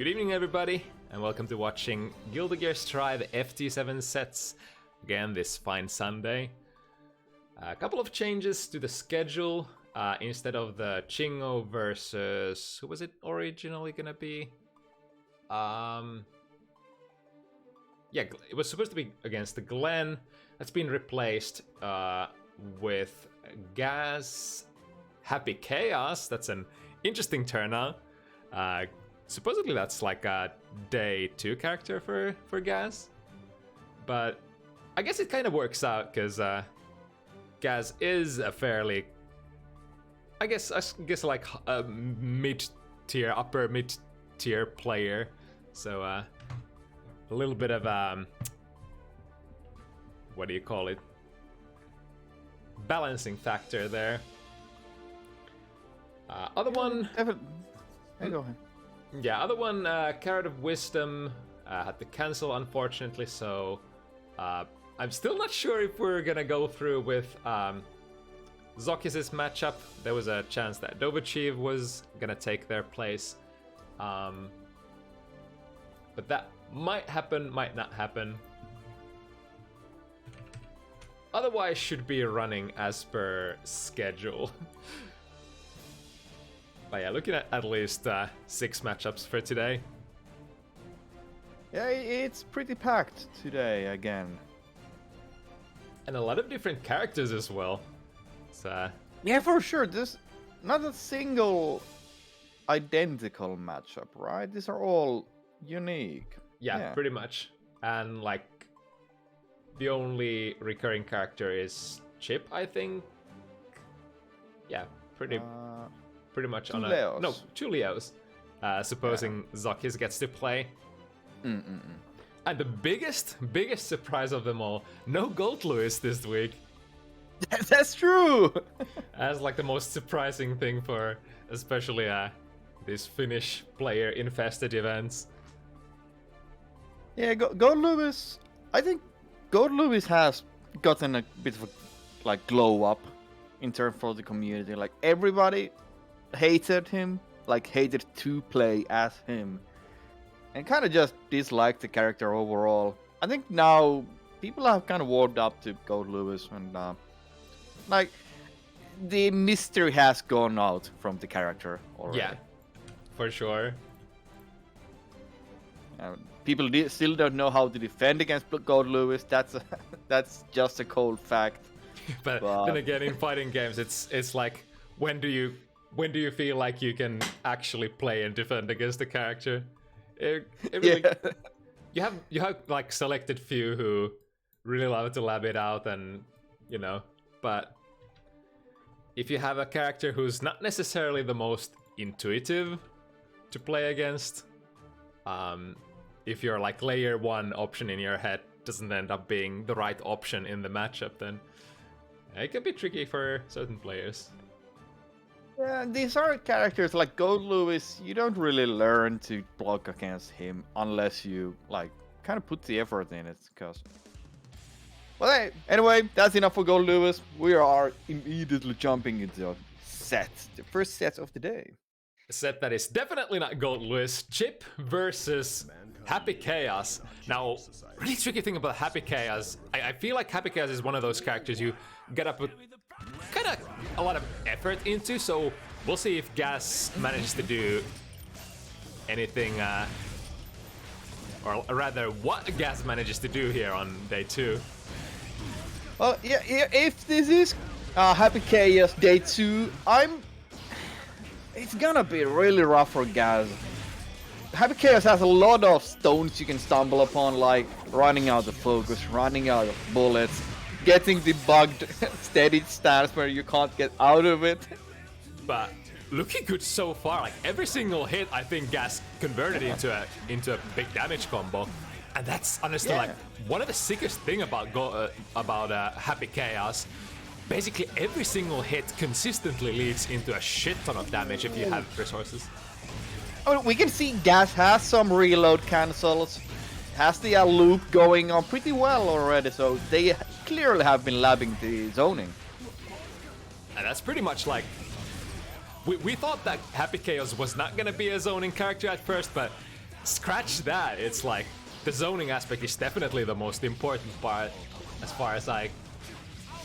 Good evening everybody, and welcome to watching Guilty Gear Strive FT7 sets again this fine Sunday. A couple of changes to the schedule. Instead of the Chingo versus... who was it originally gonna be? Yeah, it was supposed to be against the Glen. That's been replaced with Gaz Happy Chaos. That's an interesting turnout. Supposedly that's like a day 2 character for Gaz. But I guess it kind of works out because Gaz is a fairly... I guess like a mid-tier, upper mid-tier player. So a little bit of what do you call it? Balancing factor there. Other one... Hey, go ahead. Yeah, other one, Carrot of Wisdom had to cancel, unfortunately, so I'm still not sure if we're gonna go through with Zokis' matchup. There was a chance that Dovachiv was gonna take their place, but that might happen, might not happen. Otherwise, should be running as per schedule. But yeah, looking at least 6 matchups for today. Yeah, it's pretty packed today again. And a lot of different characters as well. So, Yeah, for sure. There's not a single identical matchup, right? These are all unique. yeah, pretty much. And like, the only recurring character is Chip, I think. Yeah, pretty much on a... No, 2 Leos. Supposing Zokis gets to play. And the biggest surprise of them all, no Gold Lewis this week. That's true! As like the most surprising thing for especially these Finnish player-infested events. Yeah, Gold Lewis... I think Gold Lewis has gotten a bit of a like glow up in terms of the community. Like, everybody hated him, like hated to play as him, and kind of just disliked the character overall. I think now people have kind of warmed up to Gold Lewis, and like the mystery has gone out from the character already. Yeah, for sure. People still don't know how to defend against Gold Lewis. That's just a cold fact. but then again, in fighting games, it's like when do you feel like you can actually play and defend against the character? It really, you have like selected few who really love to lab it out, and you know, but if you have a character who's not necessarily the most intuitive to play against, if your like layer 1 option in your head doesn't end up being the right option in the matchup, then it can be tricky for certain players. Yeah, these are characters like Gold Lewis. You don't really learn to block against him unless you like kind of put the effort in it. Cause, well, hey, anyway, that's enough for Gold Lewis. We are immediately jumping into the first set of the day. A set that is definitely not Gold Lewis. Chip versus Happy Chaos. Now, really tricky thing about Happy Chaos, I feel like Happy Chaos is one of those characters you gotta put kind of a lot of effort into, so we'll see if Gaz manages to do anything, or rather what Gaz manages to do here on day 2. Well, yeah, if this is Happy Chaos day 2, it's gonna be really rough for Gaz. Happy Chaos has a lot of stones you can stumble upon, like running out of focus, running out of bullets, getting the bugged steady stance where you can't get out of it. But looking good so far. Like every single hit, I think Gaz converted into a big damage combo, and that's honestly like one of the sickest thing about Happy Chaos. Basically, every single hit consistently leads into a shit ton of damage if you have resources. I mean, we can see Gaz has some reload cancels, has the loop going on pretty well already, so they clearly have been labbing the zoning. And that's pretty much like... We thought that Happy Chaos was not gonna be a zoning character at first, but scratch that. It's like the zoning aspect is definitely the most important part, as far as I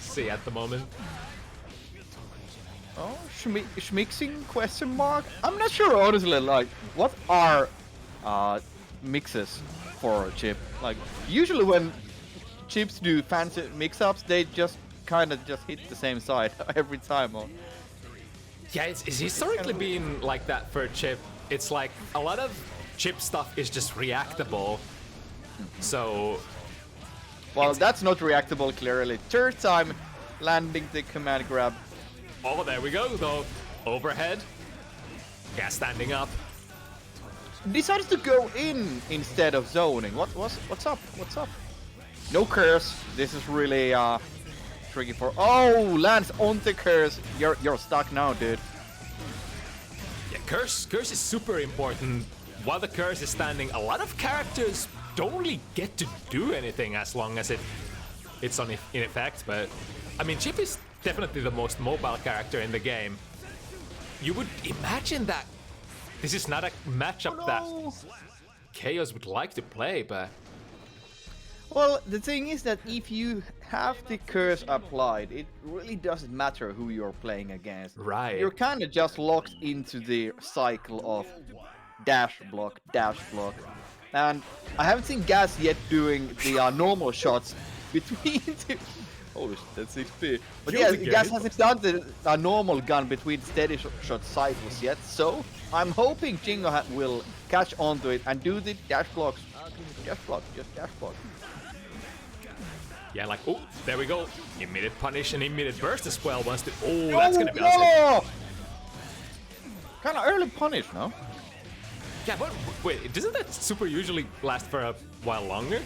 see at the moment. Oh, schmixing question mark? I'm not sure honestly, like, what are mixes for Chip? Like, usually when Chips do fancy mix-ups, they just kind of just hit the same side every time. Or... Yeah, it's historically been like that for Chip. It's like a lot of Chip stuff is just reactable. So... Well, that's not reactable, clearly. Third time landing the command grab. Oh, there we go, though. Overhead. Yeah, standing up. Decided to go in instead of zoning. What's up? What's up? No curse. This is really tricky for. Oh, lands on the curse. You're stuck now, dude. Yeah, curse is super important. While the curse is standing, a lot of characters don't really get to do anything as long as it's in effect. But I mean, Chip is definitely the most mobile character in the game. You would imagine that this is not a matchup that Chaos would like to play, but... Well, the thing is that if you have the curse applied, it really doesn't matter who you're playing against. Right. You're kind of just locked into the cycle of dash block. And I haven't seen Gas yet doing the normal shots between the... Oh, that's XP. But yeah, Gas hasn't done the normal gun between steady shot cycles yet, so I'm hoping Chingo will catch onto it and do the dash blocks. Just dash block. Yeah, like, oh, there we go. Immediate punish and immediate burst as well. Once the, that's gonna be awesome. Kind of early punish, no? Yeah, but wait, doesn't that super usually last for a while longer?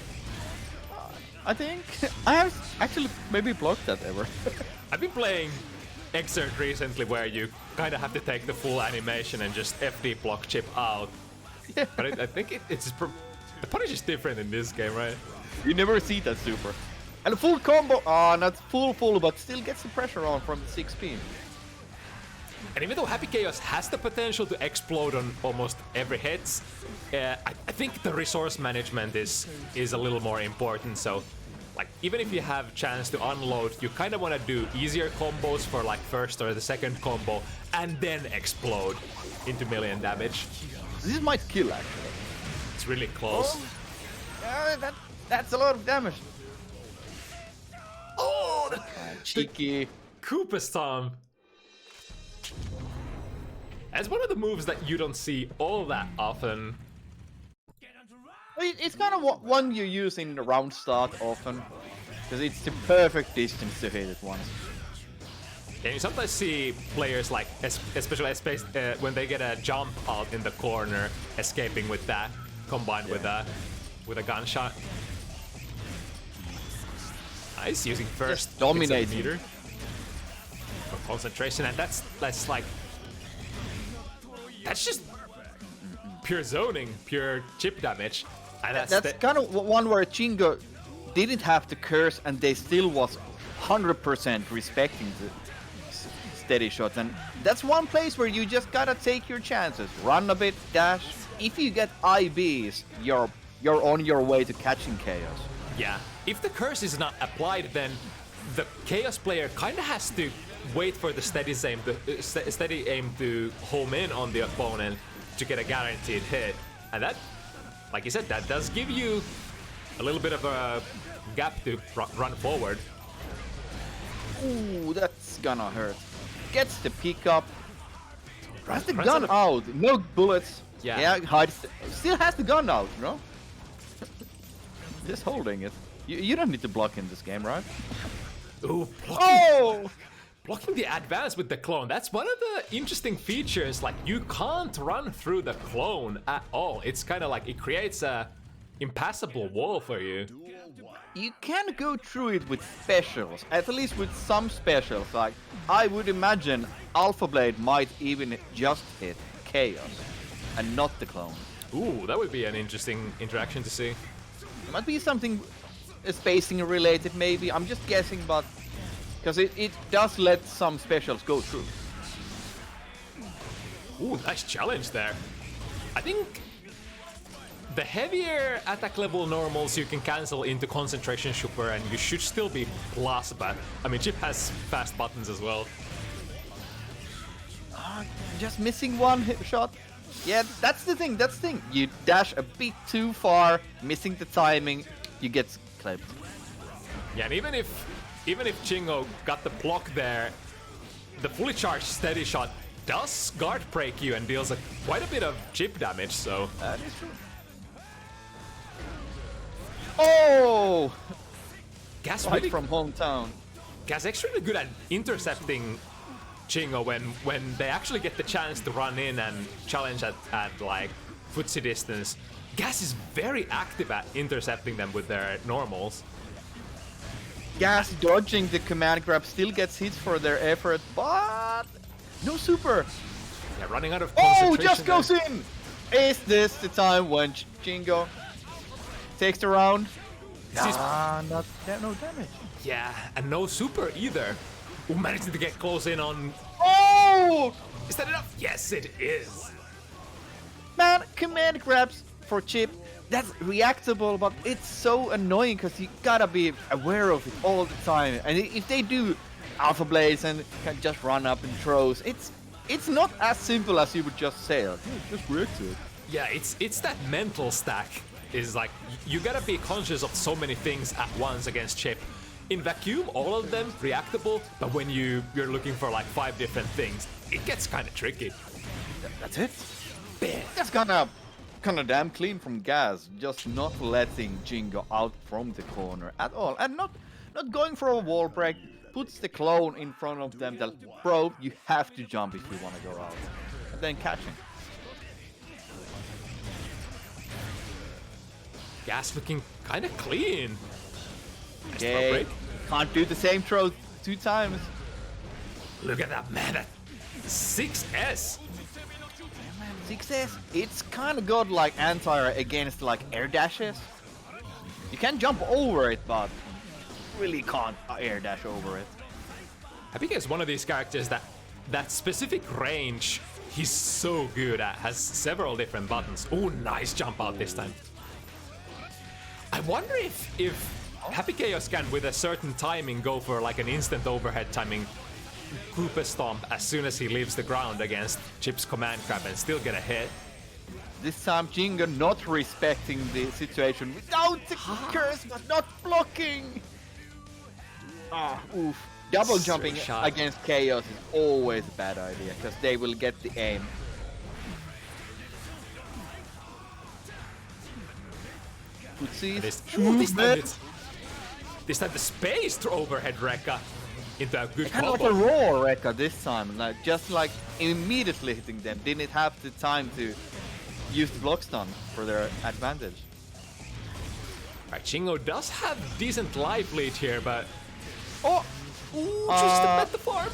I think I have actually maybe blocked that ever. I've been playing Exert recently where you kind of have to take the full animation and just FD block Chip out. Yeah. But I think it's the punish is different in this game, right? You never see that super. And a full combo, not full, but still gets the pressure on from the 6 pin. And even though Happy Chaos has the potential to explode on almost every hit, I think the resource management is a little more important. So, like, even if you have chance to unload, you kind of want to do easier combos for like first or the second combo, and then explode into million damage. This might kill actually. It's really close. That's a lot of damage. Oh, cheeky Koopa Stomp. As one of the moves that you don't see all that often. It's kind of one you use in the round start often, because it's the perfect distance to hit it once. Yeah, you sometimes see players like, especially when they get a jump out in the corner, escaping with that, combined with a gunshot. Nice, using first dominating meter for concentration, and that's like. That's just pure zoning, pure chip damage. And that's kind of one where Chingo didn't have to curse and they still was 100% respecting the steady shots. And that's one place where you just gotta take your chances. Run a bit, dash. If you get IBs, you're on your way to catching Chaos. Yeah, if the curse is not applied, then the Chaos player kind of has to wait for the steady aim to home in on the opponent to get a guaranteed hit, and that, like you said, that does give you a little bit of a gap to run forward. Ooh, that's gonna hurt. Gets the pickup. Has the gun out. No bullets. Yeah, hides. Still has the gun out, you know? Just holding it. You don't need to block in this game, right? Ooh, blocking the advance with the clone, that's one of the interesting features. Like, you can't run through the clone at all. It's kind of like it creates a impassable wall for you. You can go through it with specials, at least with some specials. Like, I would imagine Alpha Blade might even just hit Chaos and not the clone. Ooh, that would be an interesting interaction to see. It might be something spacing related, maybe. I'm just guessing, but because it does let some specials go through. Ooh, nice challenge there. I think the heavier attack level normals you can cancel into concentration super, and you should still be plus. But I mean, Chip has fast buttons as well. Just missing one hit shot. Yeah, that's the thing. That's the thing. You dash a bit too far, missing the timing, you get clipped. Yeah, and even if Chingo got the block there, the fully charged steady shot does guard break you and deals quite a bit of chip damage. So that is true. Oh! Gas right really from hometown. Gas extremely good at intercepting Chingo when they actually get the chance to run in and challenge at like footsie distance. Gas is very active at intercepting them with their normals. Gas dodging the command grab still gets hits for their effort, but no super. Yeah, running out of concentration. Oh, just goes in! Is this the time when Chingo takes the round? No damage. Yeah, and no super either. Who managed to get close in on... Oh! Is that enough? Yes, it is. Man, command grabs for Chip, that's reactable, but it's so annoying because you gotta be aware of it all the time. And if they do Alpha Blades and can just run up and throws, it's not as simple as you would just say. Like, hey, just react to it. Yeah, it's that mental stack. Is like, you gotta be conscious of so many things at once against Chip. In vacuum, all of them reactable, but when you're looking for like 5 different things, it gets kind of tricky. That's it. That's kind of damn clean from Gas, just not letting Chingo out from the corner at all, and not going for a wall break. Puts the clone in front of them. That, bro, you have to jump if you want to go out, and then catching. Gas looking kind of clean. Okay, can't do the same throw 2 times. Look at that, man. That 6S. 6S, it's kind of got like anti-air against like air dashes. You can jump over it, but really can't air dash over it. I think it's one of these characters that specific range he's so good at. Has several different buttons. Oh, nice jump out this time. I wonder if Happy Chaos can, with a certain timing, go for like an instant overhead timing Koopa Stomp as soon as he leaves the ground against Chip's command grab and still get a hit. This time Chingo not respecting the situation without the curse, but not blocking. Oof. Double jumping against Chaos is always a bad idea, because they will get the aim. This time the spaced overhead Rekka into a good kind of like a raw Rekka this time, like just like immediately hitting them. Didn't have the time to use the block stun for their advantage. Right, Chingo does have decent life lead here, but just at the farm.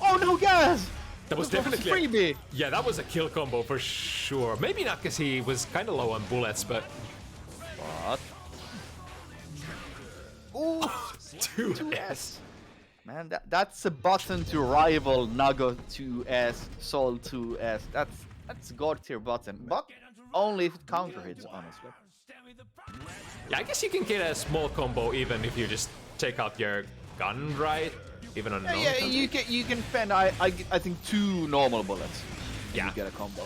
Oh no, Gas! That was definitely a freebie. Yeah, that was a kill combo for sure. Maybe not because he was kind of low on bullets, but. What? Ooh, 2S. Man, that's a button to rival Nago 2S, Soul 2S. That's god tier button, but only if it counter hits, honestly. Yeah, I guess you can get a small combo even if you just take out your gun, right? Even on yeah, you can spend I think 2 normal bullets. Yeah, you get a combo.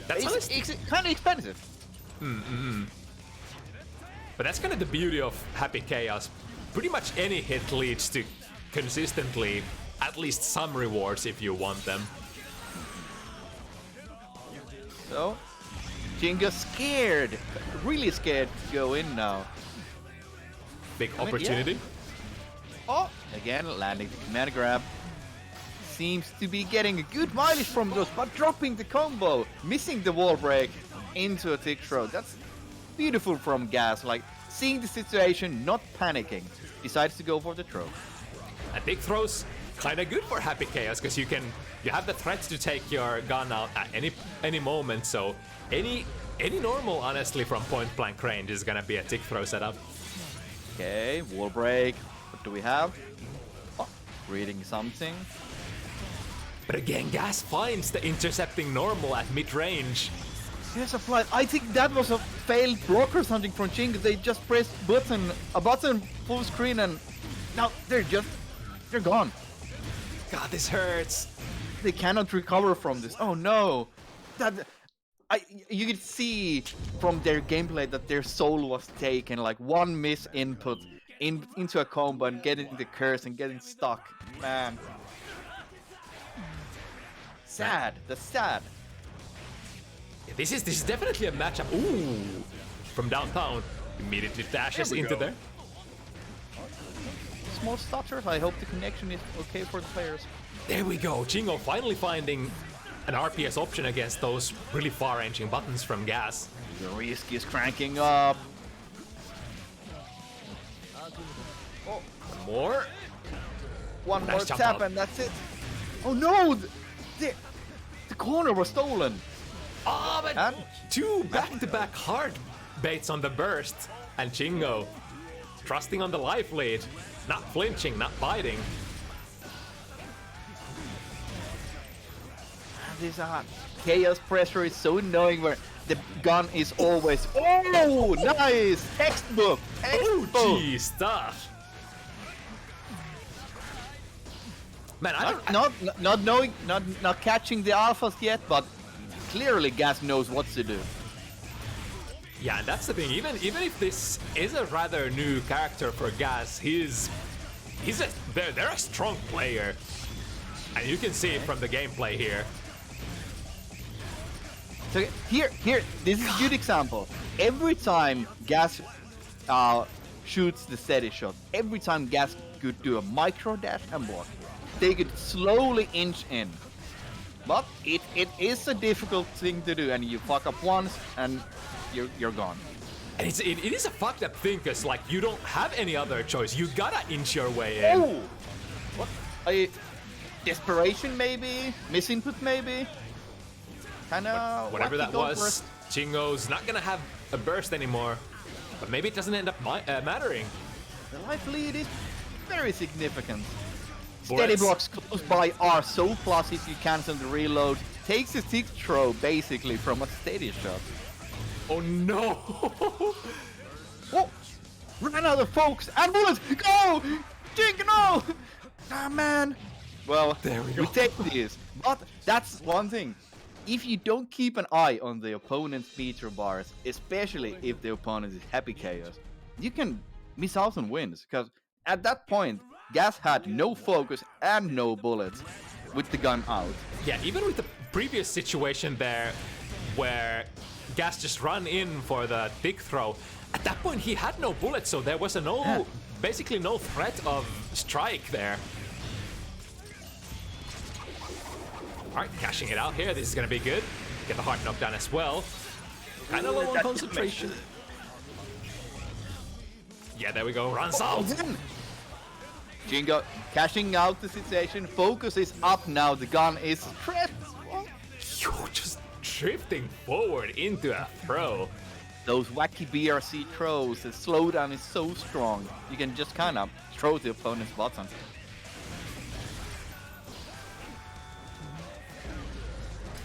That's it's kind of expensive. But that's kind of the beauty of Happy Chaos. Pretty much any hit leads to consistently at least some rewards if you want them. So, Chingo's scared, really scared to go in now. Big opportunity. Yeah. Oh, again landing the command grab. Seems to be getting a good mileage from those, but dropping the combo, missing the wall break into a tick throw. That's beautiful from Gas, like seeing the situation, not panicking, decides to go for the throw. And big throws kind of good for Happy Chaos because you have the threat to take your gun out at any moment. So any normal, honestly, from point blank range is gonna be a tick throw setup. Okay, wall break. What do we have? Oh, reading something. But again, Gas finds the intercepting normal at mid range. Yes, applied. I think that was a failed block or something from Chingo. They just pressed a button full screen and now they're gone. God, this hurts. They cannot recover from this. Oh no. You could see from their gameplay that their soul was taken, like one miss input into a combo and getting the curse and getting stuck. Man. Sad. That's sad. This is definitely a matchup. Ooh, from downtown, immediately dashes into there. Small stutters. I hope the connection is okay for the players. There we go. Chingo finally finding an RPS option against those really far-ranging buttons from Gas. The risk is cranking up. Oh, one more nice tap out. and that's it. Oh no! The corner was stolen. Oh, but And? two back-to-back hard baits on the burst. And Chingo trusting on the life lead. Not flinching, not biting. This chaos pressure is so annoying where the gun is always... Oh, nice! Textbook! Oh, gee, stuff. Man, I don't... Not catching the alphas yet, but clearly Gas knows what to do. Yeah, and that's the thing. Even if this is a rather new character for Gas, they're a strong player, and you can see it from the gameplay here. So here, this is a good example. Every time Gas shoots the steady shot, every time Gas could do a micro dash and block, they could slowly inch in. But it is a difficult thing to do, and you fuck up once, and you're gone. And it is a fucked up thing, cause like you don't have any other choice. You gotta inch your way in. Oh! What? Desperation maybe? Misinput maybe? Kinda. Whatever that was, Chingo's not gonna have a burst anymore. But maybe it doesn't end up mattering. The life lead is very significant. Bullets. Steady blocks close by are so plus if you cancel the reload. Takes a 6th throw basically from a steady shot. Oh no! Oh! Ran out of focus and bullets! Go! Jink, no! Ah man! Well, there we go. We take this. But that's one thing. If you don't keep an eye on the opponent's meter bars, especially if the opponent is Happy Chaos, you can miss out on wins. Because at that point, Gas had no focus and no bullets with the gun out. Yeah, even with the previous situation there, where Gas just ran in for the big throw, at that point he had no bullets, so there was basically no threat of strike there. Alright, cashing it out here. This is gonna be good. Get the heart knockdown as well. Kinda low on concentration. Yeah, there we go. Runs out. Chingo cashing out the situation. Focus is up now. The gun is stressed. Just drifting forward into a throw. Those wacky BRC throws, the slowdown is so strong. You can just kind of throw the opponent's button.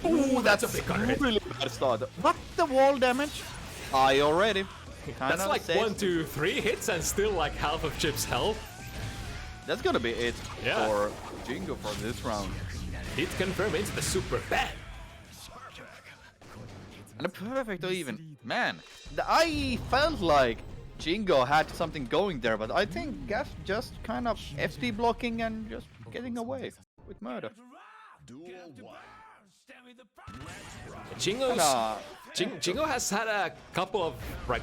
Ooh, that's a big gunner hit. Really bad start. What the wall damage? I already. That's like safe. 1, 2, 3 hits and still like half of Chip's health. That's gonna be it Yeah. for Chingo for this round. Hit confirm into the super bad. And a perfect even. Man, I felt like Chingo had something going there, but I think Gas just kind of FT blocking and just getting away with murder. Chingo has had a couple of I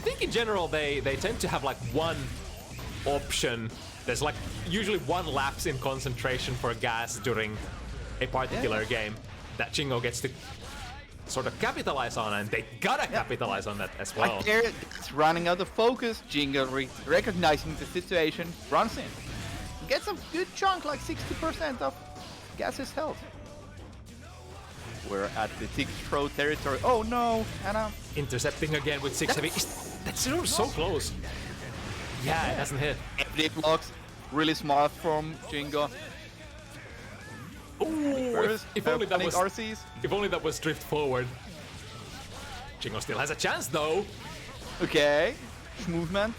think in general they tend to have like one option. There's like usually one lapse in concentration for Gas during a particular game that Chingo gets to sort of capitalize on, and they gotta capitalize on that as well. Right there, it's running out of focus. Chingo recognizing the situation, runs in. Gets a good chunk, like 60% of Gas's health. We're at the 6th throw territory. Oh no, Anna. Intercepting again with 6 heavy. That's so close. Yeah, it doesn't hit. FD blocks, really smart from Chingo. Ooh, if only that panic was RCs. if only that was drift forward. Chingo still has a chance though. Okay, movement,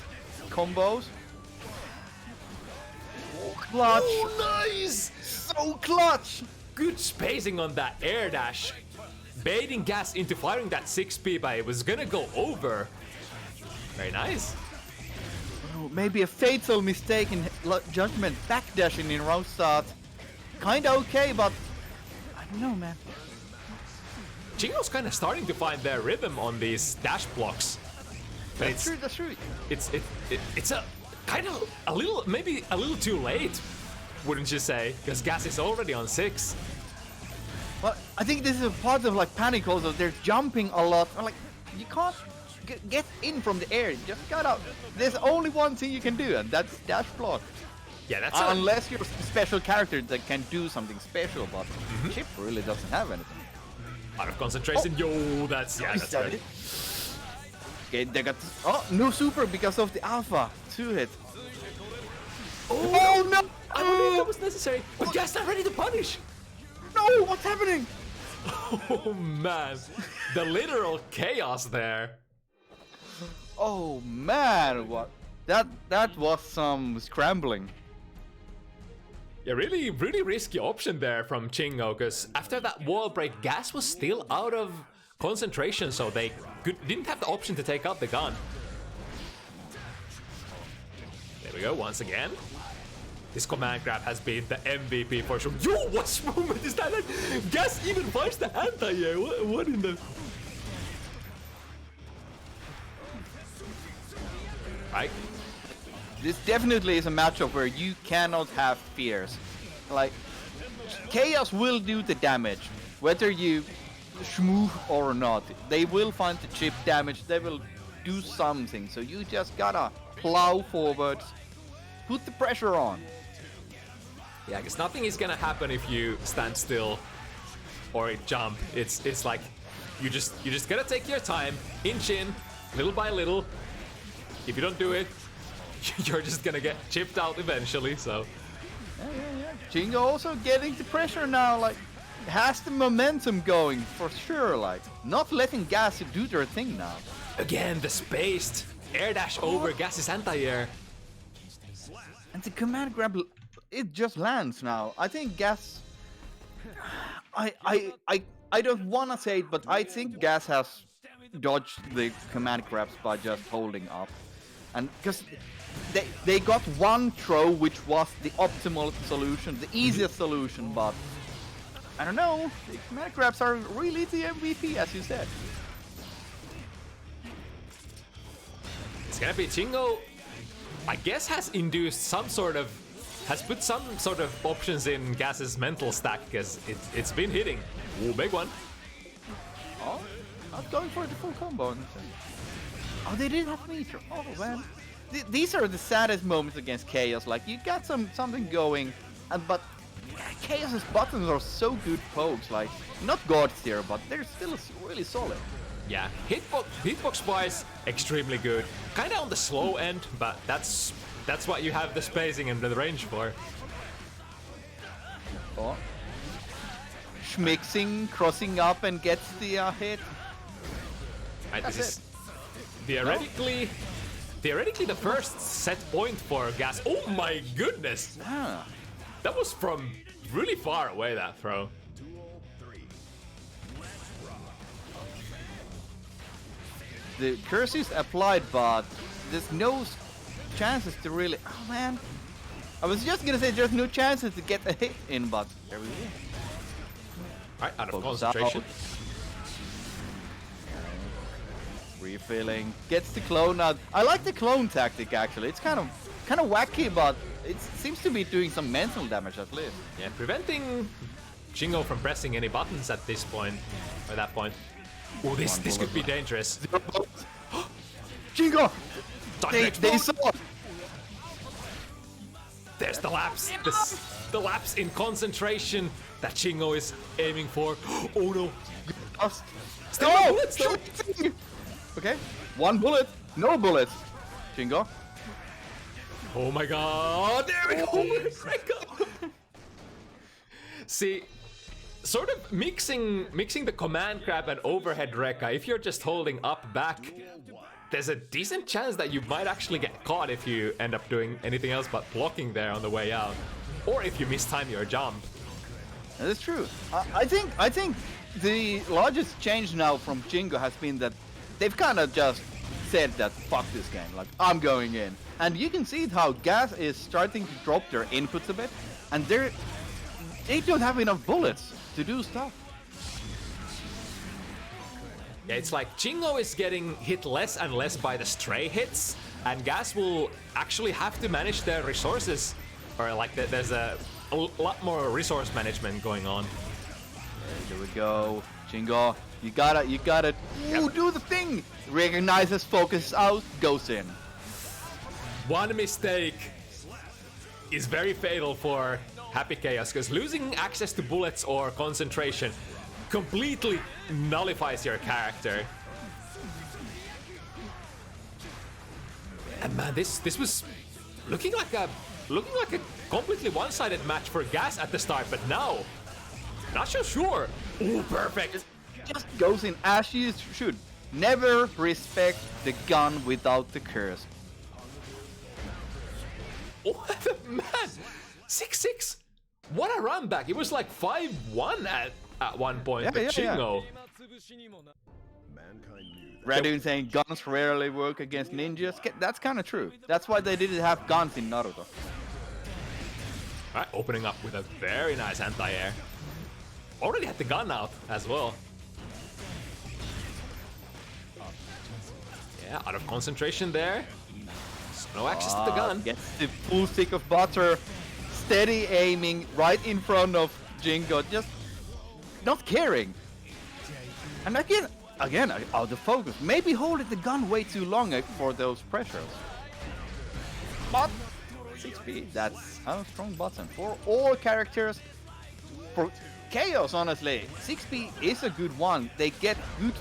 combos. Oh, clutch! Oh, nice! So clutch! Good spacing on that air dash. Baiting gas into firing that 6P, but it was gonna go over. Very nice. Oh, maybe a fatal mistake in judgment. Backdashing in round start. Kinda okay, but I don't know, man. Chingo's kind of starting to find their rhythm on these dash blocks. But That's true, that's true. It's a kind of maybe a little too late, wouldn't you say? Because gas is already on 6. Well, I think this is a part of like panic also. They're jumping a lot. Like, you can't get in from the air. You just gotta. There's only one thing you can do, and that's dash block. Yeah, that's unless you're a special character that can do something special, but Chip really doesn't have anything. Out of concentration. Oh. Yo, that's good. Okay, they got. Oh, no super because of the alpha. 2-hit. Oh no! I don't think that was necessary. But gas not ready to punish. No, what's happening? Oh man, the literal chaos there. Oh man, what? That was some scrambling. Yeah, really risky option there from Chingo, because after that wall break, gas was still out of concentration, so they didn't have the option to take out the gun. There we go, once again. This command grab has been the MVP for sure. Yo, what movement is that? Gas even finds the anti-air. What in the... Right. This definitely is a matchup where you cannot have fears. Like, Chaos will do the damage, whether you schmoo or not. They will find the chip damage, they will do something, so you just gotta plow forwards, put the pressure on. Yeah, because nothing is gonna happen if you stand still or jump. It's like you just gotta take your time, inch in, little by little. If you don't do it, you're just gonna get chipped out eventually, so. Yeah. Chingo also getting the pressure now, like, has the momentum going for sure, like, not letting gas do their thing now. Again, the spaced air dash over gas's anti-air. And the command grab, it just lands now. I think gas, I don't wanna say it, but I think gas has dodged the command grabs by just holding up. And because they got one throw, which was the optimal solution, the easiest solution, but I don't know, the command grabs are really the MVP, as you said. It's gonna be Chingo, I guess, has put some sort of options in Gas's mental stack, because it's been hitting. Ooh, big one. Oh, not going for the full combo. Oh, they did have meter. Oh man, these are the saddest moments against Chaos. Like, you got something going, but Chaos's buttons are so good pokes. Like, not God tier, but they're still really solid. Yeah, hitbox wise, extremely good. Kind of on the slow end, but that's what you have the spacing and the range for. Oh, schmixing, crossing up, and gets the hit. Right, this is theoretically the first set point for Gas. Oh my goodness! Ah. That was from really far away, that throw. The curse is applied, but there's no chances to really... Oh man, I was just gonna say there's no chances to get a hit in, but there we go. Alright, out of Focus concentration. out. Refilling, gets the clone out. I like the clone tactic actually. It's kind of wacky, but it seems to be doing some mental damage at least. Yeah, preventing Chingo from pressing any buttons at this point, or that point. Oh, this could be dangerous. Chingo! They saw! There's the lapse. The lapse in concentration that Chingo is aiming for. Oh no. Still no bullets though. Okay, one bullet, no bullets. Chingo. Oh my god. There we go. See, sort of mixing the command grab and overhead rekka. If you're just holding up back, there's a decent chance that you might actually get caught if you end up doing anything else but blocking there on the way out, or if you mistime your jump. That is true. I think the largest change now from Chingo has been that they've kind of just said that fuck this game, like I'm going in, and you can see how Gas is starting to drop their inputs a bit, and they don't have enough bullets to do stuff. Yeah, it's like Chingo is getting hit less and less by the stray hits, and Gas will actually have to manage their resources, or like there's a lot more resource management going on. Here we go, Chingo. You got it. Ooh, do the thing. Recognizes, focus out, goes in. One mistake is very fatal for Happy Chaos, because losing access to bullets or concentration completely nullifies your character. And man, this was looking like a completely one-sided match for Gas at the start, but now not so sure. Ooh, perfect. Just goes in as you should. Never respect the gun without the curse. Oh man, 6-6. What a run back. It was like 5-1 at one point, but Chingo. Radune saying guns rarely work against ninjas. That's kind of true. That's why they didn't have guns in Naruto. Alright, opening up with a very nice anti-air. Already had the gun out as well. Yeah, out of concentration there. So no access to the gun. Gets the full stick of butter. Steady aiming right in front of Jingo. Just not caring. And again, out of focus. Maybe holding the gun way too long for those pressures. But 6p, that's a strong button for all characters. For Chaos, honestly, 6p is a good one. They get good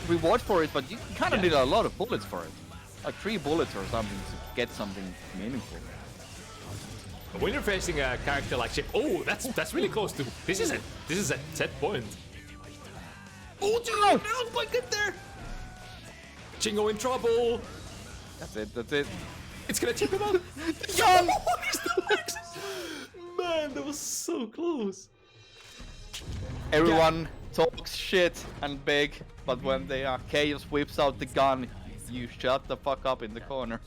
reward for it, but you kind of need a lot of bullets for it. Like 3 bullets or something to get something meaningful. When you're facing a character like Chip, oh, that's really close to. This is a set point. Oh, Chingo! Oh my god, there! Chingo in trouble. That's it. It's gonna chip him out. Young! Man, that was so close. Everyone talks shit and big, but when they are Chaos whips out the gun, you shut the fuck up in the corner.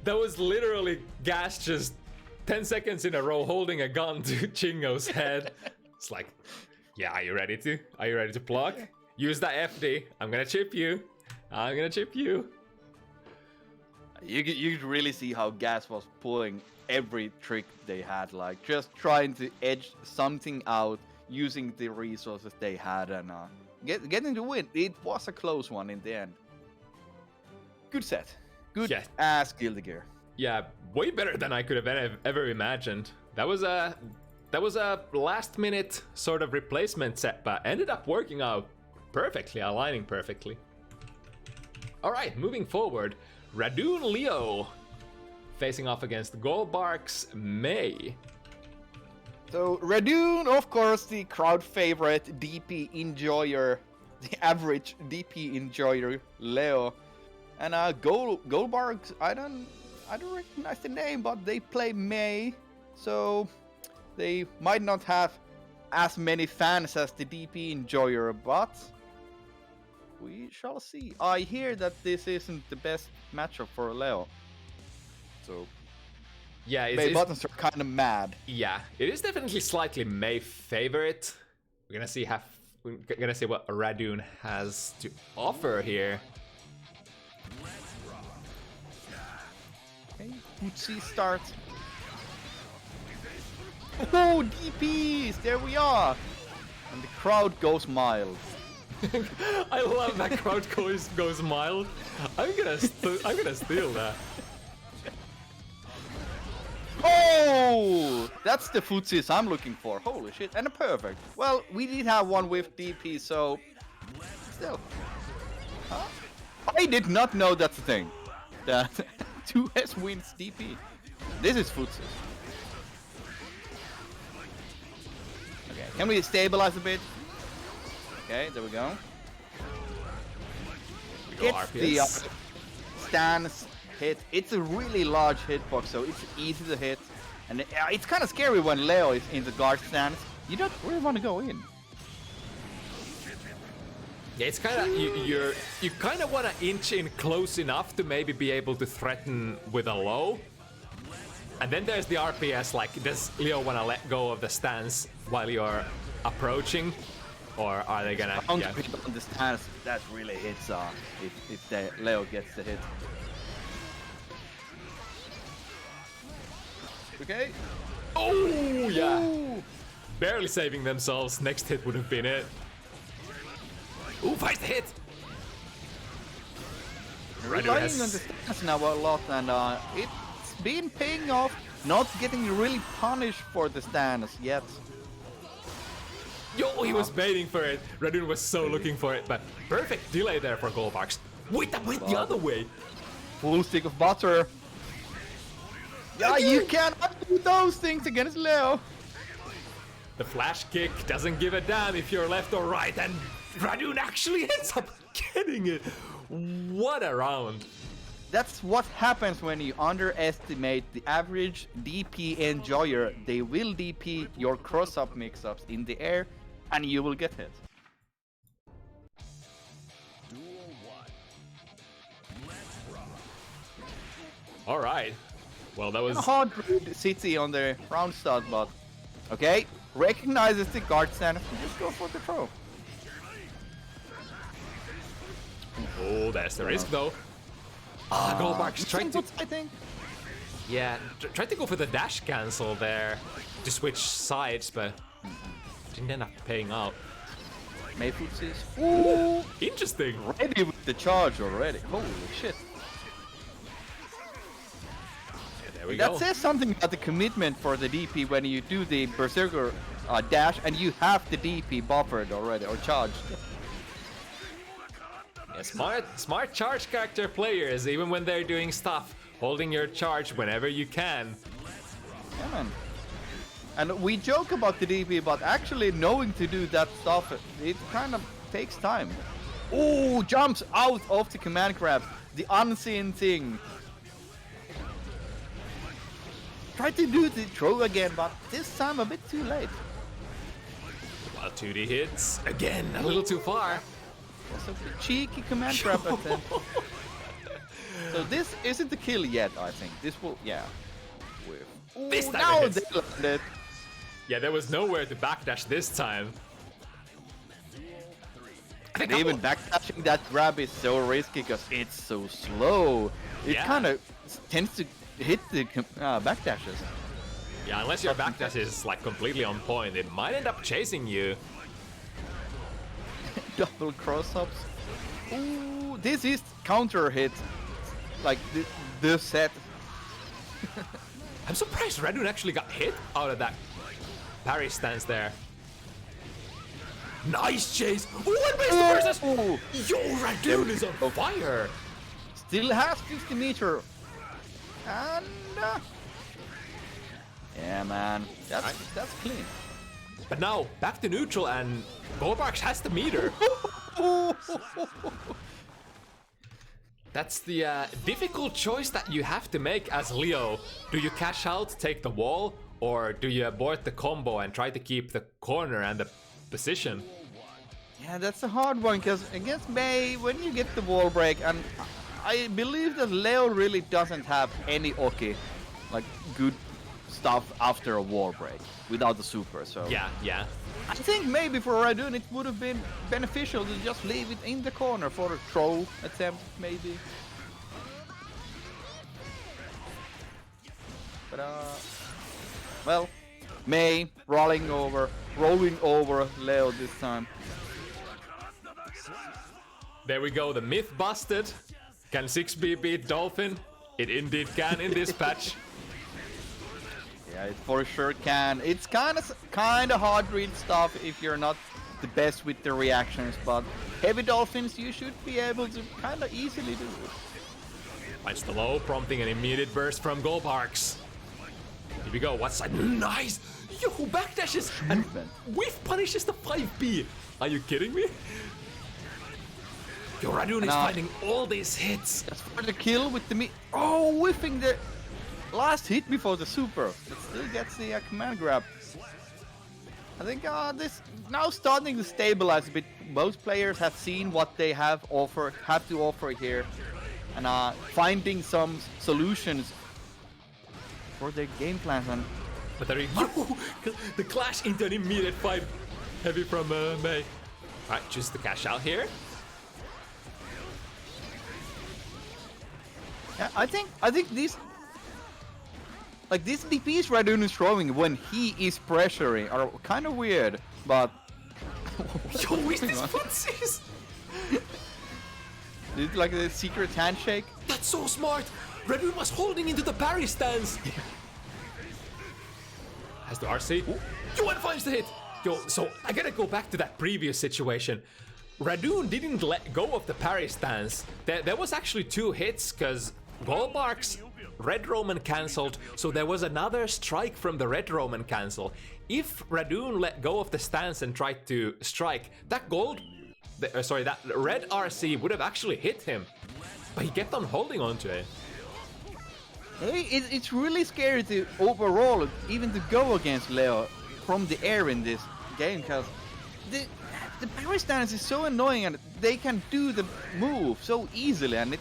That was literally Gas just 10 seconds in a row holding a gun to Chingo's head. It's like, yeah, are you ready to block? Use that FD. I'm gonna chip you. You could really see how Gas was pulling every trick they had, like just trying to edge something out using the resources they had and getting the win. It was a close one in the end. Good set. Good ass Guilty Gear. Yeah, way better than I could have ever imagined. That was a last minute sort of replacement set, but ended up working out perfectly, aligning perfectly. All right, moving forward, Radune Leo facing off against Golbargs May. So Radune, of course, the crowd favorite DP enjoyer, the average DP enjoyer Leo, and Golbargs. I don't recognize the name, but they play May, so they might not have as many fans as the DP enjoyer, but we shall see. I hear that this isn't the best matchup for Leo, so yeah, May buttons are kind of mad. Yeah, it is definitely slightly May favorite. We're gonna see what Radune has to offer here. Okay, Footsie start. Oh, DPs! There we are! And the crowd goes mild. I love that crowd goes mild. I'm gonna steal that. Oh! That's the footsies I'm looking for. Holy shit. And a perfect. Well, we did have one with DP, so still. Huh? I did not know that's a thing. That 2S wins DP. This is footsies. Can we stabilize a bit? Okay, there we go. It's the stance hit. It's a really large hitbox, so it's easy to hit. And it's kind of scary when Leo is in the guard stance. You don't really want to go in. Yeah, it's kind of you kind of want to inch in close enough to maybe be able to threaten with a low. And then there's the RPS, like, does Leo want to let go of the stance while you're approaching? Or are they gonna... On the stance, that really hits if the Leo gets the hit. Okay. Oh, yeah. Ooh. Barely saving themselves. Next hit would have been it. Ooh, first hit! Relying on the stance now a lot, and it's been paying off. Not getting really punished for the stance yet. Yo, he was baiting for it. Radune was so looking for it, but perfect delay there for Golbargs. Wait, that went the other way. Full stick of butter. Yeah, you cannot do those things against Leo. The flash kick doesn't give a damn if you're left or right, and Radune actually ends up getting it. What a round. That's what happens when you underestimate the average DP enjoyer. They will DP your cross-up mix-ups in the air, and you will get hit. All right. Well, that was a hard city on the round start, but okay. Recognizes the guard stand. Just go for the throw. Oh, there's the risk though. Golbargs trying to... I think. Yeah, tried to go for the dash cancel there to switch sides, but didn't end up paying out. Mayfoots is... Ooh! Interesting. Ready with the charge already. Holy shit. Yeah, there we that go. Says something about the commitment for the DP when you do the Berserker dash and you have the DP buffered already or charged. Yeah, smart charge character players, even when they're doing stuff, holding your charge whenever you can. Yeah, man. And we joke about the DP, but actually knowing to do that stuff, it kind of takes time. Ooh, jumps out of the command grab. The unseen thing. Try to do the throw again, but this time a bit too late. Well, 2D hits. Again, a little too far. So cheeky command grab at them. So this isn't the kill yet, I think. This will, yeah. Ooh, this time now it they landed. Yeah, there was nowhere to backdash this time. And even backdashing that grab is so risky because it's so slow. It kind of tends to hit the backdashes. Yeah, unless your backdash is like completely on point, it might end up chasing you. Double cross-ups. Ooh, this is counter hit. Like the set. I'm surprised Radune actually got hit out of that parry stance there. Nice chase! One base versus! Yo, Radune is on fire! Still has 50 meter. And yeah, man, that's clean. But now back to neutral, and Golbargs has the meter. That's the difficult choice that you have to make as Leo. Do you cash out, take the wall, or do you abort the combo and try to keep the corner and the position? Yeah, that's a hard one, because against May, when you get the wall break, and I believe that Leo really doesn't have any Oki, like good stuff after a wall break, without the super, so... Yeah. I think maybe for Radune it would have been beneficial to just leave it in the corner for a throw attempt, maybe. But well, May rolling over Leo this time. There we go, the myth busted. Can 6B beat Dolphin? It indeed can in this patch. Yeah, it for sure can. It's kind of hard read stuff if you're not the best with the reactions, but heavy Dolphins you should be able to kind of easily do it. Finds the low, prompting an immediate burst from Golbargs. Here we go, what side? Nice! Yo, backdashes and whiff punishes the 5B. Are you kidding me? Yo, Radune is finding all these hits. That's for the kill with the Oh, whiffing the last hit before the super. But still gets the command grab. I think this now starting to stabilize a bit. Most players have seen what they have to offer here, and finding some solutions for their game plans. And but there you go. The clash into an immediate fight. Heavy from May. Alright, choose the cash out here. Yeah, I think these DPs Radune is throwing when he is pressuring are kind of weird, but yo, is this footsies? Is it like a secret handshake? That's so smart. Radune was holding into the parry stance. Has the RC. Yo, and finds the hit. Yo, so I gotta go back to that previous situation. Radune didn't let go of the parry stance. There was actually 2 hits because Golbargs Red Roman cancelled, so there was another strike from the Red Roman cancel. If Radune let go of the stance and tried to strike, that that red RC would have actually hit him, but he kept on holding on to it. It's really scary to overall, even to go against Leo from the air in this game, because the parry stance is so annoying and they can do the move so easily, and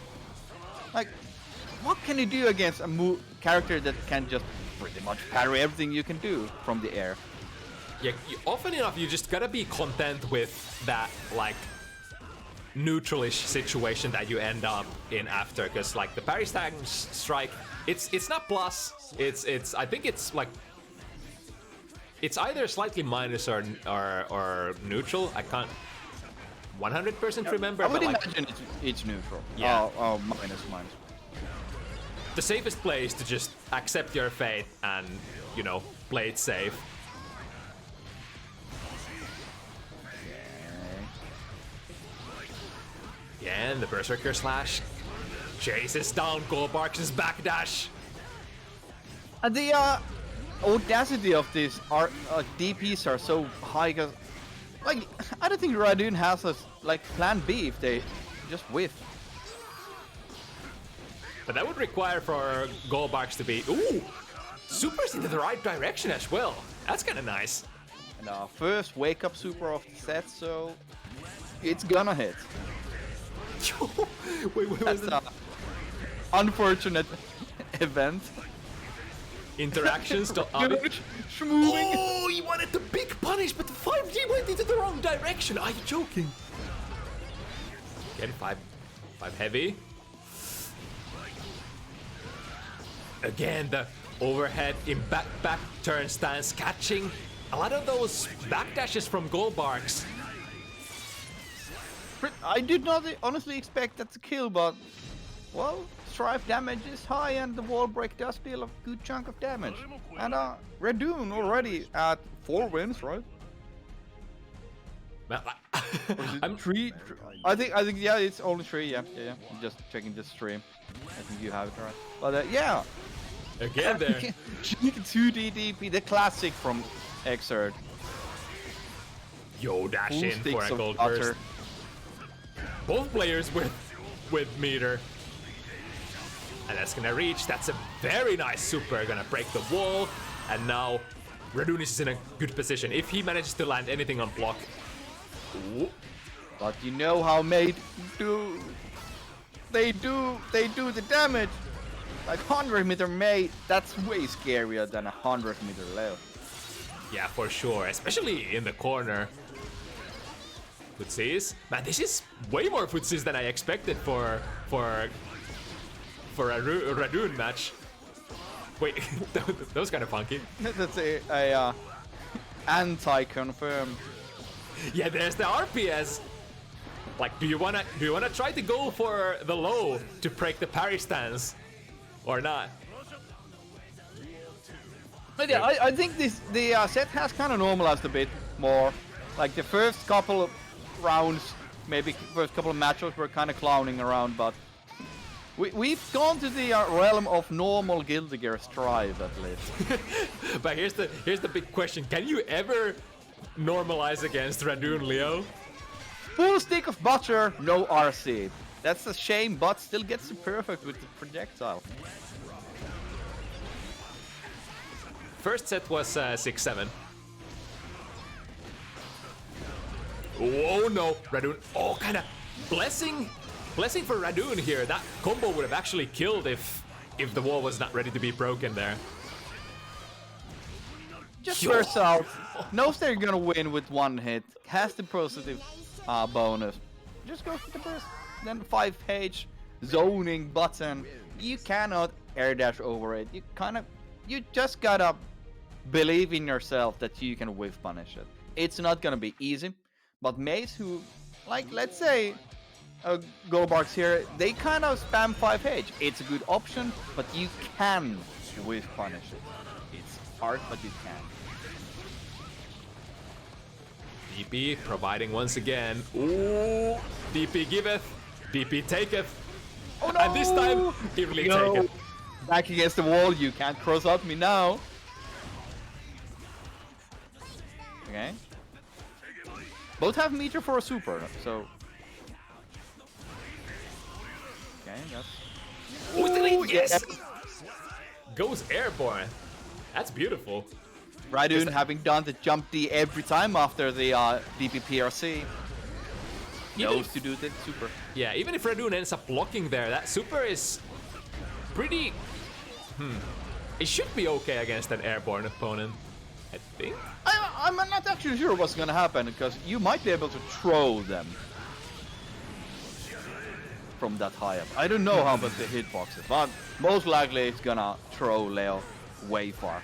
what can you do against a character that can just pretty much parry everything you can do from the air? Yeah, often enough you just gotta be content with that like neutralish situation that you end up in after, because like the parry stance strike, it's not plus, it's I think it's like it's either slightly minus or neutral. I can't 100% remember. I would imagine it's neutral. Yeah. Oh, minus. The safest play is to just accept your fate and, you know, play it safe. Yeah, and the Berserker Slash chases down Golbargs' backdash. The audacity of these DPs are so high, cause like I don't think Radune has a plan B if they just whiff. But that would require for Golbargs to be supers into the right direction as well. That's kind of nice. And first wake up super of the set, so it's gonna hit. wait, that's an unfortunate event. Interactions to Oh, he wanted the big punish, but the 5G went into the wrong direction. Are you joking? Again, 5 heavy. Again, the overhead in back turn stance, catching a lot of those backdashes from Golbargs. I did not honestly expect that to kill, but well, strife damage is high and the wall break does deal a good chunk of damage. And Radune already at 4 wins, right? I'm 3. I think yeah, it's only 3. Yeah. I'm just checking the stream. I think you have it right. But yeah. Again there. 2D DP, the classic from Xrd. Yo, dash in for a gold burst. Both players with meter. And that's gonna reach. That's a very nice super. Gonna break the wall. And now Radune is in a good position. If he manages to land anything on block. Ooh. But you know how made do. They do the damage. Like 100-meter May, that's way scarier than 100-meter Leo. Yeah, for sure, especially in the corner. Footsies. Man, this is way more footsies than I expected for a Radune match. Wait, that was kind of funky. That's a anti-confirm. Yeah, there's the RPS. Like, do you wanna try to go for the low to break the parry stance? Or not? But yeah, I think the set has kind of normalized a bit more. Like the first couple of rounds, maybe first couple of matches were kind of clowning around, but We've gone to the realm of normal Guilty Gear strive at least. But here's the big question: can you ever normalize against Radune, Leo? Full stick of butter, no RC. That's a shame, but still gets it perfect with the projectile. First set was 6-7. Oh no, Radune. Oh, kind of blessing for Radune here. That combo would have actually killed if the wall was not ready to be broken there. Just bursts out. Knows they're gonna win with one hit. Has the positive bonus. Just goes with the burst. Then 5H zoning button. You cannot air dash over it. You just gotta believe in yourself that you can whiff punish it. It's not gonna be easy, but Maze, who, like, let's say Golbargs here, they kind of spam 5H. It's a good option, but you can whiff punish it. It's hard, but you can. DP providing once again. Ooh, DP giveth, DP taketh. Oh no! And this time, evenly taketh. Back against the wall, you can't cross out me now. Okay. Both have meter for a super, so... Okay, that's... Ooh, yes! Goes airborne. That's beautiful. Radune having done the jump D every time after the DP PRC. Knows to do the super. Yeah, even if Radune ends up blocking there, that super is pretty... It should be okay against an airborne opponent, I think. I'm not actually sure what's gonna happen, because you might be able to throw them from that high up. I don't know how about the hitboxes, but most likely it's gonna throw Leo way far.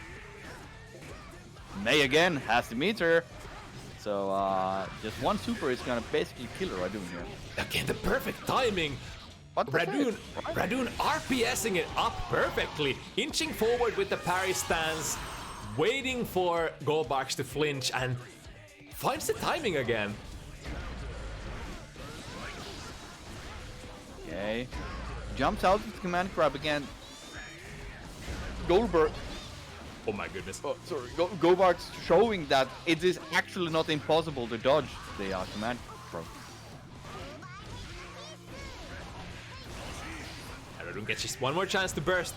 May again has the meter, so just one super is gonna basically kill Radune here. Again, the perfect timing. What the Radune, heck? Radune RPSing it up perfectly, inching forward with the parry stance, waiting for Golbargs to flinch, and finds the timing again. Okay, jumps out with command grab again. Golbargs. Oh my goodness. Oh, sorry. Golbargs showing that it is actually not impossible to dodge the command throw. Radune gets just one more chance to burst.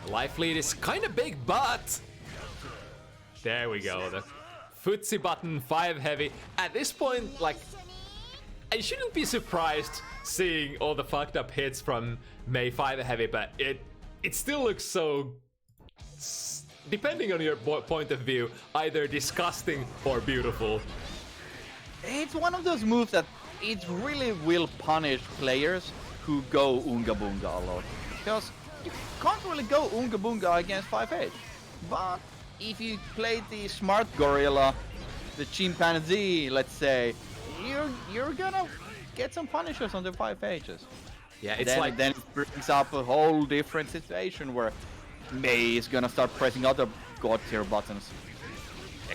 The life lead is kind of big, but there we go. The footsie button 5 heavy. At this point, like, I shouldn't be surprised seeing all the fucked up hits from May 5 heavy, but it still looks so, depending on your point of view, either disgusting or beautiful. It's one of those moves that it really will punish players who go Unga Bunga a lot. Because you can't really go Unga Bunga against 5H. But if you play the smart gorilla, the chimpanzee, let's say, you're gonna get some punishes on the 5Hs. Yeah, it's then it brings up a whole different situation where May is gonna start pressing other god tier buttons.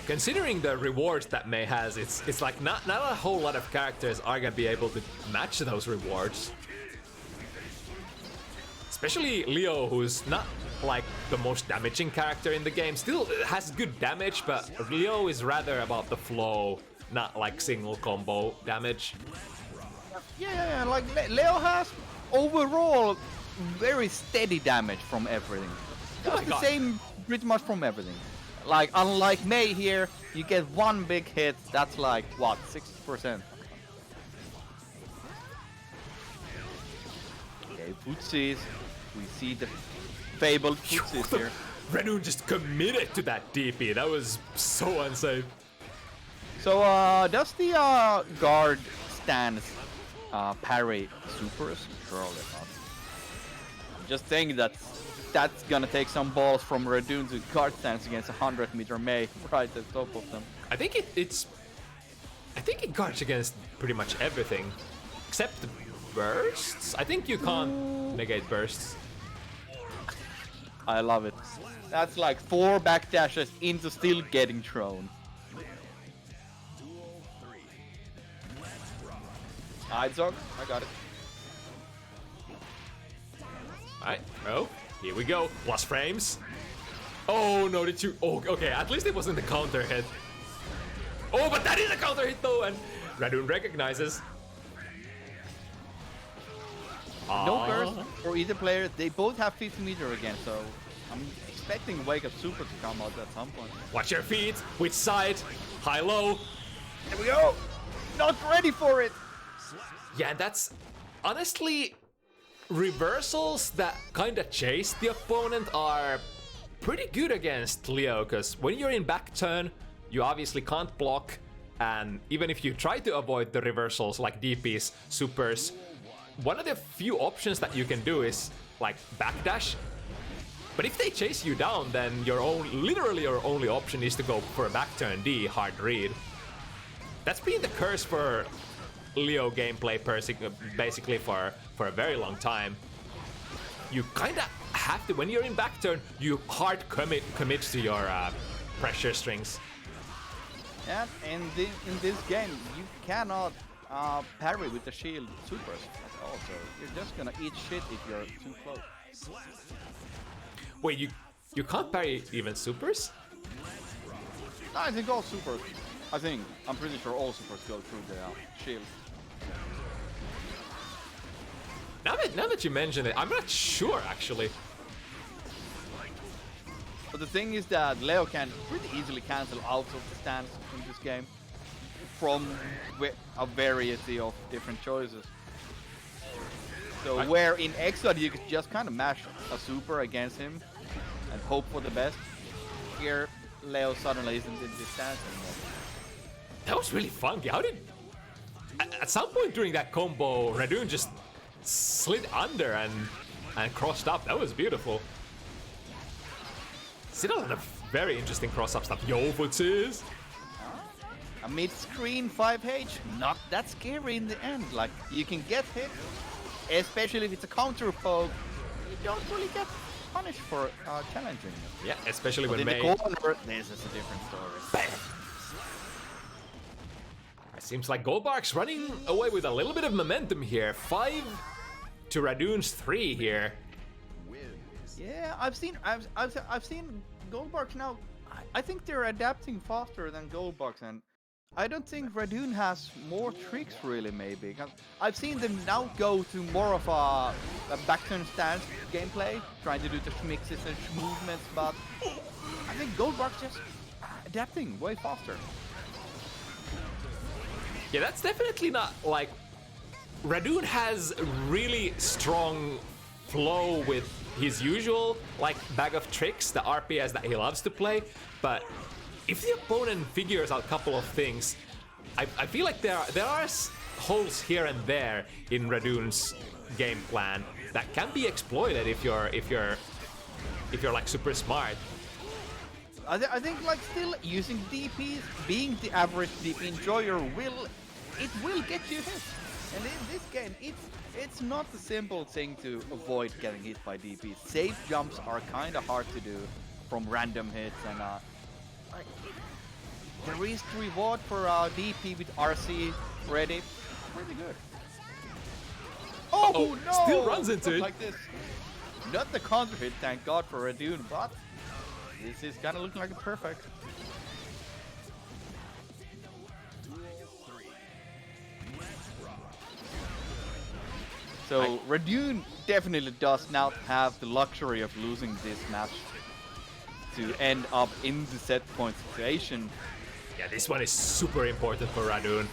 Considering the rewards that May has, it's like not a whole lot of characters are gonna be able to match those rewards. Especially Leo, who's not like the most damaging character in the game. Still has good damage, but Leo is rather about the flow, not like single combo damage. Yeah, like Leo has overall very steady damage from everything. Just the same pretty much from everything. Like, unlike May here, you get one big hit, that's like, what, 60%? Okay, footsies. We see the fabled footsies here. Radune just committed to that DP. That was so unsafe. So, does the guard stance parry supers? Surely not. I'm just saying that that's gonna take some balls from Radune to guard stance against 100-meter May right at the top of them. I think it guards against pretty much everything except the bursts. I think you can't negate bursts. I love it. That's like 4 backdashes into still getting thrown. I got it. Alright, oh, here we go. Plus frames. Oh no, did you? Oh, okay, at least it wasn't the counter hit. Oh, but that is a counter hit though, and Radune recognizes. No curse for either player. They both have 50 meter again, so I'm expecting Wake Up Super to come out at some point. Watch your feet. Which side? High, low. Here we go. Not ready for it. Yeah, that's honestly reversals that kind of chase the opponent are pretty good against Leo, because when you're in back turn, you obviously can't block, and even if you try to avoid the reversals like DPs, supers, one of the few options that you can do is like backdash. But if they chase you down, then literally your only option is to go for a back turn D hard read. That's been the curse for Leo gameplay basically for a very long time. You kind of have to, when you're in back turn, you hard commit to your pressure strings. And in this game, you cannot parry with the shield supers at all, so you're just gonna eat shit if you're too close. Wait, you can't parry even supers? No, I think all supers. I'm pretty sure all supers go through the shield. Now that you mention it, I'm not sure actually. But the thing is that Leo can pretty easily cancel out of the stance in this game from a variety of different choices. So where in Exod you could just kind of mash a super against him and hope for the best, here Leo suddenly isn't in this stance anymore. That was really funky. How did... At some point during that combo, Radune just slid under and crossed up. That was beautiful. See, that was a very interesting cross-up stuff. Yo, footsies! A mid-screen 5H, not that scary in the end. Like, you can get hit, especially if it's a counter poke. You don't really get punished for challenging it. Yeah, especially but when in the corner, this is a different story. Bam. It seems like Golbargs running away with a little bit of momentum here. 5 to Radune's 3 here. Yeah, I've seen Golbargs now. I think they're adapting faster than Golbargs, and I don't think Radune has more tricks really. Maybe I've seen them now go to more of a back turn stance gameplay, trying to do the schmixes and movements, but I think Golbargs just adapting way faster. Yeah, that's definitely not like... Radune has really strong flow with his usual like bag of tricks, the RPS that he loves to play, but if the opponent figures out a couple of things, I feel like there are holes here and there in Radune's game plan that can be exploited if you're like super smart. I think like still using DPs, being the average DP enjoyer will get you hit. And in this game, it's not a simple thing to avoid getting hit by DPs. Safe jumps are kind of hard to do from random hits, and the risk reward for DP with RC ready, pretty good. Oh no! Still runs into it. Like this. Not the counter hit, thank God for Radune, but this is kind of looking like a perfect. So Radune definitely does not have the luxury of losing this match to end up in the set point situation. Yeah, this one is super important for Radune.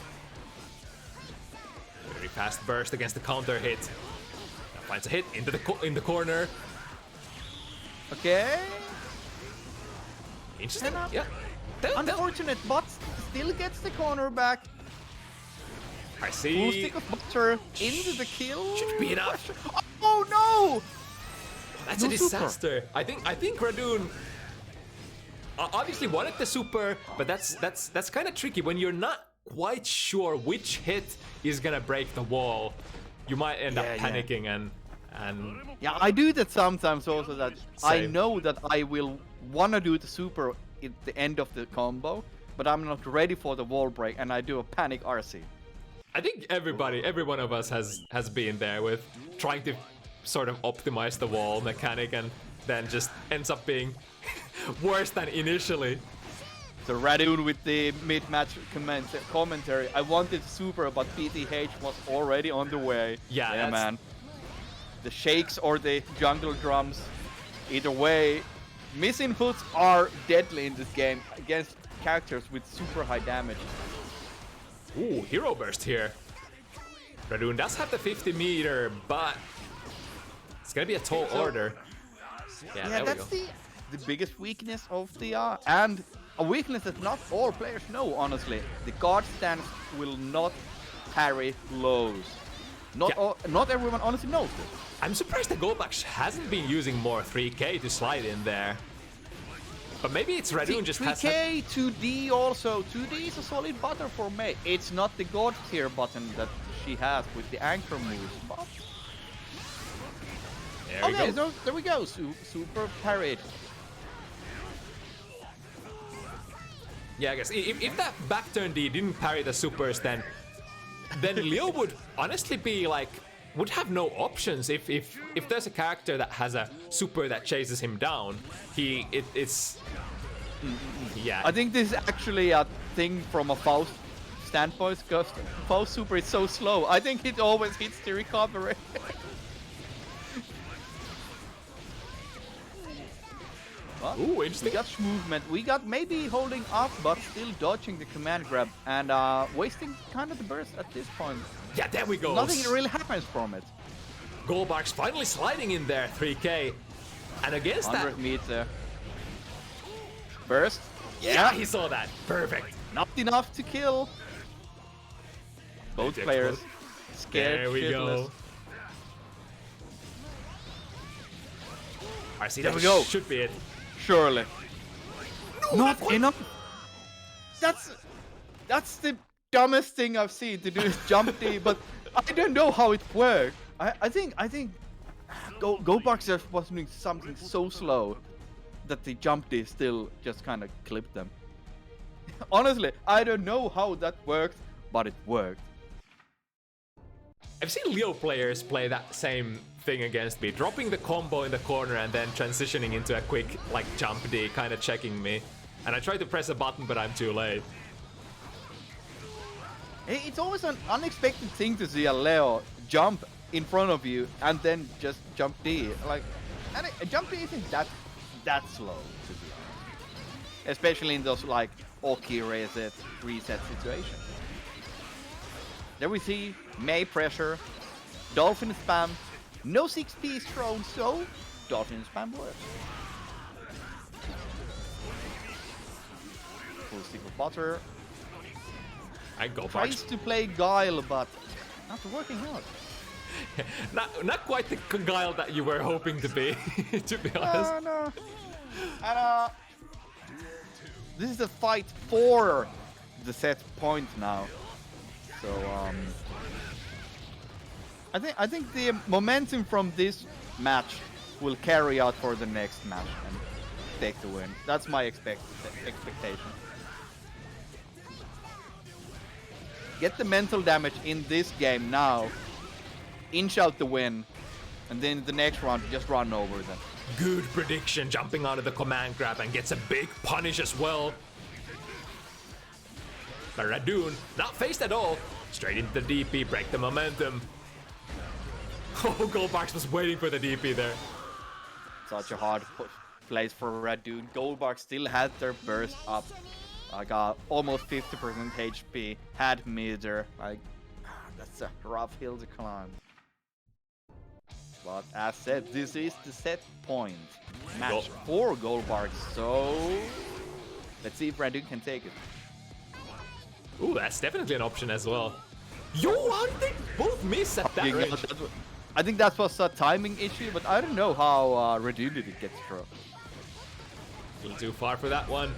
Very fast burst against the counter hit. Now finds a hit into in the corner. Okay. Interesting. And, yeah. Unfortunate, but still gets the corner back. I see. Blue stick of butter into the kill. Should be enough. Oh no! That's a disaster. I think Radune obviously wanted the super, but that's kind of tricky when you're not quite sure which hit is gonna break the wall. You might end up panicking and yeah, I do that sometimes also. That Same. I know that I will wanna do the super at the end of the combo, but I'm not ready for the wall break, and I do a panic RC. I think every one of us has been there with trying to sort of optimize the wall mechanic and then just ends up being worse than initially. So Radune with the mid-match commentary. I wanted super, but PTH was already on the way. Yeah, man. The shakes or the jungle drums. Either way, misinputs are deadly in this game against characters with super high damage. Ooh, hero burst here. Radune does have the 50 meter, but it's gonna be a tall order. Yeah, that's the biggest weakness of the and a weakness that not all players know, honestly. The guard stance will not parry lows. Not everyone honestly knows this. I'm surprised the Golbargs hasn't been using more 3K to slide in there. But maybe it's Radune just 3K, 2D also. 2D is a solid button for me. It's not the God tier button that she has with the anchor moves, but... There we go. Super parried. Yeah, I guess if that back turn D didn't parry the supers, then Leo would honestly be like, would have no options. If there's a character that has a super that chases him down, it's yeah. I think this is actually a thing from a Faust standpoint, because Faust super is so slow. I think it always hits the recovery. Well, ooh, interesting. We got movement. We got maybe holding up, but still dodging the command grab and wasting kind of the burst at this point. Yeah, there we go. Nothing really happens from it. Golbargs finally sliding in there, 3K. And against 100 that... meter. Burst. Yeah, he saw that. Perfect. Not enough to kill. Both players scared there we shitless. Go. I see There that we go. Should be it. Surely. No, not enough. That's the dumbest thing I've seen to do is jump D, but I don't know how it worked. I think Golbargs was doing something so slow that the jump D still just kind of clipped them. Honestly, I don't know how that worked, but it worked. I've seen Leo players play that same thing against me, dropping the combo in the corner and then transitioning into a quick like jump D, kind of checking me. And I try to press a button, but I'm too late. It's always an unexpected thing to see a Leo jump in front of you and then just jump D. Like, and a jump D isn't that slow, to be honest. Especially in those like Oki reset situations. There we see May pressure, Dolphin spam, no 6P is thrown, so Dolphin spam works. Full stick of butter. I go Tries to play Guile, but not working out. not quite the Guile that you were hoping to be, to be honest. No. And this is a fight for the set point now. So I think the momentum from this match will carry out for the next match and take the win. That's my expectation. Get the mental damage in this game now, inch out the win, and then the next round just run over them. Good prediction, jumping out of the command grab and gets a big punish as well. But Radune, not faced at all. Straight into the DP, break the momentum. Oh, Golbargs was waiting for the DP there. Such a hard place for Radune. Golbargs still had their burst up. I got almost 50% HP, had meter. Like, that's a rough hill to climb. But as said, this is the set point match for Golbargs. So let's see if Radune can take it. Ooh, that's definitely an option as well. Yo, how did they both miss at that range? I think that was a timing issue, but I don't know how Radune did get through. A little too far for that one.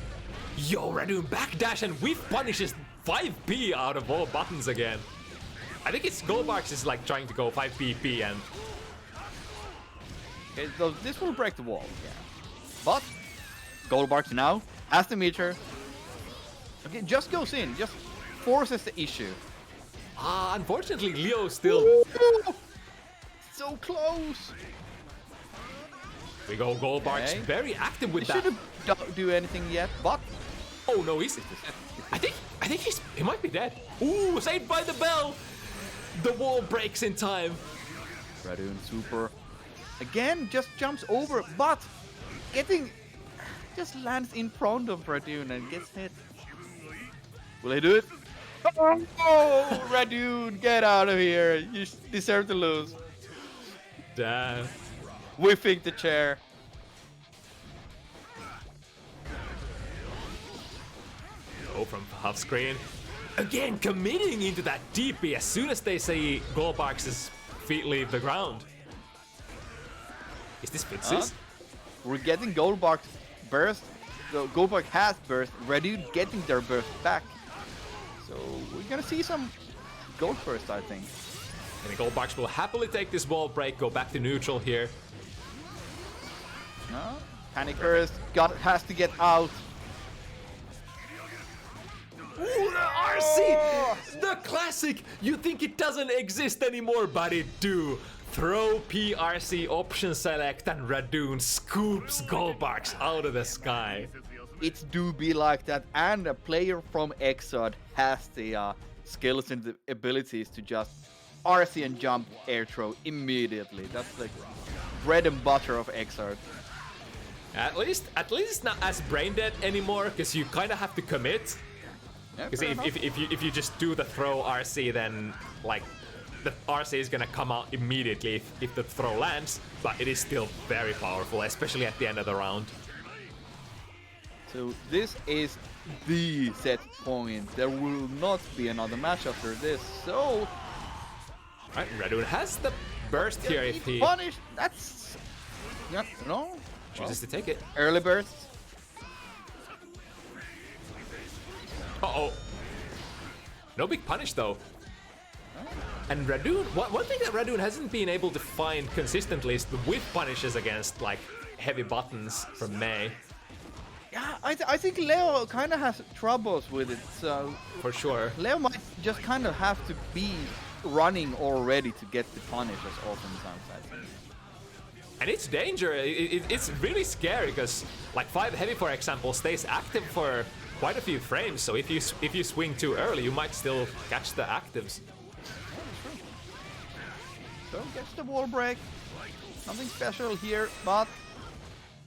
Yo, Radune backdash and whiff punishes 5P out of all buttons again. I think it's Golbargs is like trying to go 5PP and... Okay, so this will break the wall, yeah. But Golbargs now has the meter. Okay, just goes in, just forces the issue. Unfortunately, Leo still... So close. We go Golbargs, very active with He that. shouldn't do anything yet, but Oh no, I think he might be dead. Ooh, saved by the bell. The wall breaks in time. Radune super. Again, just jumps over, but just lands in front of Radune and gets hit. Will he do it? Oh, Radune, get out of here. You deserve to lose. Damn. Whiffing the chair. Oh, from half screen. Again, committing into that DP as soon as they see Golbargs' feet leave the ground. Is this fixes? We're getting Golbargs burst. So Golbarg has burst. Radune getting their burst back. So we're gonna see some gold burst, I think. And the Golbargs will happily take this wall break, go back to neutral here. No? Panickers has to get out. Ooh, the RC! The classic! You think it doesn't exist anymore, but it do. Throw PRC option select and Radune scoops Golbargs out of the sky. It do be like that, and a player from Exod has the skills and the abilities to just RC and jump air throw immediately. That's the bread and butter of Exod. At least it's not as brain dead anymore, because you kind of have to commit. Because if you just do the throw RC, then like the RC is gonna come out immediately if the throw lands, but it is still very powerful, especially at the end of the round. So this is the set point. There will not be another match after this. So Right, Radune has the burst here if he punished. That's no chooses to take it. early burst. Uh-oh. No big punish though. And Radune, one thing that Radune hasn't been able to find consistently is the whiff punishes against like heavy buttons from Mei. Yeah, I think Leo kind of has troubles with it. So For sure. Leo might just kind of have to be running already to get the punish as often as I think. And it's danger. It's really scary because like 5 heavy, for example, stays active for quite a few frames. So if you swing too early, you might still catch the actives. So gets the wall break. Nothing special here, but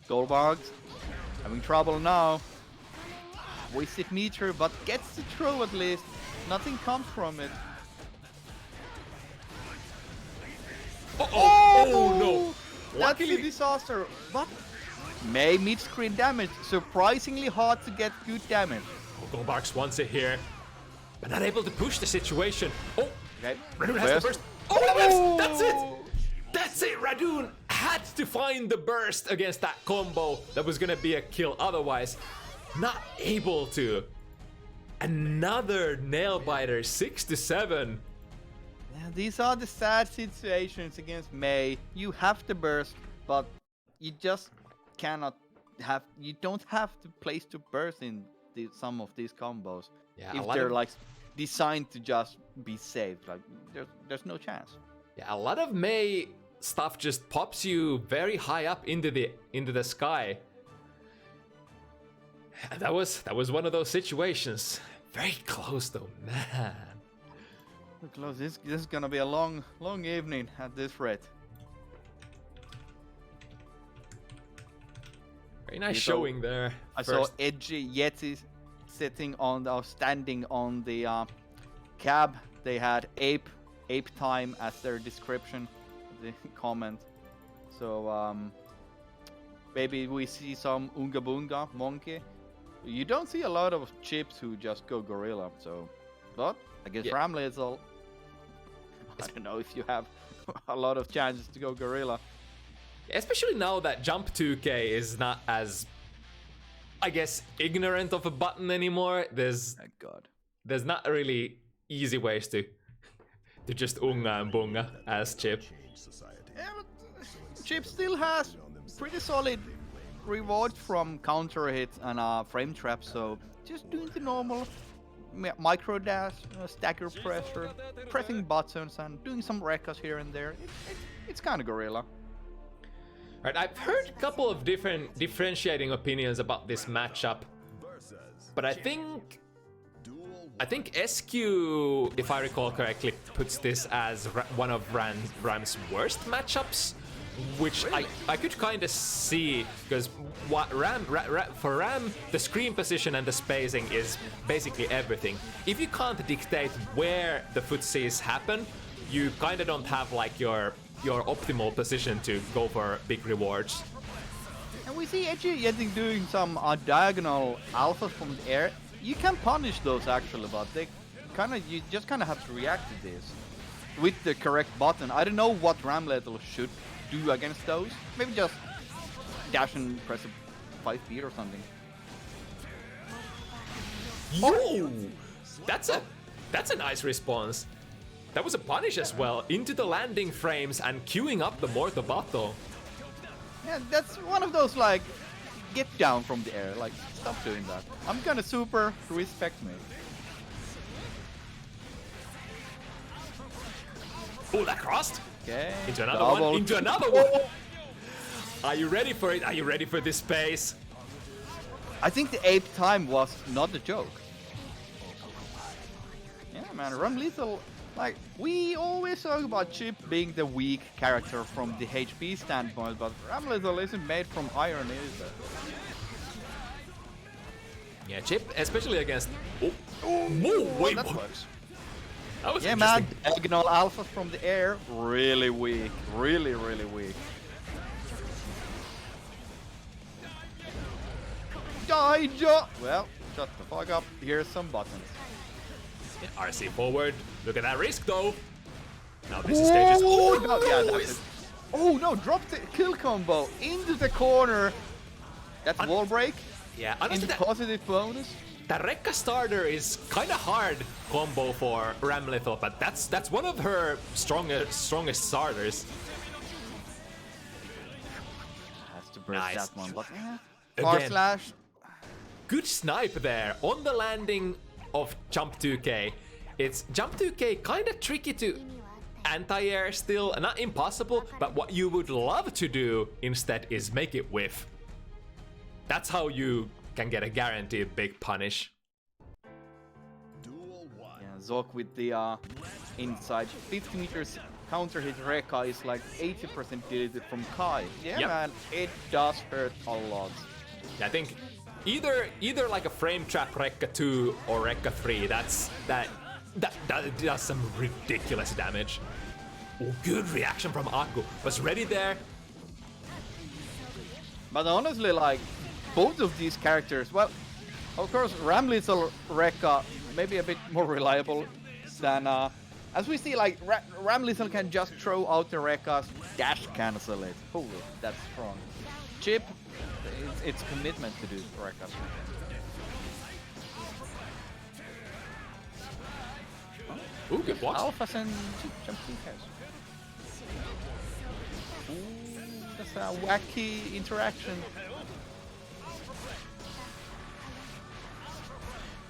Golbargs having trouble now. Wasted meter, but gets the throw at least. Nothing comes from it. Oh no! That's Luckily, a disaster. But Mei mid-screen damage. Surprisingly hard to get good damage. Golbargs wants it here, but not able to push the situation. Oh, Okay. Radune has the burst. Oh, the burst! That's it! That's it! Radune had to find the burst against that combo that was gonna be a kill otherwise. Not able to. Another nail biter, 6-7. Yeah, these are the sad situations against Mei. You have to burst, but you just cannot have. You don't have to place to burst in some of these combos. Yeah, if they're like designed to just be saved, like there's no chance. Yeah, a lot of Mei stuff just pops you very high up into the sky. And that was one of those situations. Very close though, man. Close. This is gonna be a long evening at this rate. Very nice showing there. I saw EdgyYeti standing on the cab. They had ape time as their description, the comment. So maybe we see some Unga Bunga monkey. You don't see a lot of chips who just go gorilla. So, but I guess Ramley is all. I don't know if you have a lot of chances to go gorilla. Especially now that Jump 2K is not as, I guess, ignorant of a button anymore. There's not really easy ways to just Unga and Bunga as Chip. Yeah, but Chip still has pretty solid rewards from counter hits and frame traps, so just doing the normal micro dash, stagger pressure, pressing buttons and doing some recos here and there. it's kind of gorilla. Right, I've heard a couple of different differentiating opinions about this matchup, but I think SQ, if I recall correctly, puts this as one of Ram's worst matchups, which I could kind of see, because for Ram, the screen position and the spacing is basically everything. If you can't dictate where the footsies happen, you kind of don't have like your optimal position to go for big rewards. And we see EdgyYeti doing some diagonal alphas from the air. You can punish those actually, but you just kind of have to react to this with the correct button. I don't know what Ramlethal should do against those. Maybe just dash and press a 5B or something. Yo! That's a nice response. That was a punish as well, into the landing frames and queuing up the Mortobato. Yeah, that's one of those like, get down from the air, like stop doing that. I'm gonna super respect me. Oh, that crossed! Okay. Into another one, into another one! Are you ready for it? Are you ready for this space? I think the 8th time was not a joke. Yeah, man, Ramlethal, like, we always talk about Chip being the weak character from the HP standpoint, but Ramlethal isn't made from iron either. Yeah, Chip, especially against... wait, that what? works. That was Yeah, man, diagonal alphas from the air, really weak. Really, really weak. Well, shut the fuck up. Here's some buttons. RC forward. Look at that risk, though. Now this is stages. Oh, no, yeah, that's it. Oh, no, drop the kill combo into the corner. That's wall break. Yeah, honestly, into positive bonus. that Rekka starter is kind of hard combo for Ramlethal, but that's one of her strongest starters. Has to burst Nice. that one, but far Again. slash. Good snipe there on the landing of Jump 2K. It's Jump 2K kind of tricky to anti-air still, not impossible, but what you would love to do instead is make it whiff. That's how you can get a guaranteed big punish. Yeah, Zok with the inside 50 meters counter hit Rekka is like 80% deleted from Kai. Yeah, Yep. man, it does hurt a lot. I think either like a frame trap Rekka 2 or Rekka 3, that does some ridiculous damage. Oh, good reaction from Aggu. Was ready there. But honestly, like, both of these characters, well, of course, Ramlethal Rekka maybe a bit more reliable than, as we see, like, Ramlethal can just throw out the Rekka's dash cancel it. Holy, that's strong. Chip, it's commitment to do Rekka. Ooh, good block. Alphas and jump TKs. Ooh, that's a wacky interaction.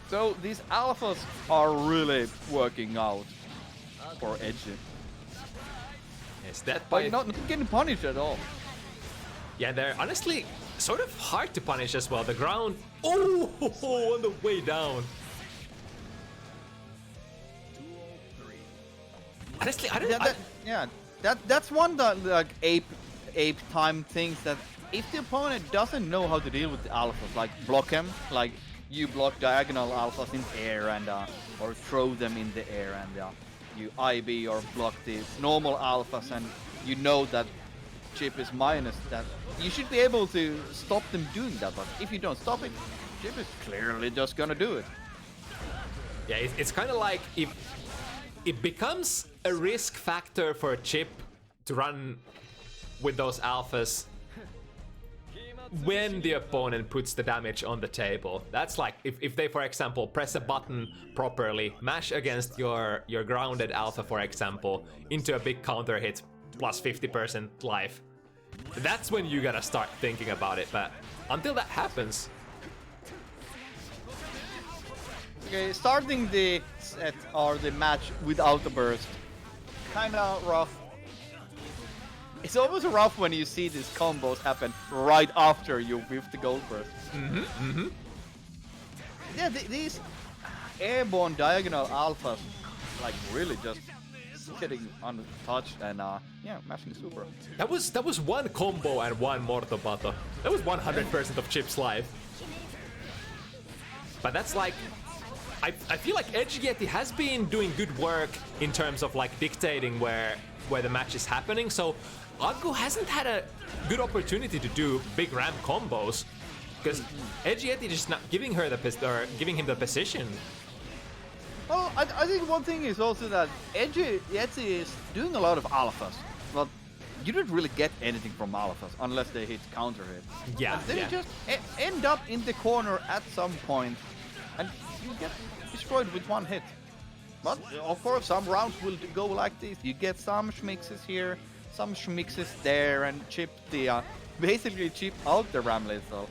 So these alphas are really working out for Edgy. Is that But not getting punished at all. Yeah, they're honestly sort of hard to punish as well. The ground, oh, on the way down. Honestly, I don't. That's one that like ape time things that if the opponent doesn't know how to deal with the alphas, like block him, like you block diagonal alphas in air and or throw them in the air and you IB or block the normal alphas and you know that Chip is minus that. You should be able to stop them doing that, but if you don't stop it, Chip is clearly just gonna do it. Yeah, it's kind of like if it becomes a risk factor for Chip to run with those alphas when the opponent puts the damage on the table. That's like if they, for example, press a button properly, mash against your grounded alpha, for example, into a big counter hit plus 50% life. That's when you gotta start thinking about it, but until that happens... Okay, starting the set or the match without a burst, kinda rough. It's always rough when you see these combos happen right after you whiff the Golbargs. Yeah, these airborne diagonal alphas, like really just getting untouched and yeah, mashing super. That was one combo and one Morto Bato. That was 100% of Chip's life. But that's like, I feel like EdgyYeti has been doing good work in terms of like dictating where the match is happening. So Aggu hasn't had a good opportunity to do big ram combos because EdgyYeti just not giving her giving him the position. Well, I think one thing is also that EdgyYeti is doing a lot of alphas, but you don't really get anything from alphas unless they hit counter hits. Yeah, and they just end up in the corner at some point, and you get destroyed with one hit. But of course, some rounds will go like this. You get some schmixes here, some schmixes there, and chip the basically chip out the ram lethal.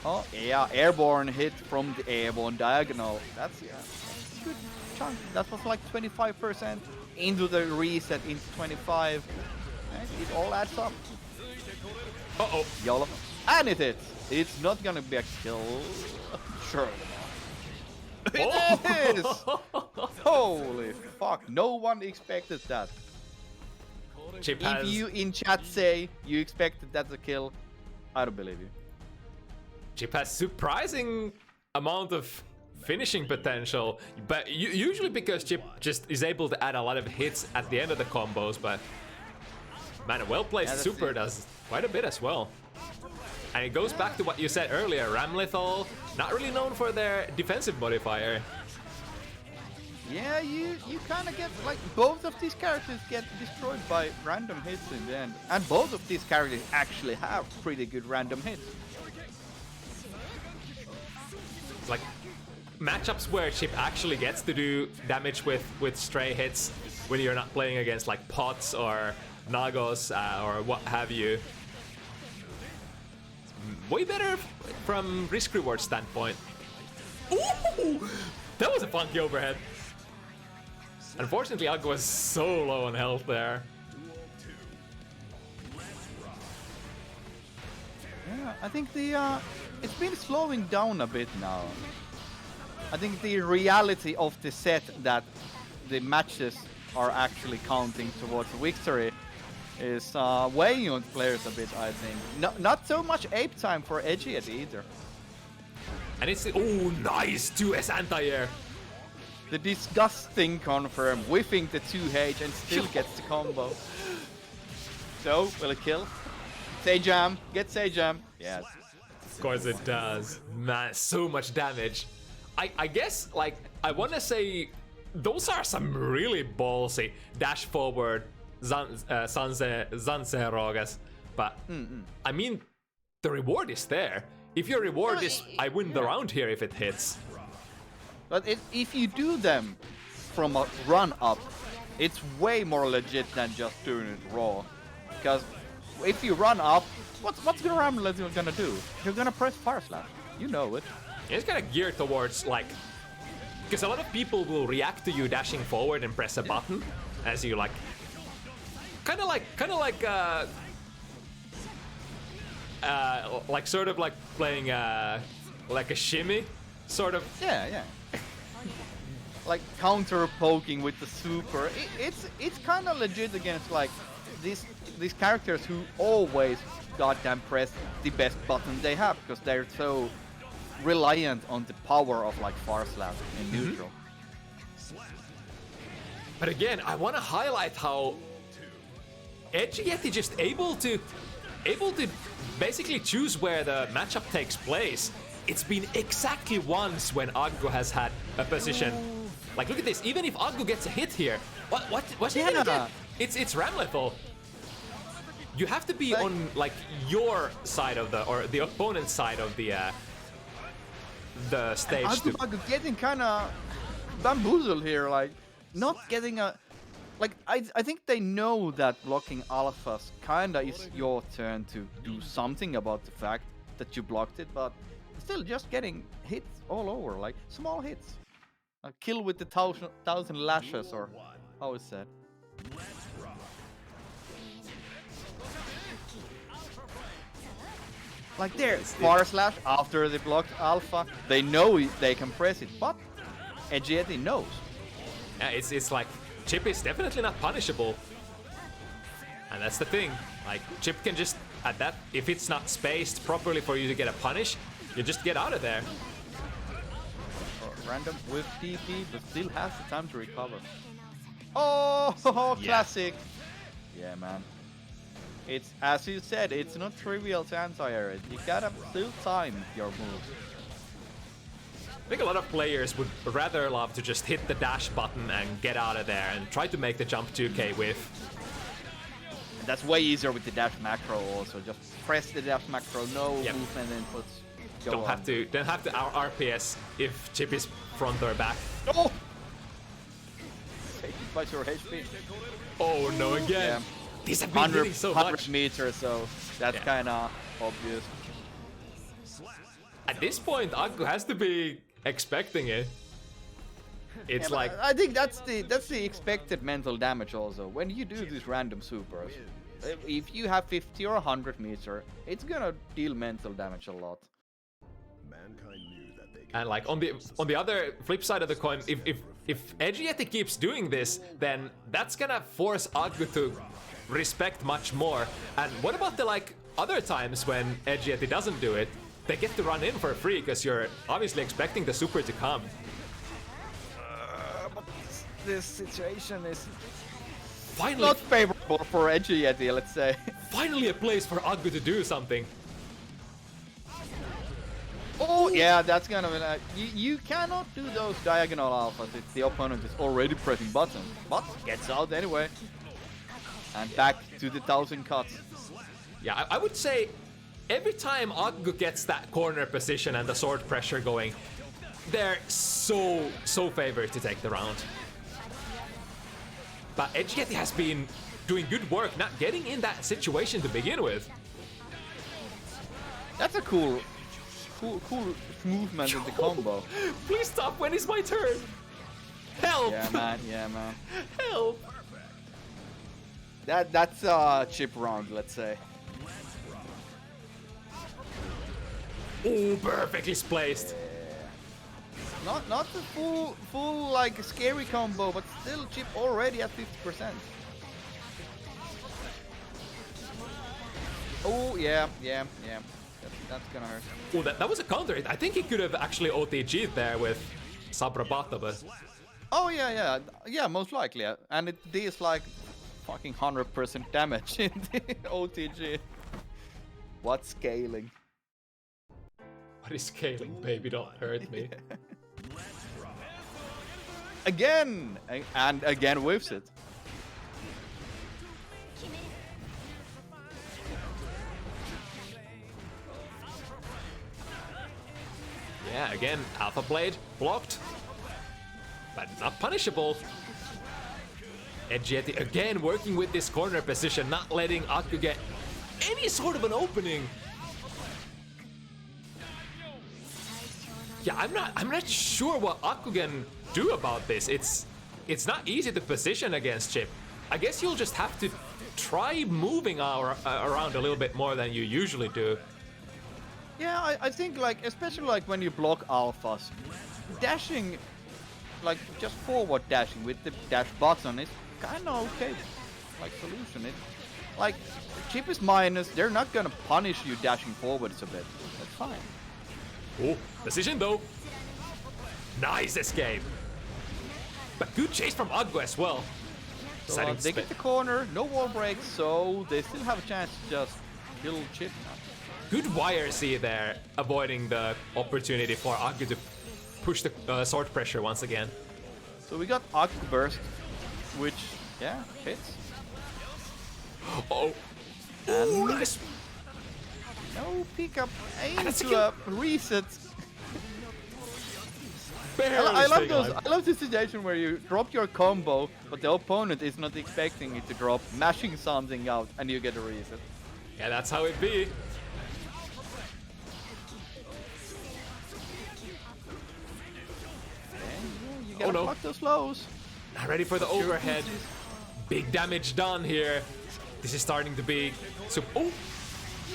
Oh yeah, airborne hit from the airborne diagonal. That's a good chunk. That was like 25% into the reset into 25. And it all adds up. Uh-oh. YOLO. And it hits. It's not gonna be a kill. Sure. It is! Holy fuck, no one expected that. Chip If you in chat say you expected that to kill, I don't believe you. Chip has surprising amount of finishing potential, but usually because Chip just is able to add a lot of hits at the end of the combos, but man, a well-placed super does quite a bit as well. And it goes back to what you said earlier, Ram Lethal, not really known for their defensive modifier. Yeah, you kind of get, like, both of these characters get destroyed by random hits in the end. And both of these characters actually have pretty good random hits. Like matchups where Chip actually gets to do damage with stray hits when you're not playing against like pots or Nagos or what have you. Way better from risk reward standpoint. Ooh, that was a funky overhead. Unfortunately, Aggu was so low on health there. Yeah, I think the it's been slowing down a bit now. I think the reality of the set that the matches are actually counting towards victory is weighing on players a bit, I think. Not so much ape time for EdgyYeti either. And it's oh nice 2S anti-air. The disgusting confirm, whiffing the 2H and still gets the combo. So, will it kill? Say jam, get say jam. Yes. Of course it does. Man, so much damage. I guess, like, I want to say those are some really ballsy dash forward Zanserogas. But, I mean, the reward is there. If your reward is, I win the round here if it hits. But if you do them from a run-up, it's way more legit than just doing it raw. Because if you run up, what's the Ram Lethal gonna do? You're gonna press Fire Slash. You know it. It's kind of geared towards, like... Because a lot of people will react to you dashing forward and press a button as you, like... Kind of like sort of like playing like a shimmy, sort of. Yeah. Like counter poking with the super. It's kind of legit against like these characters who always goddamn press the best button they have because they're so reliant on the power of like Far Slash in neutral. But again, I want to highlight how EdgyYeti just able to basically choose where the matchup takes place. It's been exactly once when Aggu has had a position. Like, look at this. Even if Aggu gets a hit here, what's he gonna get? It's Ram Lethal. You have to be on like your side of the opponent's side of the stage. Aggu getting kind of bamboozled here, like not getting a. Like, I think they know that blocking alphas kinda is your turn to do something about the fact that you blocked it, but still just getting hits all over, like small hits. A kill with the thousand lashes, or how is that? Like there, far slash after they blocked alpha, they know they can press it, but EdgyYeti knows. Yeah, it's like Chip is definitely not punishable, and that's the thing. Like Chip can just at that, if it's not spaced properly for you to get a punish, you just get out of there. Random with TP, but still has the time to recover. Oh, classic! Yeah, man. It's, as you said, it's not trivial to anti-air it. You gotta still time your moves. I think a lot of players would rather love to just hit the dash button and get out of there and try to make the jump 2k with. And that's way easier with the dash macro also. Just press the dash macro, no movement inputs. Don't have to RPS if Chip is front or back. Oh! Taken by your HP. Oh no, again. Yeah. These have been hitting so 100 much. meters, so that's kinda obvious. At this point, Aggu has to be expecting it. It's like I think that's the expected mental damage also. When you do these random supers, if you have 50 or 100 meter, it's gonna deal mental damage a lot. And like on the other flip side of the coin, if EdgyYeti keeps doing this, then that's gonna force Aggu to respect much more. And what about the like other times when EdgyYeti doesn't do it? They get to run in for free because you're obviously expecting the super to come. But this situation is Finally, not favorable for EdgyYeti, let's say. Finally a place for Aggu to do something. Oh yeah, that's gonna be like, you cannot do those diagonal alphas if the opponent is already pressing button, but gets out anyway. And back to the 1000 cuts. Yeah, I would say every time Aggu gets that corner position and the sword pressure going, they're so favored to take the round. But EdgyYeti has been doing good work not getting in that situation to begin with. That's a cool movement of the combo. Please stop when it's my turn. Help! Yeah, man. Help! That's a chip round, let's say. Oh, perfectly placed. Not the full like scary combo, but still chip already at 50%. Oh yeah. That's gonna hurt. Oh, that was a counter. I think he could have actually OTG'd there with Sabrabata, but... Oh yeah, most likely. And it deals like fucking 100% damage in the OTG. What scaling? What is scaling, baby? Don't hurt me. Again! And again whiffs it. Yeah, again, Alpha Blade blocked, but not punishable. EdgyYeti again working with this corner position, not letting Aggu get any sort of an opening. Yeah, I'm not sure what Aggu can do about this. It's not easy to position against Chip. I guess you'll just have to try moving around a little bit more than you usually do. Yeah, I think like, especially like when you block alphas, dashing, like just forward dashing with the dash button is kinda okay, like solution. It, like, Chip is minus, they're not gonna punish you dashing forwards a bit, that's fine. Oh, decision though. Nice escape. But good chase from Aggu as well. So they get the corner, no wall breaks, so they still have a chance to just kill Chip now. Good YRC there, avoiding the opportunity for Aggu to push the sword pressure once again. So we got Aggu burst, which, yeah, hits. Oh, And nice. no pickup, that's into a reset. Barely I love staying those. alive. I love the situation where you drop your combo, but the opponent is not expecting it to drop, mashing something out, and you get a reset. Yeah, that's how it be. gotta block those lows. Ready for the overhead. Big damage done here. This is starting to be... Oh!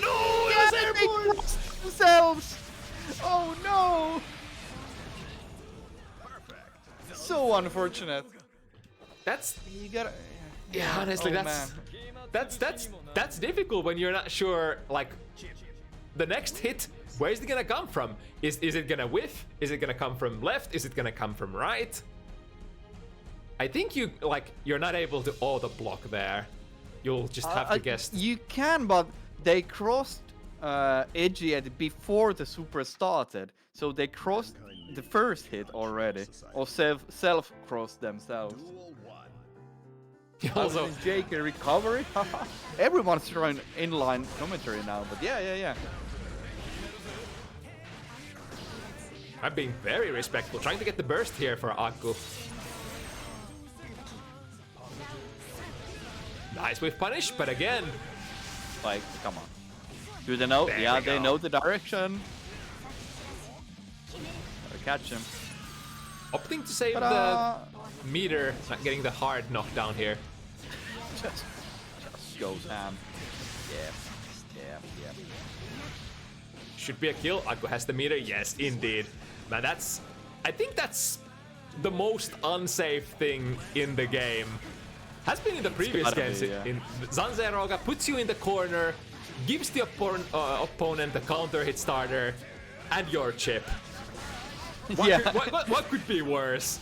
No! It was airborne! Themselves! Oh no! So unfortunate. That's... You gotta... Yeah, honestly, that's difficult when you're not sure, like, the next hit, where is it gonna come from? Is it gonna whiff? Is it gonna come from left? Is it gonna come from right? I think you're not able to auto block there. You'll just have to guess. You can, but they crossed EdgyYeti before the super started, so they crossed the first hit already, or self-crossed themselves. Also, JK recovery. Everyone's throwing inline commentary now, but yeah. I'm being very respectful, trying to get the burst here for Aggu. Nice with punish, but again, like, come on. Do they know? Yeah, they know the direction. Gotta catch him. Opting to save the meter, not getting the hard knockdown here. Just goes ham. Yeah. Should be a kill. Aggu has the meter. Yes, indeed. Man, I think that's the most unsafe thing in the game. Has been in the previous games. In Zanzeroga puts you in the corner, gives the opponent the counter hit starter, and your chip. What could be worse?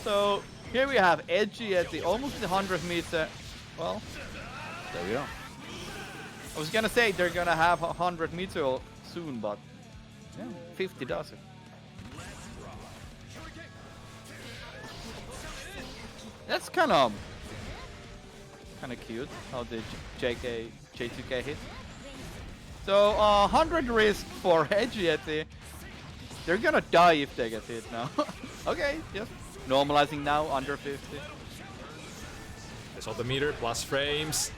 So here we have EdgyYeti almost the 100 meter. Well, there we go. I was gonna say they're gonna have 100 meter soon, but yeah, 50 does it. That's kind of cute how the J2K hit. So 100 risk for EdgyYeti. They're gonna die if they get hit now. Okay, just normalizing now under 50. I saw the meter plus frames.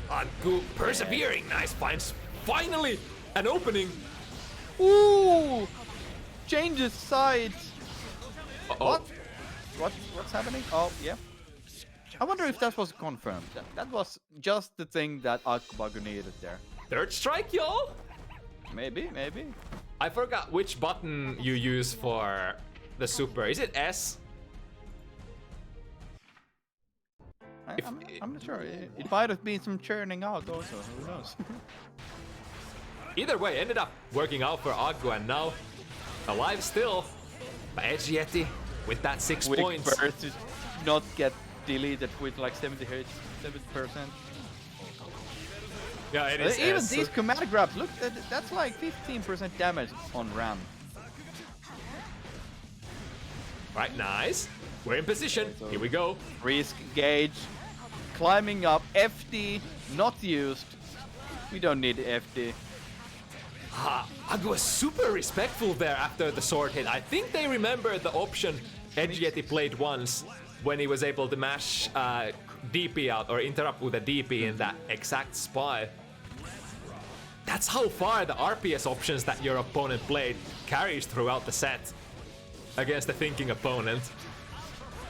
Aggu persevering. Nice, finds finally an opening. Ooh! Changes sides. What? What's happening? Oh, yeah. I wonder if that was confirmed. That was just the thing that AgguBaggu needed there. Third strike, y'all? Maybe. I forgot which button you use for the super. Is it S? I'm not sure. It might have been some churning out also. Who knows? Either way, ended up working out for Aggu, and now alive still. But EdgyYeti with that 6 points. Burst to not get deleted with like 70%. Yeah, it is. Even these command grabs, look, that's like 15% damage on RAM. Right, nice. We're in position. So here we go. Risk gauge, climbing up. FD not used. We don't need FD. Aggu was super respectful there after the sword hit. I think they remember the option EdgyYeti played once when he was able to mash DP out or interrupt with a DP in that exact spot. That's how far the RPS options that your opponent played carries throughout the set against a thinking opponent.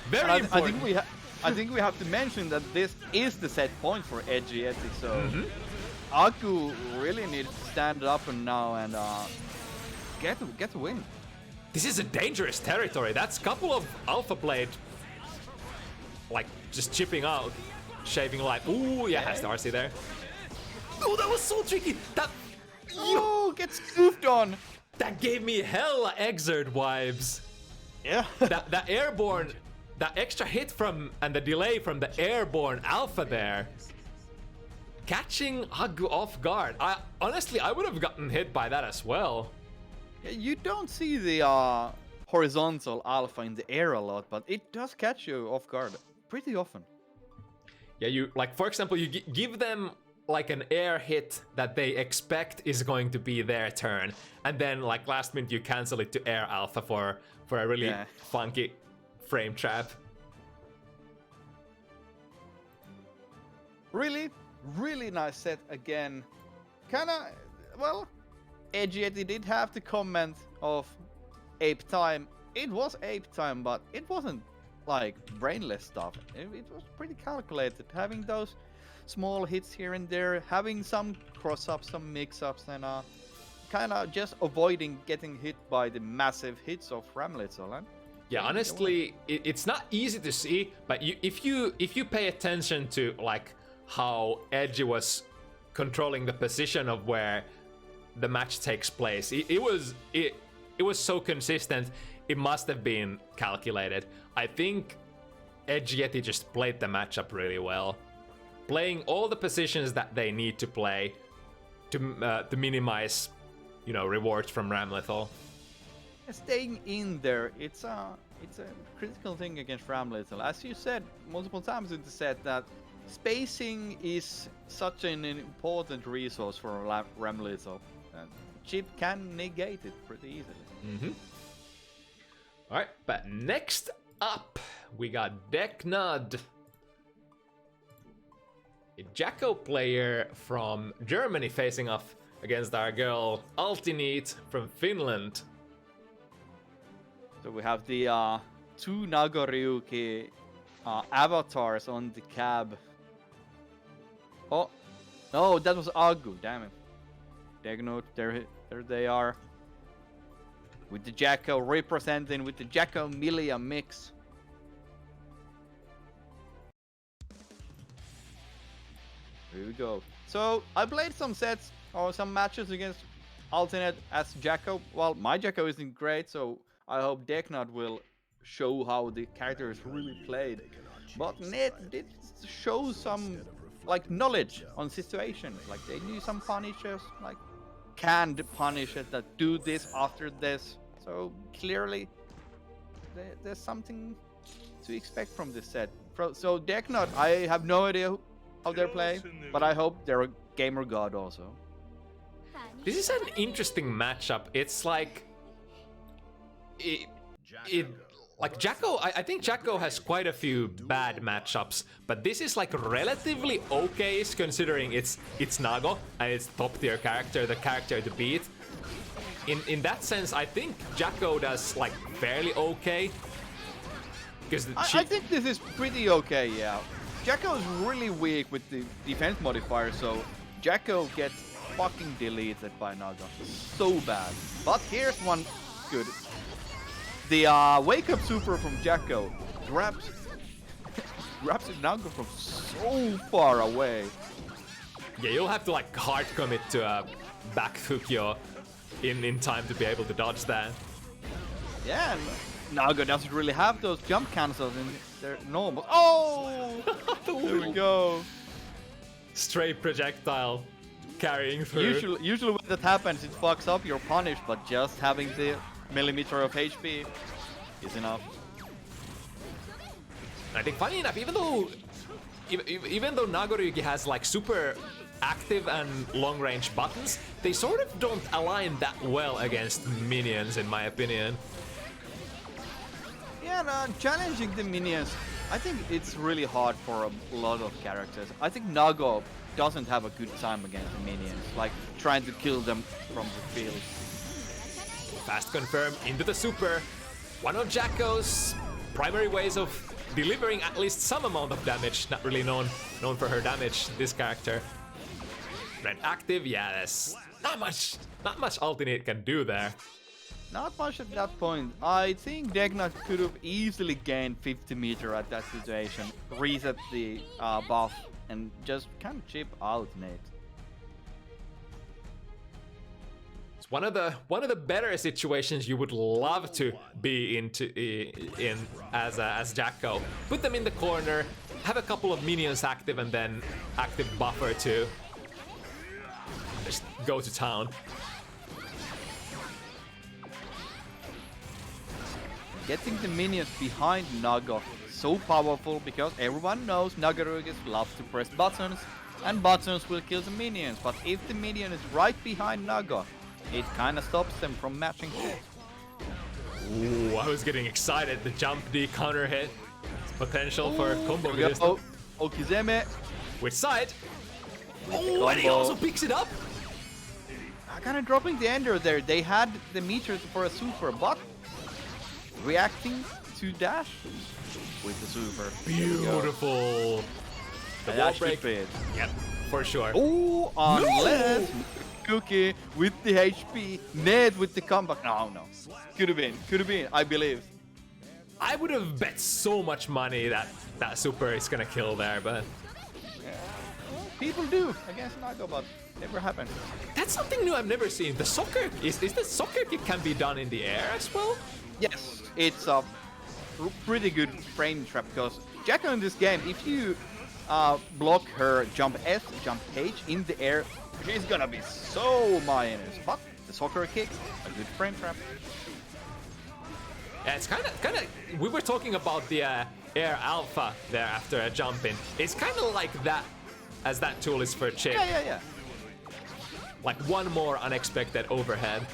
Very important. I think we have to mention that this is the set point for EdgyYeti, so Aggu really needs to stand up and now and get a win. This is a dangerous territory. That's a couple of Alpha Blade, like, just chipping out, shaving life. Ooh, yeah, has the RC there. Oh, that was so tricky. That... Oh, gets scooped on. That gave me hella Exert vibes. Yeah. that airborne, that extra hit from, and the delay from the airborne Alpha there. Catching Aggu off guard. Honestly, I would have gotten hit by that as well. Yeah, you don't see the horizontal Alpha in the air a lot, but it does catch you off guard pretty often. Yeah, you, like, for example, you give them like an air hit that they expect is going to be their turn, and then like last minute you cancel it to air Alpha for a really funky frame trap. Really nice set again. Kinda, well, EdgyYeti did have the comment of Ape Time it was ape time, but it wasn't like brainless stuff. It was pretty calculated. Having those small hits here and there, having some cross-ups, some mix-ups, and kind of just avoiding getting hit by the massive hits of Ramlitzel. Yeah, honestly, it's not easy to see, but if you pay attention to like how Edgy was controlling the position of where the match takes place, it was so consistent. It must have been calculated. I think EdgyYeti just played the matchup really well, playing all the positions that they need to play to minimize, rewards from Ramlethal. Staying in there, it's a critical thing against Ramlethal. As you said multiple times in the set, that spacing is such an important resource for Ramlethal. Chip can negate it pretty easily. Alright, but next up, we got Deknud, a Jacko player from Germany facing off against our girl ULTINEET from Finland. So we have the two Nagoryuki avatars on the cab. Oh, no, that was Aggu, damn it. Deknud, there they are. With the Jacko representing with the Jacko Milia mix. Here we go. So I played some sets or some matches against ULTINEET as Jacko. Well, my Jacko isn't great, so I hope Deknud will show how the character is really played. But Net did show some like knowledge on situations. Like they knew some punishes, like canned punishes that do this after this. So clearly there's something to expect from this set. So Deknud, I have no idea how they're playing, but I hope they're a gamer god also. This is an interesting matchup. It's like like Jacko, I think Jacko has quite a few bad matchups, but this is like relatively okay considering it's Nago and it's top tier character, the character to beat. In that sense, I think Jacko does like fairly okay. Because I think this is pretty okay, yeah. Jacko is really weak with the defense modifier, so Jacko gets fucking deleted by Nago. So bad. But here's one good. The wake up super from Jacko grabs Nago from so far away. Yeah, you'll have to like hard commit to a back Fukyo in time to be able to dodge that. Yeah, and Nago doesn't really have those jump cancels in their normal. Oh! There we go. Straight projectile carrying through. Usually when that happens, it fucks up your punish, but just having the millimeter of HP is enough. I think funny enough, even though Nagoryuki has like super active and long range buttons, they sort of don't align that well against minions in my opinion. Yeah, no, challenging the minions, I think it's really hard for a lot of characters. I think Nago doesn't have a good time against the minions, like trying to kill them from the field. Fast confirm into the super. One of Jacko's primary ways of delivering at least some amount of damage. Not really known for her damage, this character. Red active, yeah, there's not much ULTINEET can do there. Not much at that point. I think Deknud could have easily gained 50 meter at that situation, reset the buff, and just kind of chip ULTINEET. It's one of the better situations you would love to be in as Jacko. Put them in the corner, have a couple of minions active, and then active buffer to just go to town. Getting the minions behind Nago is so powerful because everyone knows Nagoryukis love to press buttons, and buttons will kill the minions. But if the minion is right behind Nago, it kind of stops them from matching hit. Ooh, I was getting excited. The jump D counter hit. It's potential for combo resist. Oh, Okizeme. Which side? Oh, and he also picks it up. Kind of dropping the ender there. They had the meters for a super, but reacting to dash with the super. Beautiful. The wall break. Yep, for sure. Oh, unless Cookie with the HP, Ned with the comeback. No. Could have been, I believe. I would have bet so much money that that super is gonna kill there, but... People do against Nago, but never happened. That's something new I've never seen. The soccer, is the soccer kick can be done in the air as well? Yes, it's a pretty good frame trap because Jacko in this game, if you block her jump S, jump H in the air, she's gonna be so minus. But the soccer kick, a good frame trap. Yeah, it's kind of. We were talking about the air alpha there after a jump in. It's kind of like that, as that tool is for chip. Yeah. Like one more unexpected overhead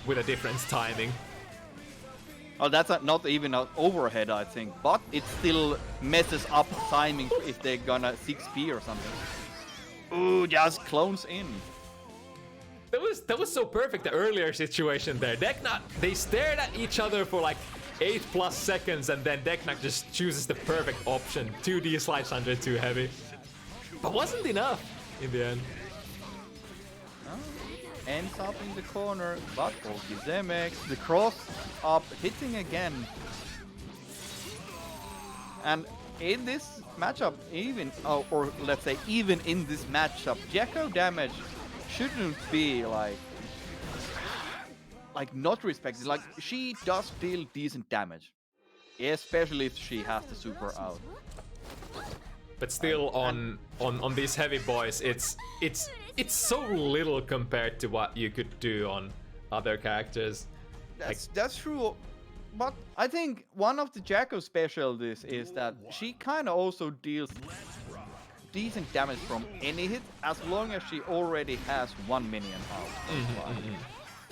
with a different timing. Oh, that's not even an overhead, I think, but it still messes up timing if they're gonna 6P or something. Ooh, just clones in. That was so perfect, the earlier situation there. Deknud, they stared at each other for like 8+ seconds, and then Deknud just chooses the perfect option. 2D slides under too heavy. But wasn't enough in the end. Ends up in the corner, but Zemek, the cross up, hitting again. And in this matchup, even, or let's say even in this matchup, Jacko damage shouldn't be like not respected. Like, she does deal decent damage, especially if she has the super out. But still, on these heavy boys, it's so little compared to what you could do on other characters. That's true, but I think one of the Jacko specialties is that she kind of also deals decent damage from any hit as long as she already has one minion out.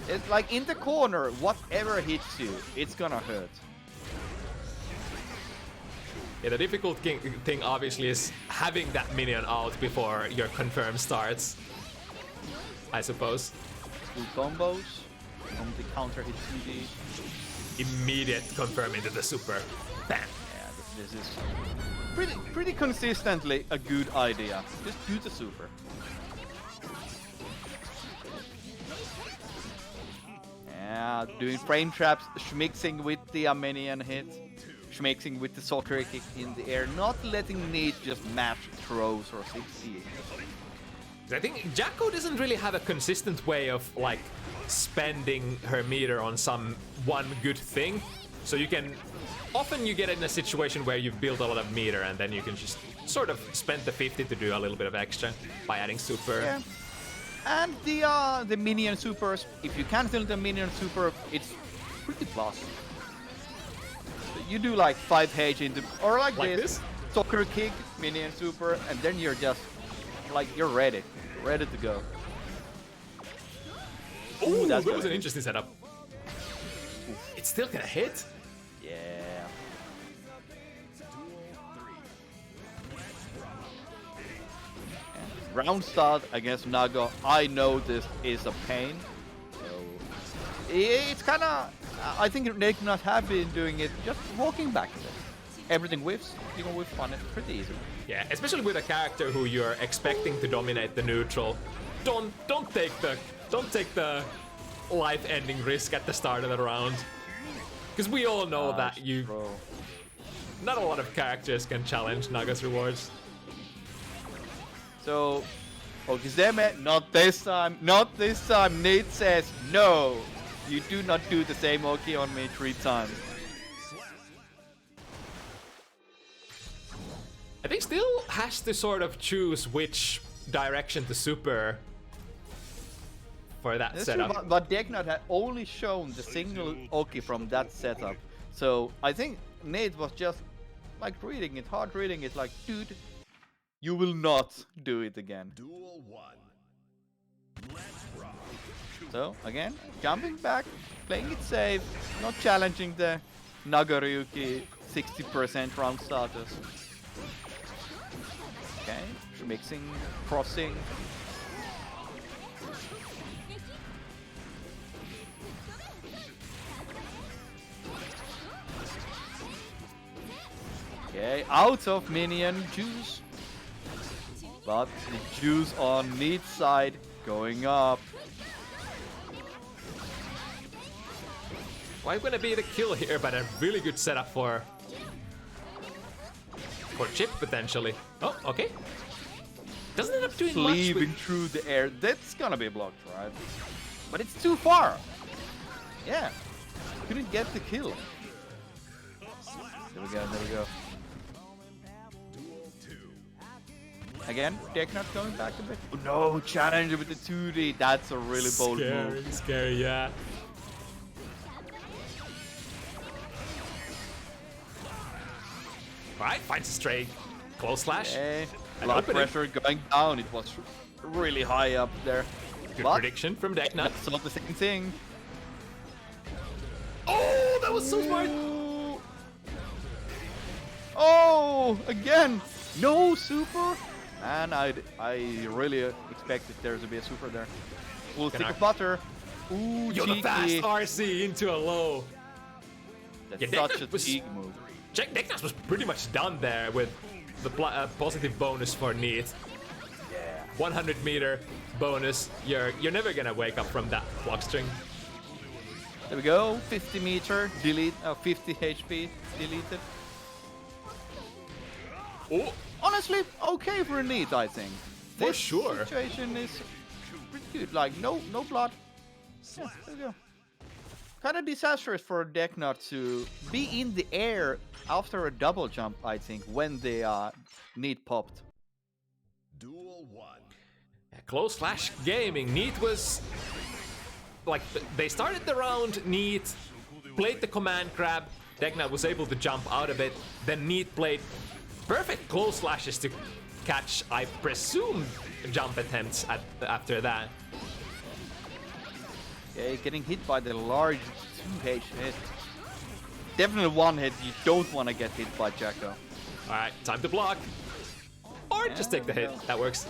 It's like in the corner, whatever hits you, it's gonna hurt. Yeah, the difficult thing obviously is having that minion out before your confirm starts, I suppose. Full combos from the counter hit 2D. Immediate confirm into the super. Bam! Yeah, this is pretty consistently a good idea. Just do the super. Yeah, doing frame traps, schmixing with the minion hit. Mixing with the soccer kick in the air, not letting Nate just match throws or 6P. I think Jacko doesn't really have a consistent way of like spending her meter on one good thing. So often you get in a situation where you've built a lot of meter and then you can just sort of spend the 50 to do a little bit of extra by adding super. Yeah. And the minion supers, if you cancel the minion super, it's pretty plus. You do like 5H into, or like this, soccer kick, minion super, and then you're just like, you're ready to go. Ooh, that was an interesting setup. It's still gonna hit? Yeah. Round start against Nago, I know this is a pain. So it's kinda, I think Deknud have been doing it, just walking back a bit. Everything whiffs, you can whiff on it pretty easily. Yeah, especially with a character who you're expecting to dominate the neutral. Don't take the life-ending risk at the start of the round. Because we all know that not a lot of characters can challenge Naga's rewards. So, Okizeme, not this time, Nate says no. You do not do the same Oki on me 3 times. I think still has to sort of choose which direction to super for that setup. True, but Deknud had only shown the single Oki from that setup. So I think Nate was just like hard reading it, like, dude, you will not do it again. Duel 1. Let's rock. So, again, jumping back, playing it safe, not challenging the Nagaryuki 60% round status. Okay, mixing, crossing. Okay, out of minion juice. But the juice on Neat side going up. Why gonna be the kill here, but a really good setup for Chip potentially. Oh, okay. Doesn't end up doing much. Cleaving through the air. That's gonna be blocked, right? But it's too far. Yeah. Couldn't get the kill. There we go, there we go. Again, Deknud going back a bit. Oh, no, challenger with the 2D. That's a really bold move. Scary, yeah. Alright, finds a straight close slash. Okay. A lot of pressure going down. It was really high up there. Good prediction from Deknud. It's not the same thing. Oh, that was so smart. Oh, again. No super. Man, I really expected there to be a super there. Full stick of butter. Ooh, Yo, cheeky. the fast RC into a low. That's Yeah, such a cheeky move. Deknud was pretty much done there with the positive bonus for Neat. Yeah. 100 meter bonus. You're never gonna wake up from that block string. There we go. 50 meter delete. 50 HP deleted. Oh, Honestly, okay for a Neat, I think. For This sure. Situation is pretty good. Like no blood. Yeah, there we go. Kind of disastrous for Deknud to be in the air after a double jump, I think, when the Neat popped. Duel 1. close slash gaming. Neat was like they started the round. Neat played the command grab. Deknud was able to jump out of it. Then Neat played perfect close slashes to catch, I presume, jump attempts after that. Okay, getting hit by the large 2H hit. Definitely one hit you don't want to get hit by Jacko. Alright, time to block. Or just take the hit. That works.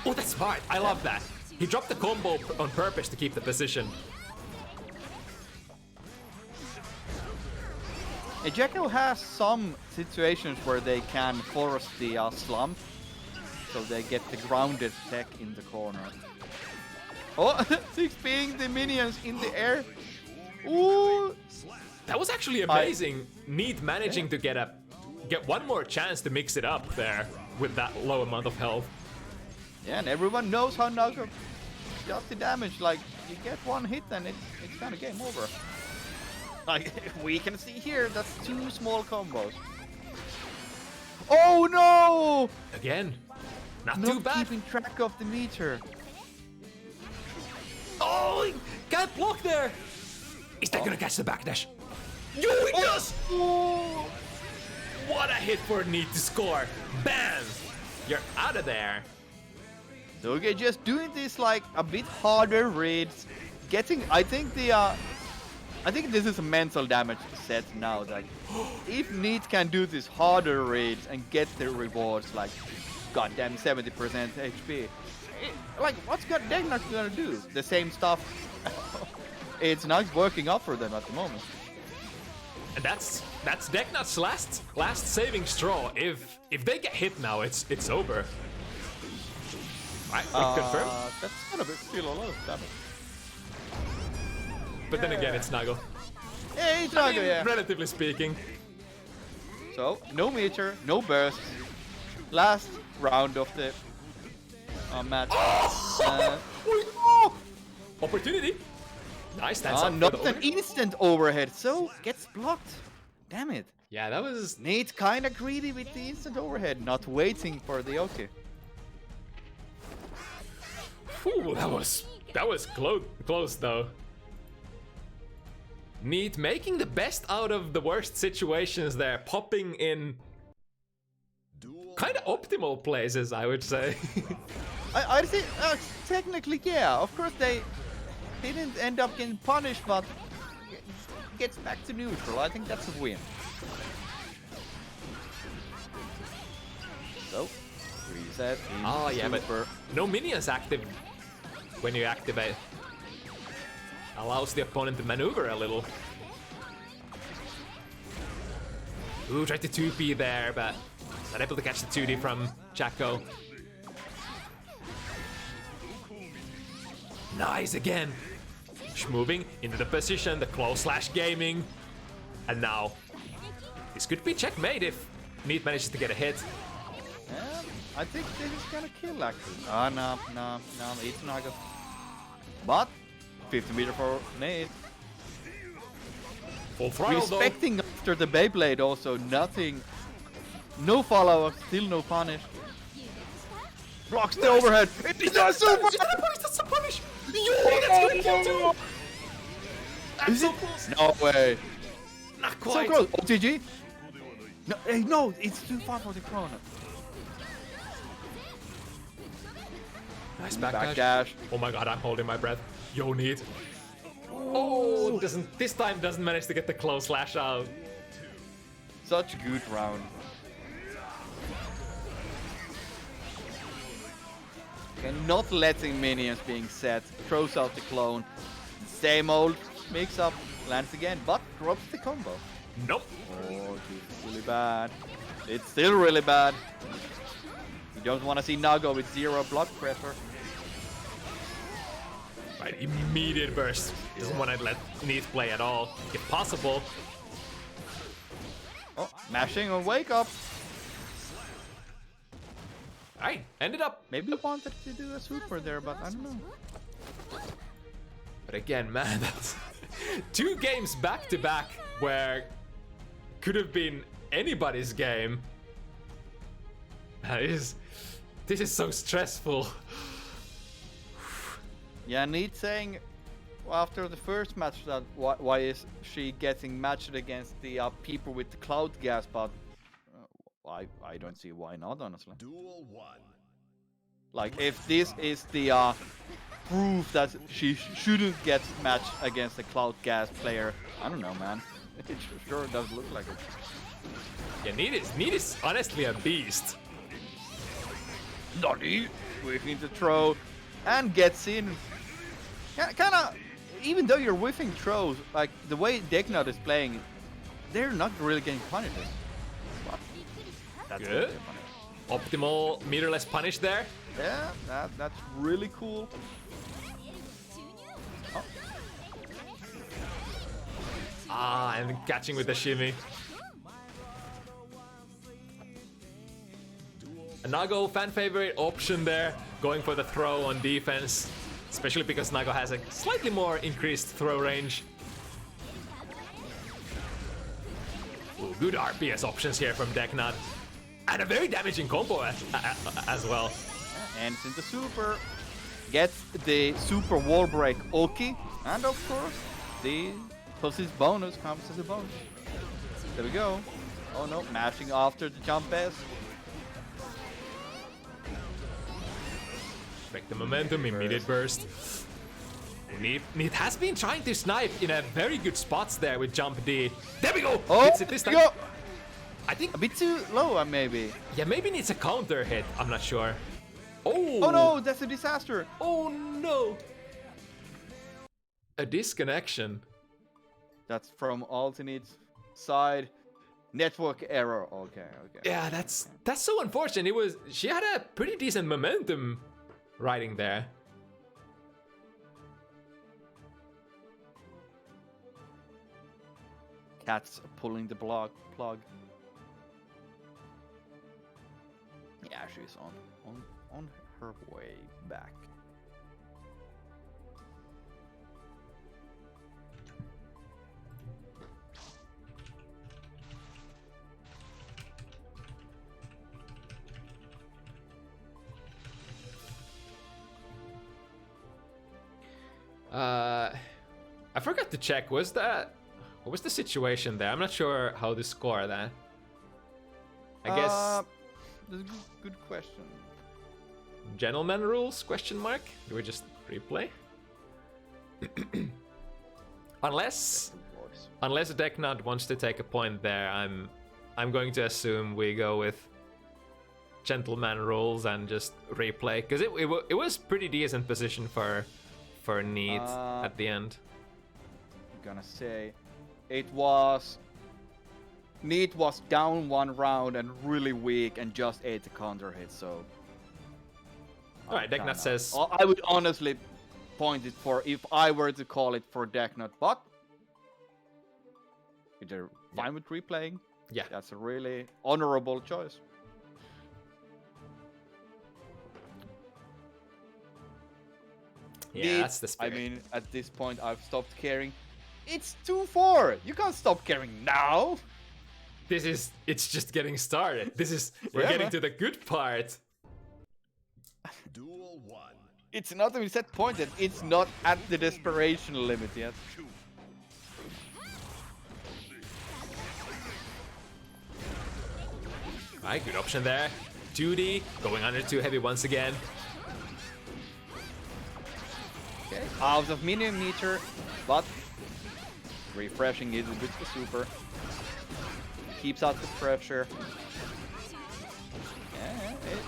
Oh, that's smart. I love that. He dropped the combo on purpose to keep the position. Jacko has some situations where they can force the slump, so they get the grounded tech in the corner. Oh, 6 being the minions in the air. Ooh! That was actually amazing. Neat managing to get one more chance to mix it up there with that low amount of health. Yeah, and everyone knows how Nago does the damage. Like, you get one hit and it's kind of game over. Like, we can see here, that's 2 small combos. Oh no! Again, not Not too bad. keeping track of the meter. Oh, he got blocked there. Is that gonna catch the backdash? Yo, it does! Oh. What a hit for Neat to score. Bam! You're out of there. So okay, just doing this like a bit harder reads, getting. I think this is a mental damage set now. Like, if Neat can do this harder reads and get the rewards, like, goddamn 70% HP. Like, what's Deknud gonna do? The same stuff. It's not working out for them at the moment. And that's Deknud's last saving straw. If they get hit now, it's over. Right, confirm. That's gonna be still a lot of damage. But then again, it's Nago. Yeah, it's Nago, yeah. Relatively speaking. So, no meter, no burst. Last round of the match. Oh! Opportunity. Nice, that's up for not the an over. instant overhead, so gets blocked. Damn it. Yeah, that was. Neat kinda greedy with the instant overhead, not waiting for the Oki. Ooh, that was close though. Neat making the best out of the worst situations there, popping in kind of optimal places, I would say. I think technically, yeah. Of course, they didn't end up getting punished, but gets back to neutral. I think that's a win. So, reset. Oh yeah, but no minions active when you activate. Allows the opponent to maneuver a little. Ooh, tried to 2P there, but not able to catch the 2D from Jacko. Nice again. Moving into the position, the close slash gaming. And now, this could be checkmate if Neat manages to get a hit. Yeah, I think this is gonna kill actually. Ah, no, it's Naga. But 50 meter for Nate. Full throttle though. Respecting after the Beyblade also, nothing. No follow-up, still no punish. Blocks the overhead. It does so much. That's a punish. Yo, that's gonna kill too. That's so close. No way. Not quite. So close. OTG? No, hey, no, it's too far for the corner. Nice Back dash. Oh my god, I'm holding my breath. Yo, Neat. Oh, this time doesn't manage to get the close slash out. Such a good round. And not letting minions being set. Throws out the clone. Same old mix up. Lands again, but drops the combo. Nope. Oh, it's really bad. It's still really bad. You don't want to see Nago with 0 blood pressure. Right, immediate burst. Doesn't want to let Neat play at all, if possible. Oh, mashing on wake up. Alright, ended up. Maybe wanted to do a super there, but I don't know. But again, man, that's 2 games back to back where could have been anybody's game. This is so stressful. Yeah, Neat saying after the first match that why is she getting matched against the people with the cloud gas, but I don't see why not, honestly. Duel 1. Like, if this is the proof that she shouldn't get matched against a cloud gas player, I don't know, man. It sure does look like it. Yeah, Neat is honestly a beast. Nani whiffing the throw and gets in. Kinda, even though you're whiffing throws, like the way Deknud is playing, they're not really getting punished. But that's good. Optimal meterless punish there. Yeah, that's really cool. Oh. Ah, and catching with the shimmy. A Nago fan favorite option there, going for the throw on defense, especially because Nago has a slightly more increased throw range. Ooh, good RPS options here from Deknud. And a very damaging combo as well. And since the super gets the super wall break Oki, and of course the Pussy's bonus comes as a bonus. There we go. Oh no, mashing after the jump S. Break the momentum, immediate burst. Neat has been trying to snipe in a very good spots there with jump D. There we go! Oh, hits it this time. go! I think A bit too low, maybe. yeah, maybe needs a counter hit. I'm not sure. Oh! Oh no, that's a disaster. Oh no! A disconnection. That's from ULTINEET's side. Network error. Okay. Yeah, that's so unfortunate. She had a pretty decent momentum riding there. Cat's pulling the plug. Yeah, she's on her way back. I forgot to check. What was the situation there? I'm not sure how to score that. I guess That's a good question. gentleman rules? Question mark? Do we just replay? Unless Deknud wants to take a point there, I'm going to assume we go with gentleman rules and just replay, because it was pretty decent position for Neat at the end. I'm gonna say it was Neat was down one round and really weak and just ate the counter hit, so... Alright, Deknud says... I would honestly point it for, if I were to call it for Deknud, but... If they're fine with replaying, Yeah. that's a really honorable choice. Yeah, that's the spirit. I mean, at this point, I've stopped caring. It's 2-4! You can't stop caring now! It's just getting started. We're getting to the good part. Duel 1. It's not even set pointed. It's not at the desperation limit yet. Alright, good option there. Judy going under too heavy once again. Okay, out of minion meter, but refreshing it with the super. Keeps out the pressure.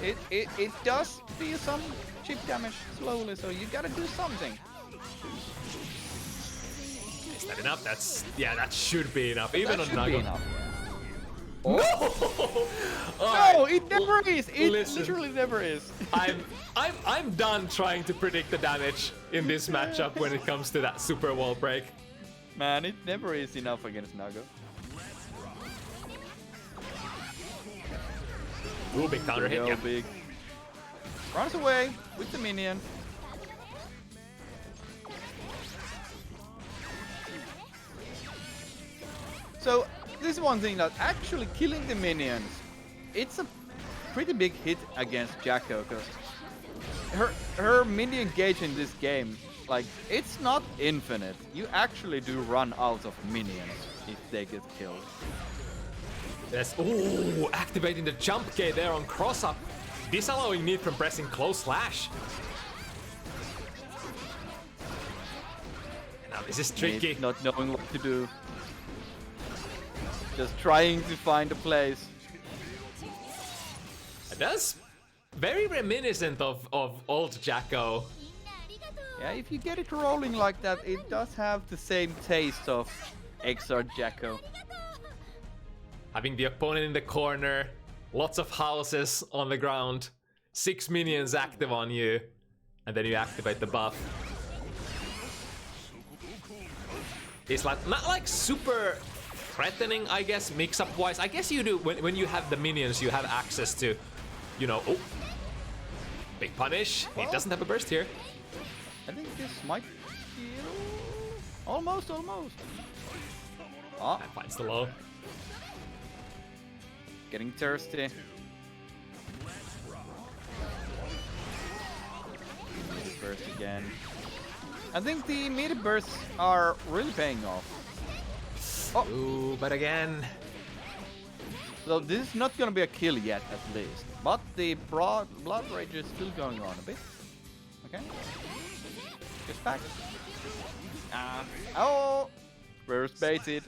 Yeah, it does deal some chip damage slowly, so you gotta do something. Is that enough? That should be enough. Even That on should Nago. be enough. No! No, it never is. It Listen. literally never is. I'm done trying to predict the damage in this matchup when it comes to that super wall break. Man, it never is enough against Nago. Ooh, big counter hit. Yeah. Big. Runs away with the minion. So, this is one thing that actually killing the minions, it's a pretty big hit against Jacko, because her minion gauge in this game, like, it's not infinite. You actually do run out of minions if they get killed. Yes. Ooh, activating the jump K there on cross up, disallowing Need from pressing close slash. Now this is tricky. Not knowing what to do. Just trying to find a place. That's very reminiscent of old Jacko. Yeah, if you get it rolling like that, it does have the same taste of XR Jacko. Having the opponent in the corner, lots of houses on the ground, 6 minions active on you, and then you activate the buff. It's like not like super threatening, I guess, mix-up wise. I guess you do when you have the minions, you have access to, you know, oh, big punish. He doesn't have a burst here. I think this might kill. Almost. Ah, And finds the low. getting thirsty. Mid burst again. I think the mid bursts are really paying off. Oh, Ooh, but again. so this is not gonna be a kill yet, at least. But the blood rage is still going on a bit. Okay. Just back. Oh! Reverse baited.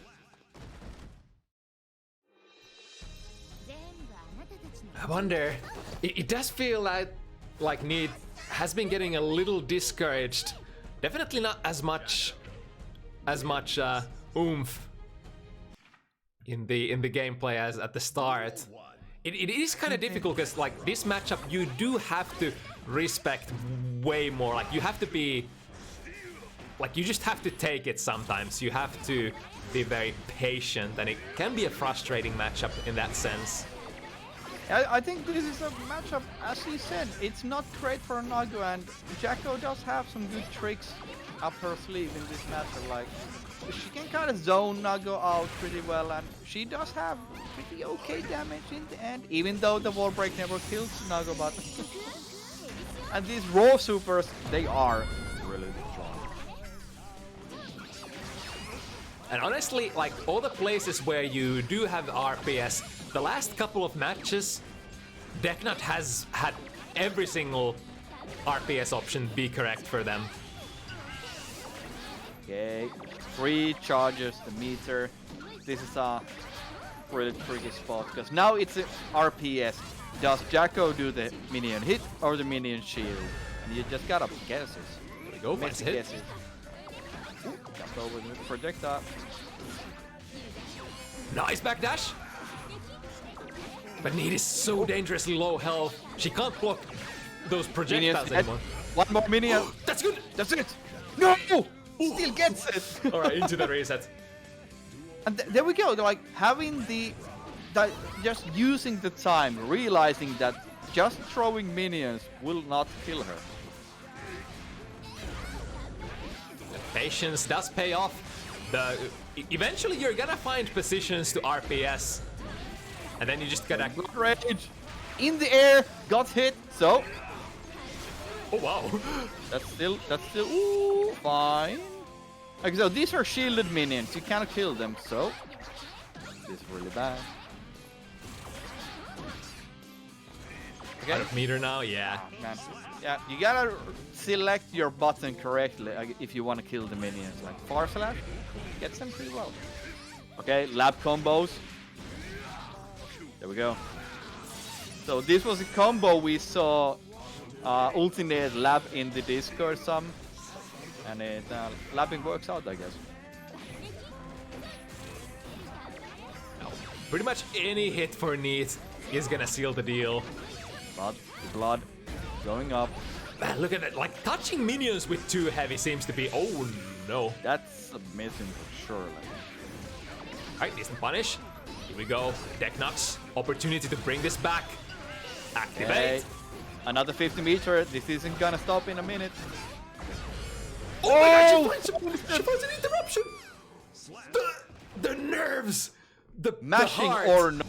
I wonder. It does feel like Need has been getting a little discouraged. Definitely not as much oomph in the gameplay as at the start. It is kind of difficult because like this matchup, you do have to respect way more. Like you have to be, like you just have to take it sometimes. You have to be very patient, and it can be a frustrating matchup in that sense. I think this is a matchup, as he said, it's not great for Nago, and Jacko does have some good tricks up her sleeve in this matchup. Like, she can kind of zone Nago out pretty well, and she does have pretty okay damage in the end, even though the wall break never kills Nago, but... and these raw supers, they are really strong. And honestly, like all the places where you do have RPS, the last couple of matches, Deknud has had every single RPS option be correct for them. Okay, 3 charges the meter. This is a really tricky spot, because now it's a RPS. Does Jacko do the minion hit or the minion shield? And you just gotta guess it. There we go, finds a hit. Guesses. Ooh, jump over with projectile. Nice backdash. But Need is so dangerously low health. She can't block those projectiles anymore. One more minion. That's good. That's it. No! Still gets it. All right, into the reset. And there we go. Like having just using the time, realizing that just throwing minions will not kill her. The patience does pay off. Eventually you're gonna find positions to RPS. And then you just gotta... Rage! In the air! Got hit, so... Oh wow! That's still... Ooh, fine. Okay, so these are shielded minions. You cannot kill them, so... This is really bad. Okay. Out of meter now, yeah. Man. Yeah, you gotta select your button correctly if you want to kill the minions. Like far slash gets them pretty well. Okay, lab combos. There we go. So this was a combo we saw ULTINEET lab in the Discord some, and it labbing works out, I guess. Pretty much any hit for Neat is gonna seal the deal. But the blood going up. Man, look at it. Like touching minions with too heavy seems to be. Oh no. That's a missing for sure. Like. Alright, decent punish. Here we go. Deknud. Opportunity to bring this back. Activate. Okay. Another 50 meter. This isn't gonna stop in a minute. Oh my god, she finds an interruption. The nerves. The mashing the or not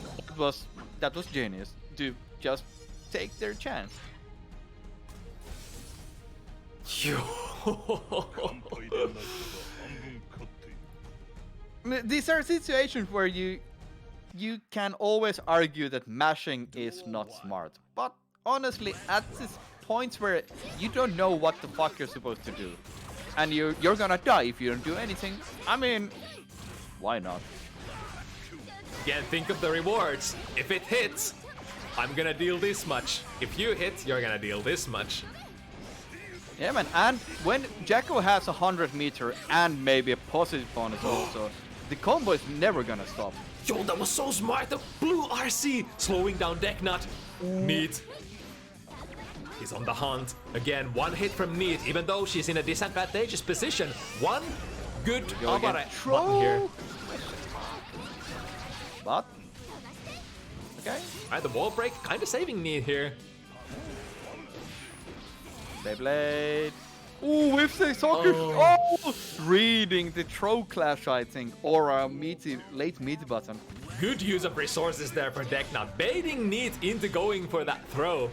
that was genius to just take their chance. These are situations where you can always argue that mashing is not smart, but honestly, at this points where you don't know what the fuck you're supposed to do, and you're gonna die if you don't do anything. I mean, why not? Again, think of the rewards. If it hits, I'm gonna deal this much. If you hit, you're gonna deal this much. Yeah, man. And when Jacko has 100 meter and maybe a positive bonus also, the combo is never gonna stop. Yo, that was so smart. The blue RC slowing down Deknud. Neat. He's on the hunt. Again, one hit from Neat, even though she's in a disadvantageous position. One good button here. But okay. Alright, the wall break kind of saving Neat here. Beyblade. Ooh, whiff the soccer. Oh, reading the throw clash, I think, or a late meaty button. Good use of resources there for Deknud, baiting Neat into going for that throw.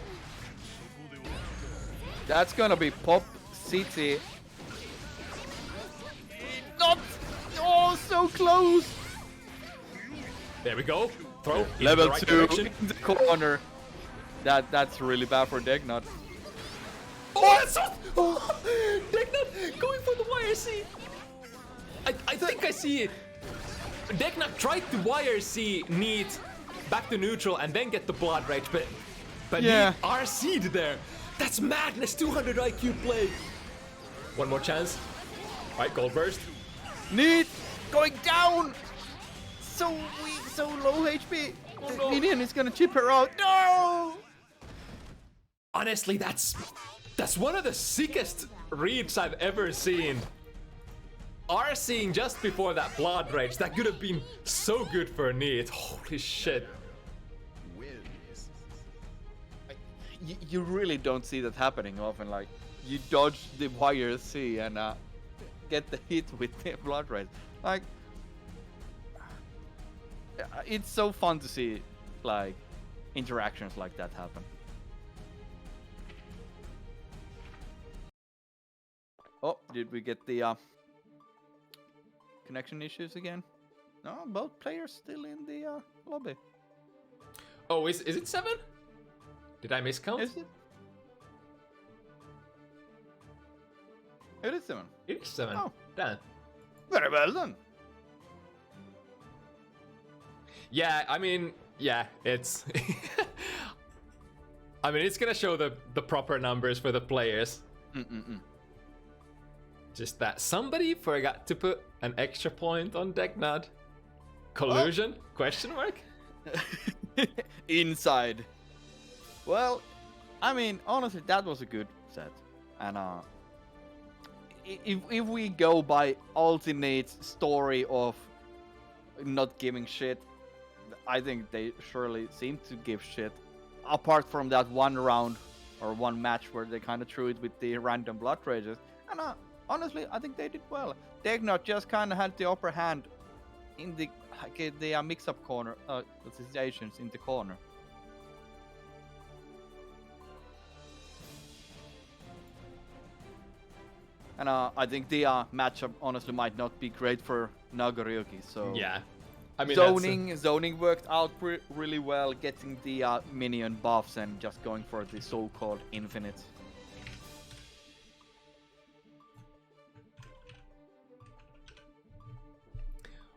That's gonna be Pop City. Not. Oh, so close. There we go. Throw level in the right 2 direction. in the corner. That's really bad for Deknud. Oh, that's so... Deknud going for the YRC. I think I see it. Deknud tried to YRC Neat back to neutral and then get the blood rage, but yeah. Neat RC'd there. That's madness. 200 IQ play. One more chance. Alright, gold burst. Neat going down. So weak, so low HP. Oh, the minion is gonna chip her out. No! Honestly, that's one of the sickest reads I've ever seen. RCing just before that blood rage, that could have been so good for Neat. Holy shit. You really don't see that happening often. Like, you dodge the YRC and get the hit with the blood rage. Like, it's so fun to see, like, interactions like that happen. Oh, did we get the connection issues again? No, both players still in the lobby. Oh, is it 7? Did I miscount? Is it? It is 7. It is 7. Oh. Damn. Very well done. Yeah, I mean, yeah, it's... I mean, it's gonna show the proper numbers for the players. Just that somebody forgot to put an extra point on Deknud. Collusion? Question mark? Inside. Well, I mean, honestly, that was a good set. And if we go by ULTINEET's story of not giving shit, I think they surely seem to give shit. Apart from that one round or one match where they kind of threw it with the random blood rages. And honestly, I think they did well. Deknud just kind of had the upper hand in the mix-up corner, the situations in the corner. And I think the matchup honestly might not be great for Nagoriyuki. So yeah, I mean zoning worked out really well, getting the minion buffs and just going for the so-called infinite.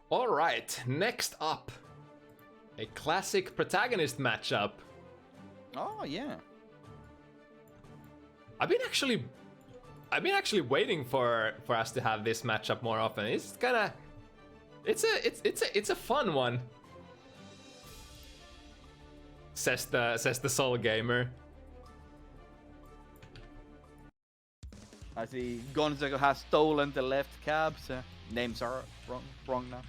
All right, next up, a classic protagonist matchup. Oh yeah. I've been actually waiting for us to have this matchup more often. It's a fun one. Says the Soul Gamer. I see Gonzako has stolen the left cab, so names are wrong now.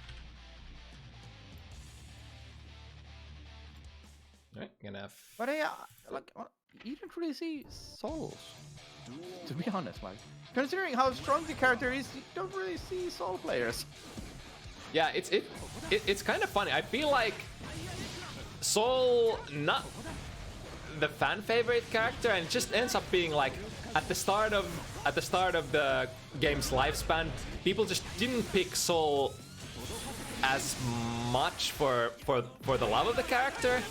Right, gonna. But like you don't really see souls. To be honest, like considering how strong the character is, you don't really see soul players. Yeah, it's kind of funny. I feel like Soul not the fan favorite character, and it just ends up being like at the start of the game's lifespan, people just didn't pick Soul as much for the love of the character.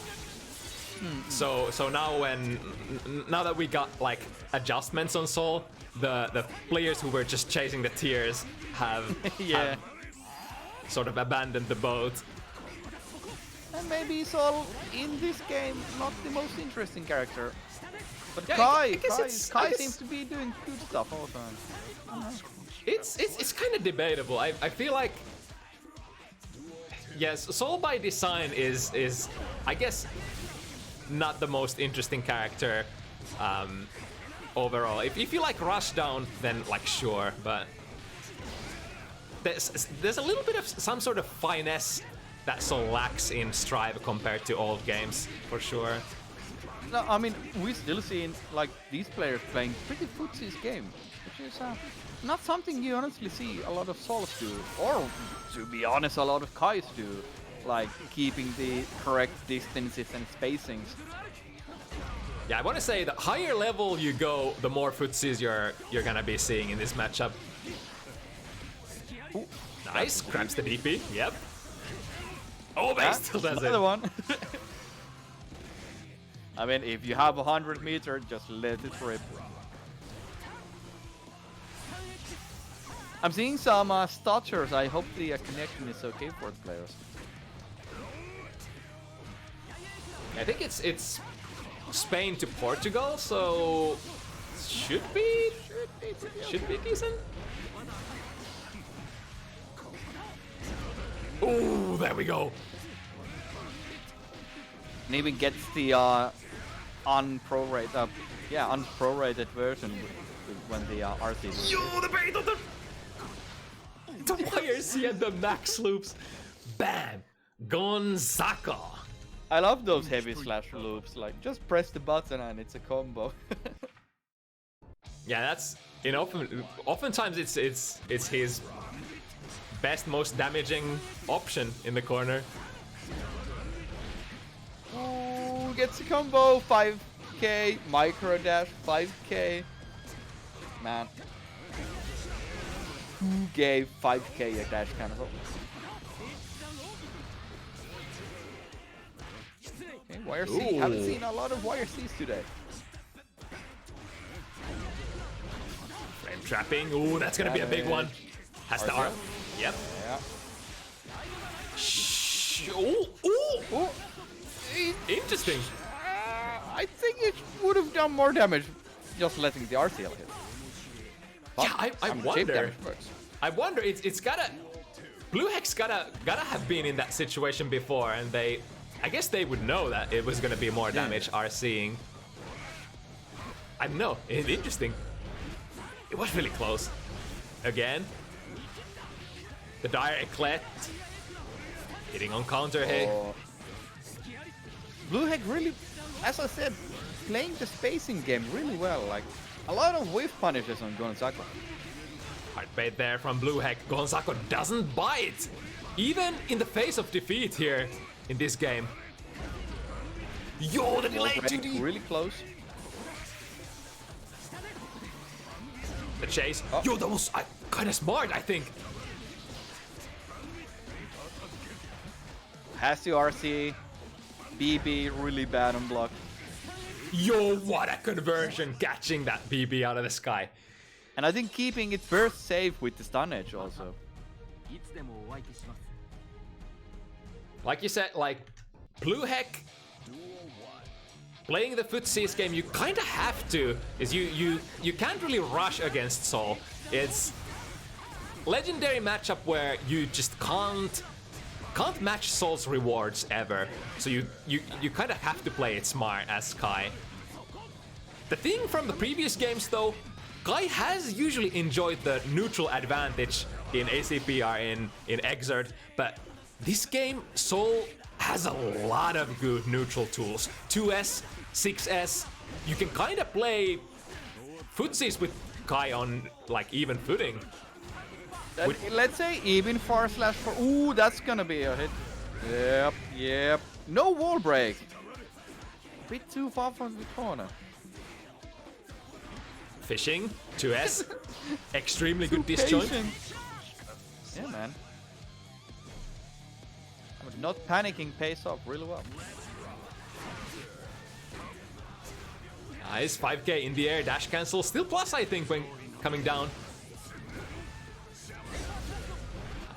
So now that we got like adjustments on Soul, the players who were just chasing the tiers have have sort of abandoned the boat. And maybe Soul in this game not the most interesting character. But Yeah, Kai I guess- seems to be doing good stuff all the time. It's kind of debatable. I feel like yes, Soul by design is I guess not the most interesting character overall. If you like Rushdown, then like sure, but there's a little bit of some sort of finesse that Soul lacks in Strive compared to old games for sure. No, I mean we still seen like these players playing pretty footsies game, which is not something you honestly see a lot of Souls do, or to be honest, a lot of Kais do, like keeping the correct distances and spacings. Yeah, I want to say the higher level you go, the more footsies you're gonna be seeing in this matchup. Ooh, nice, grabs the DP. Yep. Oh, but he still does Another it. one. I mean, if you have 100 meters, just let it rip. I'm seeing some stutters. I hope the connection is okay for the players. I think it's Spain to Portugal, so should be decent. Ooh, there we go. And even gets the unprorated version when the RC. Yo, the bait on the YRC and the max loops. Bam! Gonzako. I love those heavy slash loops. Like, just press the button and it's a combo. Yeah, that's oftentimes it's his best, most damaging option in the corner. Ooh, gets a combo. 5k micro dash. 5k. Man. Who gave 5k a dash cancel? Okay, YRC. Ooh. Haven't seen a lot of YRCs today. Frame trapping. Ooh, that's gonna be a big one. Has the arm. Yep. Yeah. Ooh, ooh. Ooh. Interesting. I think it would have done more damage just letting the RTL hit. But, Yeah, I mean, shape wonder. damage works. I wonder. It's gotta. Blue Hex gotta have been in that situation before, and I guess they would know that it was gonna be more damage RCing. I don't know, it's interesting. It was really close. Again. The direct clet. Hitting on counter hit. Blue Hex really, as I said, playing the spacing game really well. Like, a lot of whiff punishes on Gonzako. Hard bait there from Blue Hex. Gonzako doesn't bite! Even in the face of defeat here in this game. Yo, the delay! Really close. The chase. Yo, that was kind of smart, I think. Has the RC. BB really bad on block. Yo, what a conversion, catching that BB out of the sky. And I think keeping it burst safe with the stun edge also. Like you said, like, Blue Hex, playing the footsies game, you kind of have to, is you can't really rush against Soul. It's legendary matchup where you just can't match Soul's rewards ever. So you kind of have to play it smart as Kai. The thing from the previous games though, Kai has usually enjoyed the neutral advantage in ACPR in Exert, but this game Soul has a lot of good neutral tools. 2S, 6S, you can kind of play footsies with Kai on like even footing. Let's say even /4. Ooh, that's gonna be a hit. Yep. No wall break. Bit too far from the corner. Fishing, 2S, extremely good disjoint. Yeah, man. Not panicking pays off really well. Nice, 5k in the air, dash cancel, still plus I think when coming down.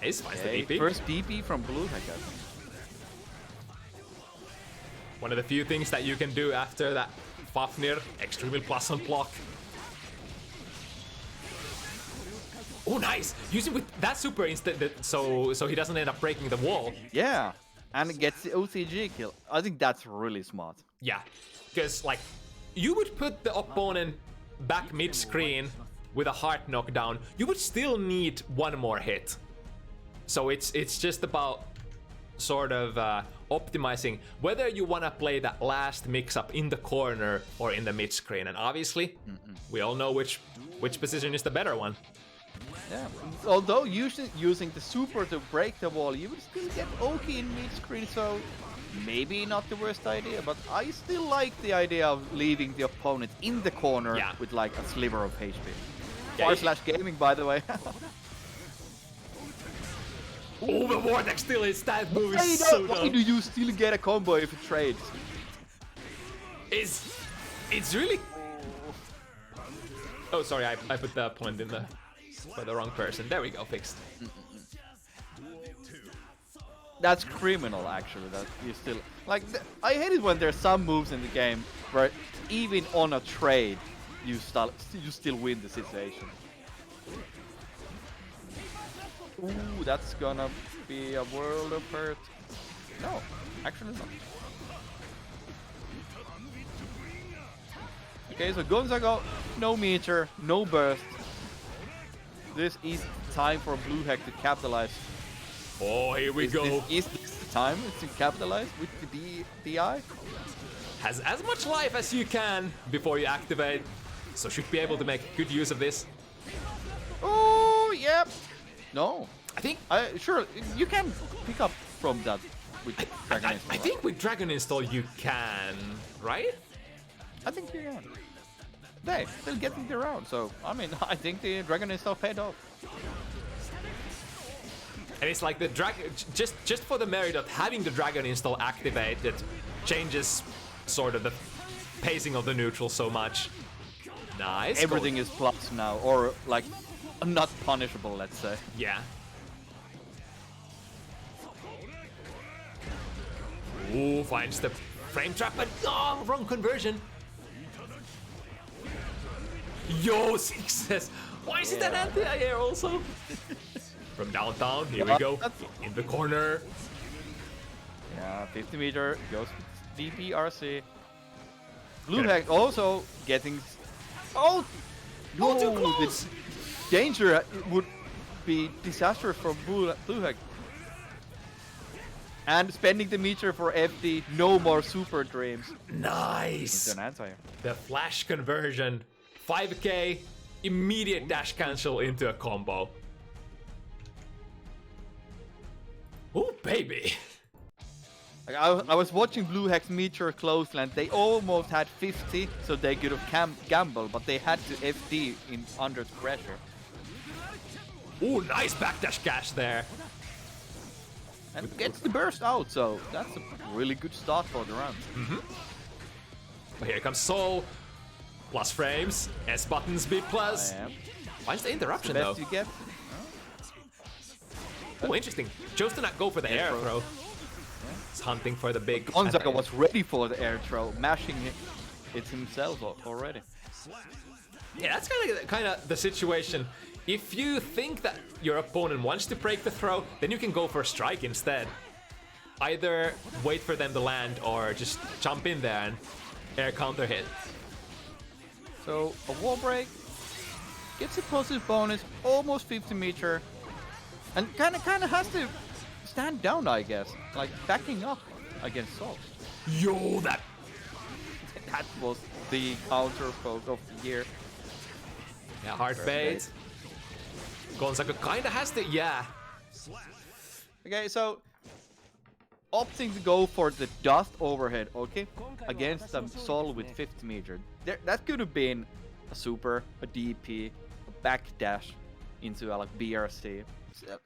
Nice, finds the DP. First DP from Blue Hex. One of the few things that you can do after that Fafnir, extremely plus on block. Oh, nice! Using with that super instant, so he doesn't end up breaking the wall. Yeah, and gets the OCG kill. I think that's really smart. Yeah, because like you would put the opponent back mid-screen with a heart knockdown, you would still need one more hit. So it's just about sort of optimizing whether you want to play that last mix-up in the corner or in the mid-screen. And obviously, we all know which position is the better one. Yeah, although usually using the super to break the wall, you would still get OK in mid-screen, so maybe not the worst idea, but I still like the idea of leaving the opponent in the corner with like a sliver of HP. Yeah, /gaming, by the way. Oh, the Vortex still is that move is so dumb. Why do you still get a combo if it trades? It's really... Oh, sorry, I put the point in for the wrong person. There we go, fixed. That's criminal, actually. That you still like. I hate it when there's some moves in the game where even on a trade, you still win the situation. Ooh, that's gonna be a world of hurt. No, actually not. Okay, so Gonzako, no meter, no burst. This is time for Blue Hex to capitalize. Oh, here we go. Is this the time to capitalize with the DI? Has as much life as you can before you activate, so should be able to make good use of this. Oh, yep. No. I think... sure, you can pick up from that with Dragon Install. I think with Dragon Install you can, right? I think you can. They're still getting around, so I mean, I think the Dragon Install paid off. And it's like the dragon, just for the merit of having the Dragon Install activated, changes sort of the pacing of the neutral so much. Nice. Everything is plus now, or like not punishable, let's say. Yeah. Ooh, finds the frame trap, but oh, wrong conversion. Yo, success. Why is it an anti-air also? From downtown, here we go. In the corner. Yeah, 50 meter goes DPRC. Blue Hack also getting. Oh! No! too close. The danger would be disastrous for Blue Hack. And spending the meter for FD, no more super dreams. Nice! It's an anti. The flash conversion. 5k, immediate dash cancel into a combo. Oh, baby! Like, I was watching Blue Hack's meter closely and they almost had 50, so they could have gambled, but they had to FD in under pressure. Oh, nice backdash cash there. And gets the burst out, so that's a really good start for the round. But here comes Soul. Plus frames. S button speed plus. Finds the interruption though. Best you get. Oh, interesting. Chose to not go for the air throw. He's hunting for the big. Gonzako was ready for the air throw, mashing it himself already. Yeah, that's kind of the situation. If you think that your opponent wants to break the throw, then you can go for a strike instead. Either wait for them to land or just jump in there and air counter hit. So a wall break gets a positive bonus, almost 50 meter, and kind of has to stand down, I guess, like backing up against Salt. Yo, that was the counter poke of the year. Yeah, hard bait. Gonzako kinda has to, yeah. Okay, so opting to go for the dust overhead, okay, against the Sol with 50 meter. That could have been a super, a DP, a backdash into a like BRC.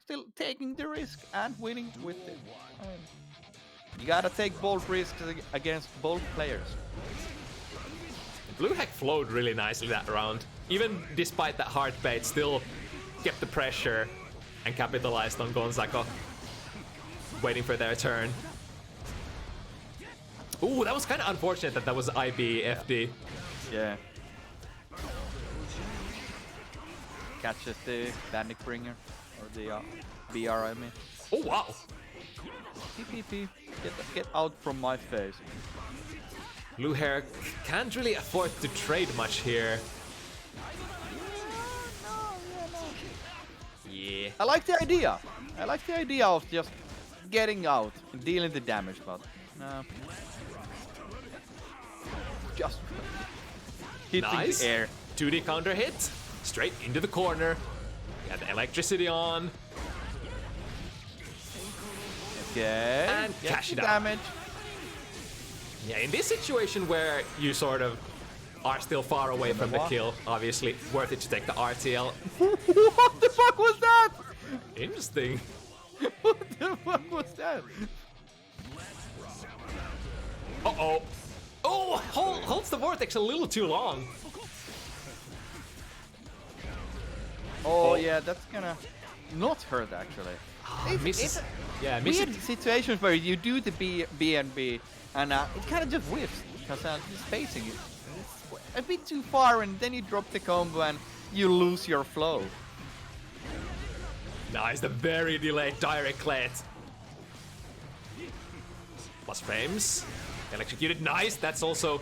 Still taking the risk and winning with it. You gotta take bold risks against bold players. Blue Hack flowed really nicely that round. Even despite that hard bait, still kept the pressure and capitalized on Gonzako. Waiting for their turn. Ooh, that was kind of unfortunate that was IB FD. Yeah. Catches the Bandit Bringer, or the BR, I mean. Oh, wow. PPP, get out from my face. Blue Hair can't really afford to trade much here. Yeah. I like the idea. I like the idea of just getting out and dealing the damage, but no. Just hitting Nice. the air. 2D counter hit. Straight into the corner. Got the electricity on. Okay. And Gets cash the it out. damage. Yeah, in this situation where you sort of are still far away from the kill, obviously worth it to take the RTL. What the fuck was that? Interesting. What the fuck was that? Uh-oh. Oh, holds the vortex a little too long. Oh yeah, that's gonna not hurt actually. Misses. Yeah, Weird misses. situations where you do the BNB and it kind of just whiffs because the spacing is a bit too far, and then you drop the combo and you lose your flow. Nice, the very delayed direct clit. Plus frames. Executed, nice. That's also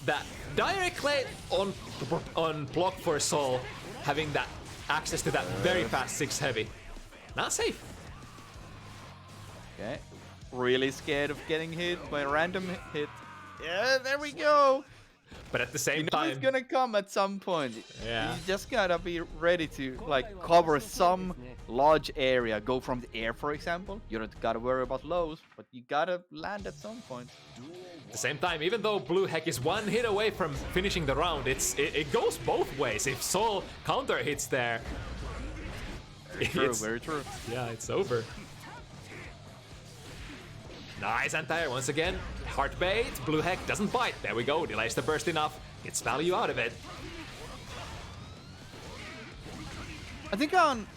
that direct clit on block for Soul, having that access to that very fast 6 heavy. Not safe. Okay, really scared of getting hit by a random hit. Yeah, there we go. But at the same You know time, it's gonna come at some point. Yeah. You just gotta be ready to like cover some large area. Go from the air, for example. You don't gotta worry about lows, but you gotta land at some point. at the same time, even though Blue Hack is one hit away from finishing the round, it goes both ways. If Soul counter hits there, True, very true. Yeah, it's over. Nice anti-air once again. Heart bait. Blue Hack doesn't bite. There we go. Delays the burst enough. Gets value out of it. I think on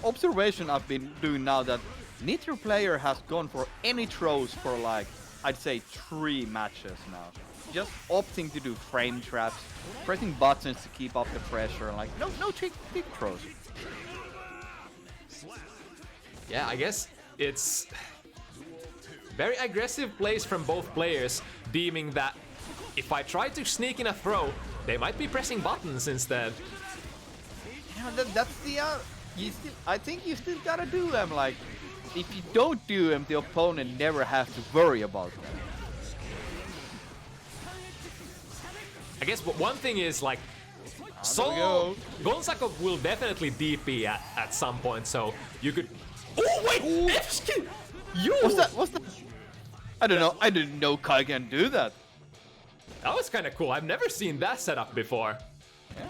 observation I've been doing now that neither player has gone for any throws for like, I'd say 3 matches now. Just opting to do frame traps, pressing buttons to keep up the pressure, and like no big throws. Yeah, I guess it's very aggressive plays from both players, deeming that if I try to sneak in a throw, they might be pressing buttons instead. Yeah, that's the. I think you still gotta do them. Like, if you don't do them, the opponent never has to worry about them. I guess one thing is like, Gonzako will definitely DP at some point, so you could. Oh wait! FT! Yo! What's that? I don't know. I didn't know Kai can do that. That was kind of cool. I've never seen that setup before. Yeah.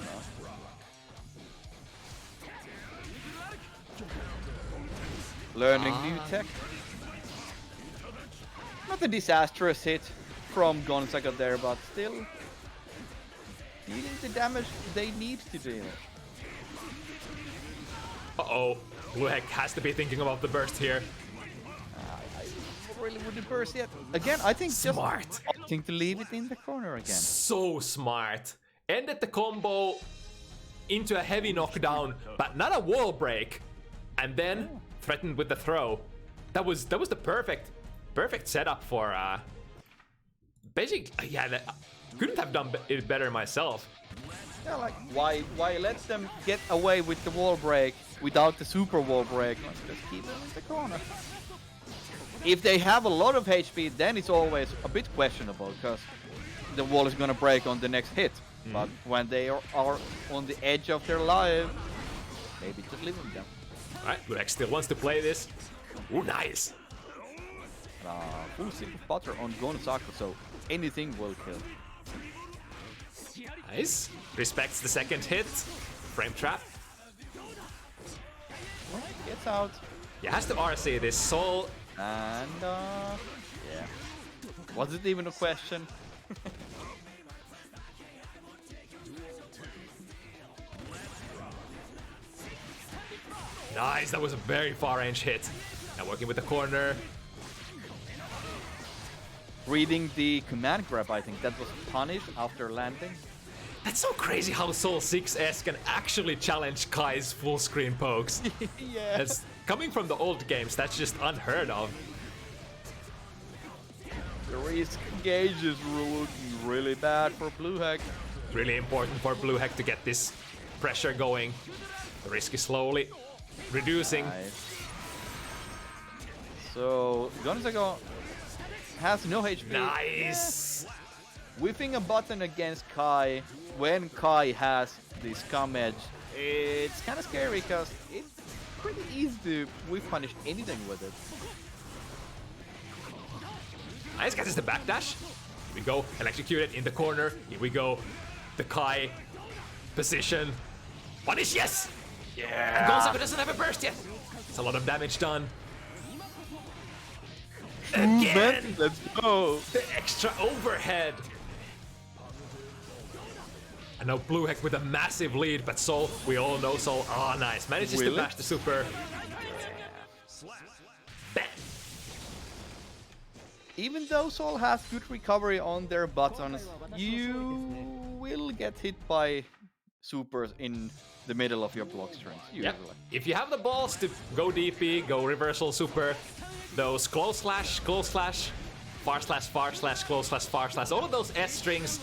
Learning new tech. Not a disastrous hit from Gonzako there, but still dealing the damage they need to deal. Uh-oh. Blueheck has to be thinking about the burst here. I really wouldn't burst yet. Again, I think Smart. just opting to leave it in the corner again. So smart. Ended the combo into a heavy knockdown, but not a wall break. And then threatened with the throw. That was the perfect setup for basically, yeah, couldn't have done it better myself. Yeah, like why let them get away with the wall break without the super wall break? Let's just keep them in the corner. If they have a lot of HP, then it's always a bit questionable because the wall is gonna break on the next hit. But when they are on the edge of their life, maybe just leave them down. Alright, Blueheck still wants to play this. Ooh, nice. Full single butter on Gonzako, so anything will kill. Nice. Respects the second hit. Frame trap. Gets out. Yeah, has to RC this soul. And yeah. Was it even a question? Nice, that was a very far range hit. Now working with the corner. Reading the command grab, I think that was punished after landing. That's so crazy how Soul 6S can actually challenge Kai's full screen pokes. Yeah. That's coming from the old games, that's just unheard of. The risk gauge is looking really bad for Blueheck. Really important for Blueheck to get this pressure going. The risk is slowly reducing. Nice. So Gonzako has no HP. Nice! Whipping a button against Kai when Kai has the scum edge, it's kind of scary because it's pretty easy to whip punish anything with it. Nice, catches the backdash. Here we go, execute it in the corner. Here we go, the Kai position. Punish, yes! Yeah! Gonzako doesn't have a burst yet. It's a lot of damage done. Again! Let's go! The extra overhead. I know Blueheck with a massive lead, but Soul, we all know Soul. Oh, nice. Manages to bash the super. Bam. Even though Soul has good recovery on their buttons, you will get hit by supers in the middle of your block strings. Yep. If you have the balls to go DP, go reversal super, those close slash, far slash, close slash, far slash, all of those S strings,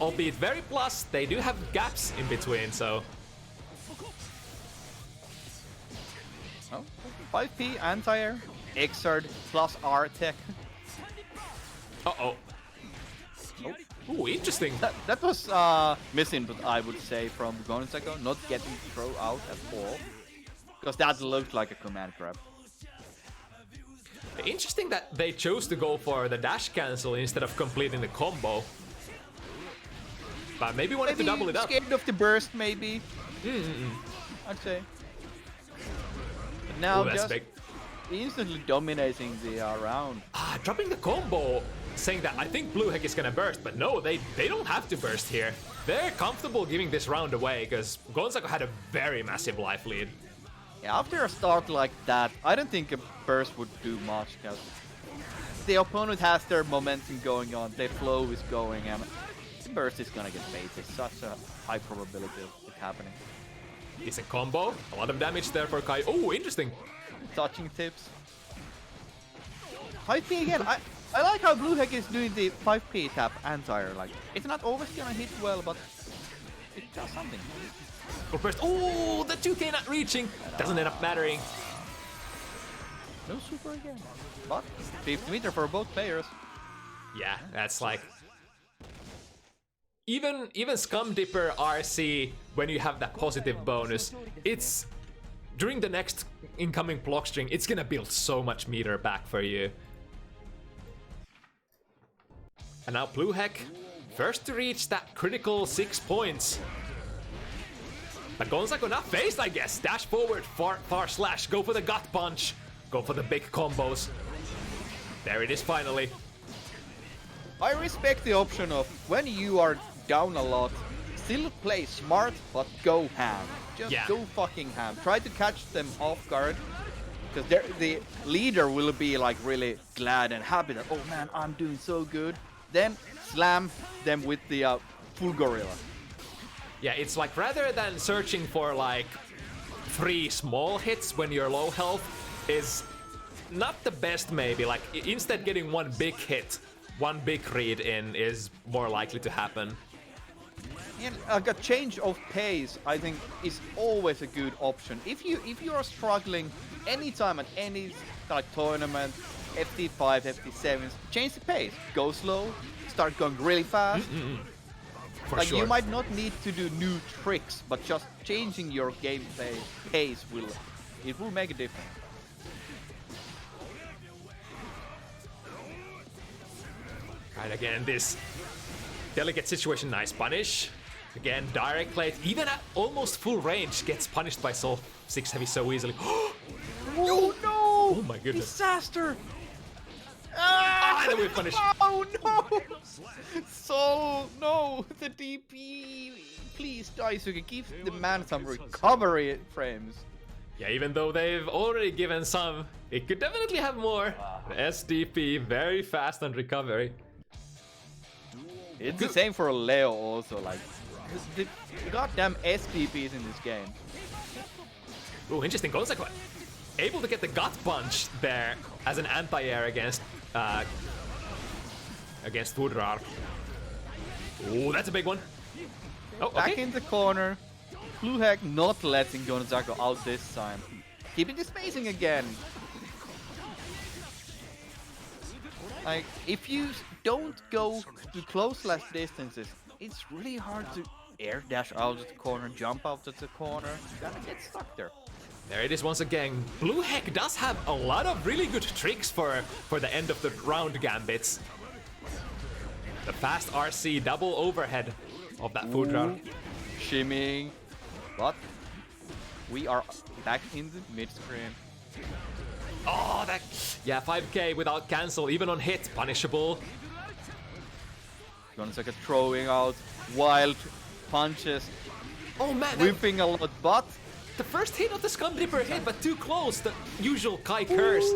albeit very plus, they do have gaps in between, so. Oh, 5P anti-air, Xrd plus R tech. Uh-oh. Oh. Ooh, interesting. That was misinput, I would say, from Gonzako, not getting throw out at all. Because that looked like a command grab. Interesting that they chose to go for the dash cancel instead of completing the combo. But maybe wanted to double it up. Scared of the burst, maybe. I'd say. But now that's just big. instantly dominating the round. Dropping the combo, saying that I think Blueheck is gonna burst, but no, they don't have to burst here. They're comfortable giving this round away because Gonzako had a very massive life lead. Yeah, after a start like that, I don't think a burst would do much because the opponent has their momentum going on, their flow is going, and the burst is gonna get baited. Such a high probability of it happening. Decent combo. A lot of damage there for Kai. Oh, interesting. Touching tips. 5p again. I like how Blue Heck is doing the 5p tap anti-air. Like, it's not always gonna hit well, but it does something. Go first. Oh, the 2K not reaching. Doesn't end up mattering. No super again. But 50 meter for both players. Yeah, that's like... Even Scum Dipper RC, when you have that positive bonus, it's... During the next incoming block string, it's gonna build so much meter back for you. And now Blue Heck, first to reach that critical 6 points. But Gonzako not faced, I guess. Dash forward, far slash, go for the gut punch. Go for the big combos. There it is finally. I respect the option of when you are down a lot, still play smart, but go ham. Just go fucking ham. Try to catch them off guard. Because the leader will be like really glad and happy that, oh man, I'm doing so good. Then slam them with the full gorilla. Yeah, it's like rather than searching for like 3 small hits when you're low health is not the best maybe. Like instead getting 1 big hit, 1 big read in is more likely to happen. And like a change of pace, I think, is always a good option. If you are struggling anytime at any like tournament, FT5, FT7s, change the pace. Go slow, start going really fast. Like you might not need to do new tricks, but just changing your gameplay pace will make a difference. Right, again, this delicate situation, nice punish. Again, direct plate, even at almost full range, gets punished by Soul 6 Heavy so easily. Oh no! Oh my goodness. Disaster! Then we punish. Oh no! Soul, no! The DP! Please die so you can give the man some recovery frames. Yeah, even though they've already given some, it could definitely have more. The SDP, very fast on recovery. It's the same for Leo also, like, the goddamn SPPs in this game. Oh, interesting. Gonzako able to get the gut punch there as an anti-air against Woodrar. Oh, that's a big one. Oh, okay. Back in the corner. Blue Heck not letting Gonzako out this time. Keeping the spacing again. Like, if you don't go to close less distances, it's really hard to air dash out of the corner, jump out of the corner. You're gonna get stuck there. There it is once again. Blue Heck does have a lot of really good tricks for the end of the round gambits. The fast RC double overhead of that food round. Shimming. But we are back in the mid screen. Oh, that... Yeah, 5k without cancel, even on hit, punishable. Gonzako throwing out wild punches. Oh man, Whipping a lot, but... The first hit of the Scum Dipper hit, but too close. The usual Kai curse.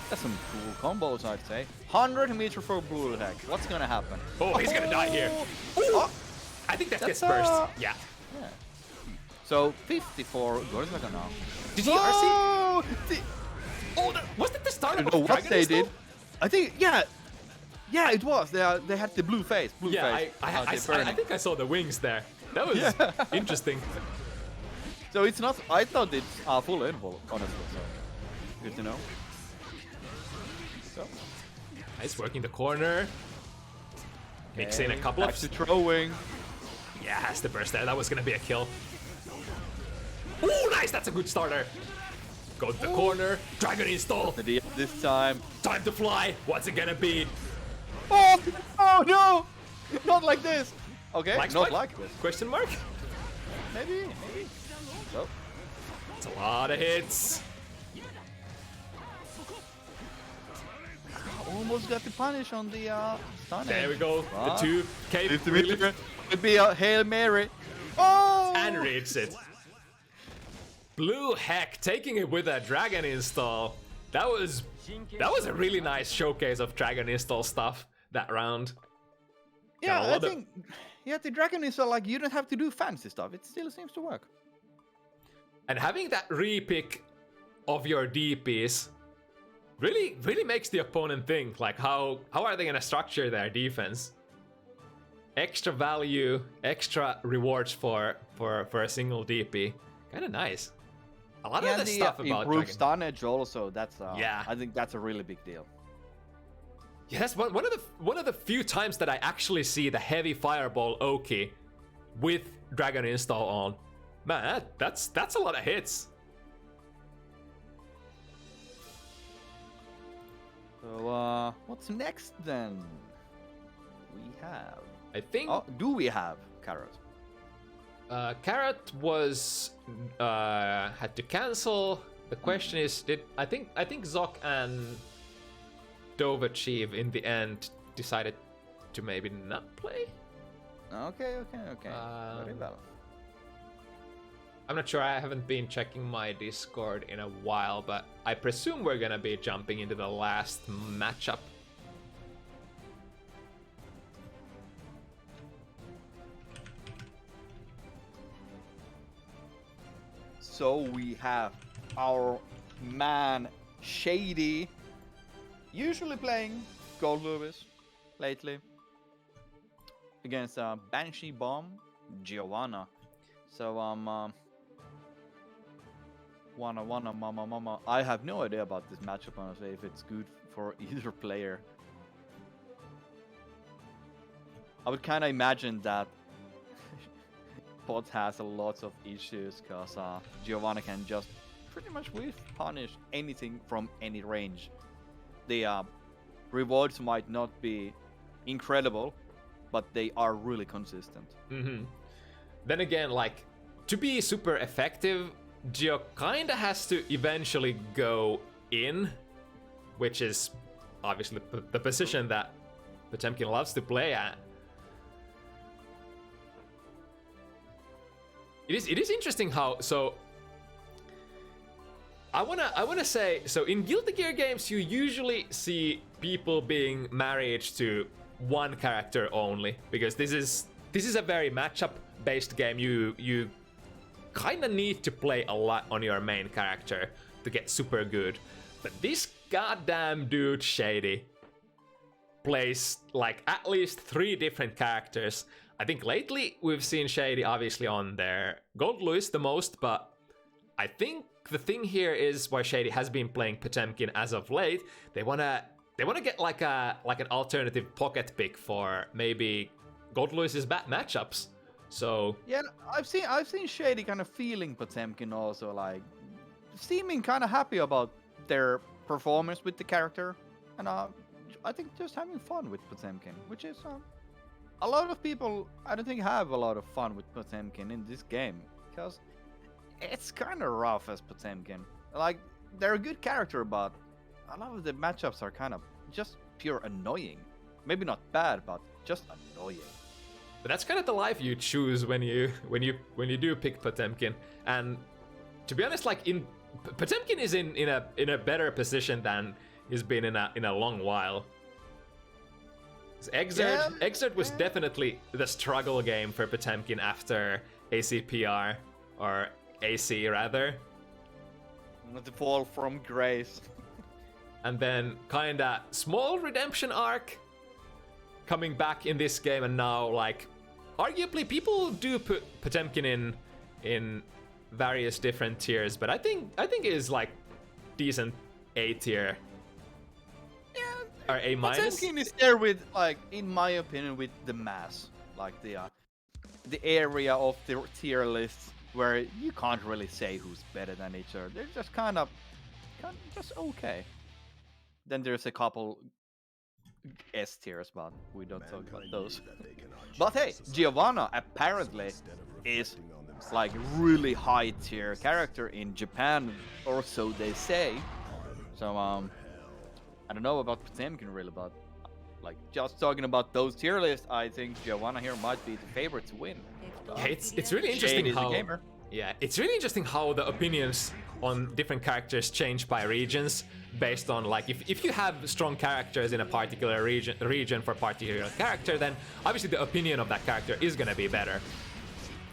That's some cool combos, I'd say. 100 meter for Blue Heck. What's gonna happen? Oh, he's gonna die here. Oh. I think that gets burst. Yeah. So 54 Gonzako now. Did he RC? Oh, was that the start I of don't know what they Dragon did. I think, yeah, it was. They had the blue face. Yeah, face. I think I saw the wings there. That was interesting. So it's not. I thought it's full invul, honestly. So good to know. So Nice working the corner. Mix in a couple of throwing. Yeah, has the burst there. That was gonna be a kill. Oh, nice! That's a good starter. Go to the corner. Dragon install. This time. Time to fly. What's it gonna be? Oh no! Not like this. Okay, Like not spike? like this. Question mark? Maybe. So. It's a lot of hits. Almost got the punish on the stun. There we go. Ah. The 2K really Could be a Hail Mary. Oh! and reads it. Blue Heck taking it with a dragon install. That was a really nice showcase of dragon install stuff that round. Yeah, I think the dragon is like you don't have to do fancy stuff. It still seems to work. And having that repick of your DPs really makes the opponent think, like, how are they gonna structure their defense? Extra value, extra rewards for a single DP. Kind of nice. A lot of the stuff about improved stun edge also. That's yeah. I think that's a really big deal. Yeah, that's one of the few times that I actually see the heavy fireball Oki with Dragon install on. Man, that's a lot of hits. So what's next then? We have. I think. Oh, do we have Carrot? Carrot was had to cancel. The question is, I think Zok and Dovachiv in the end decided to maybe not play. Okay. Very well. I'm not sure. I haven't been checking my Discord in a while, but I presume we're gonna be jumping into the last matchup. So we have our man Shady, usually playing Gold Lewis lately, against BansheeBomb, Giovanna. So Mama. I have no idea about this matchup, honestly, if it's good for either player. I would kind of imagine that Bot has a lot of issues because Giovanna can just pretty much punish anything from any range. The rewards might not be incredible, but they are really consistent. Mm-hmm. Then again, like, to be super effective, Gio kinda has to eventually go in, which is obviously the position that Potemkin loves to play at. It is interesting how, so I wanna say, so in Guilty Gear games you usually see people being married to one character only, because this is a very matchup based game. You kind of need to play a lot on your main character to get super good. But this goddamn dude Shady plays like at least 3 different characters. I think lately we've seen Shady obviously on their Gold Louis the most, but I think the thing here is why Shady has been playing Potemkin as of late. They wanna get like an alternative pocket pick for maybe Gold Louis's matchups. So yeah, I've seen Shady kind of feeling Potemkin also, like seeming kind of happy about their performance with the character, and I think just having fun with Potemkin, which is a lot of people I don't think have a lot of fun with Potemkin in this game, because it's kind of rough as Potemkin. Like, they're a good character, but a lot of the matchups are kind of just pure annoying. Maybe not bad, but just annoying. But that's kind of the life you choose when you do pick Potemkin. And to be honest, like, Potemkin is in a better position than he's been in a long while. Exert was definitely the struggle game for Potemkin after ACPR, or AC rather. Not the fall from grace. And then kinda small redemption arc coming back in this game, and now, like, arguably people do put Potemkin in various different tiers, but I think it is like decent A tier. Yeah, or A minus. Potemkin is there with, like, in my opinion, with the mass, like the area of the tier lists where you can't really say who's better than each other. They're just kind of just okay. Then there's a couple S tiers, but we don't talk about those. But hey, Giovanna apparently is like really high tier character in Japan, or so they say. So I don't know about Potemkin really, but like just talking about those tier lists, I think Giovanna here might be the favorite to win. Yeah, it's really interesting Shade how is a gamer. Yeah, it's really interesting how the opinions on different characters change by regions based on, like, if you have strong characters in a particular region for a particular character, then obviously the opinion of that character is gonna be better.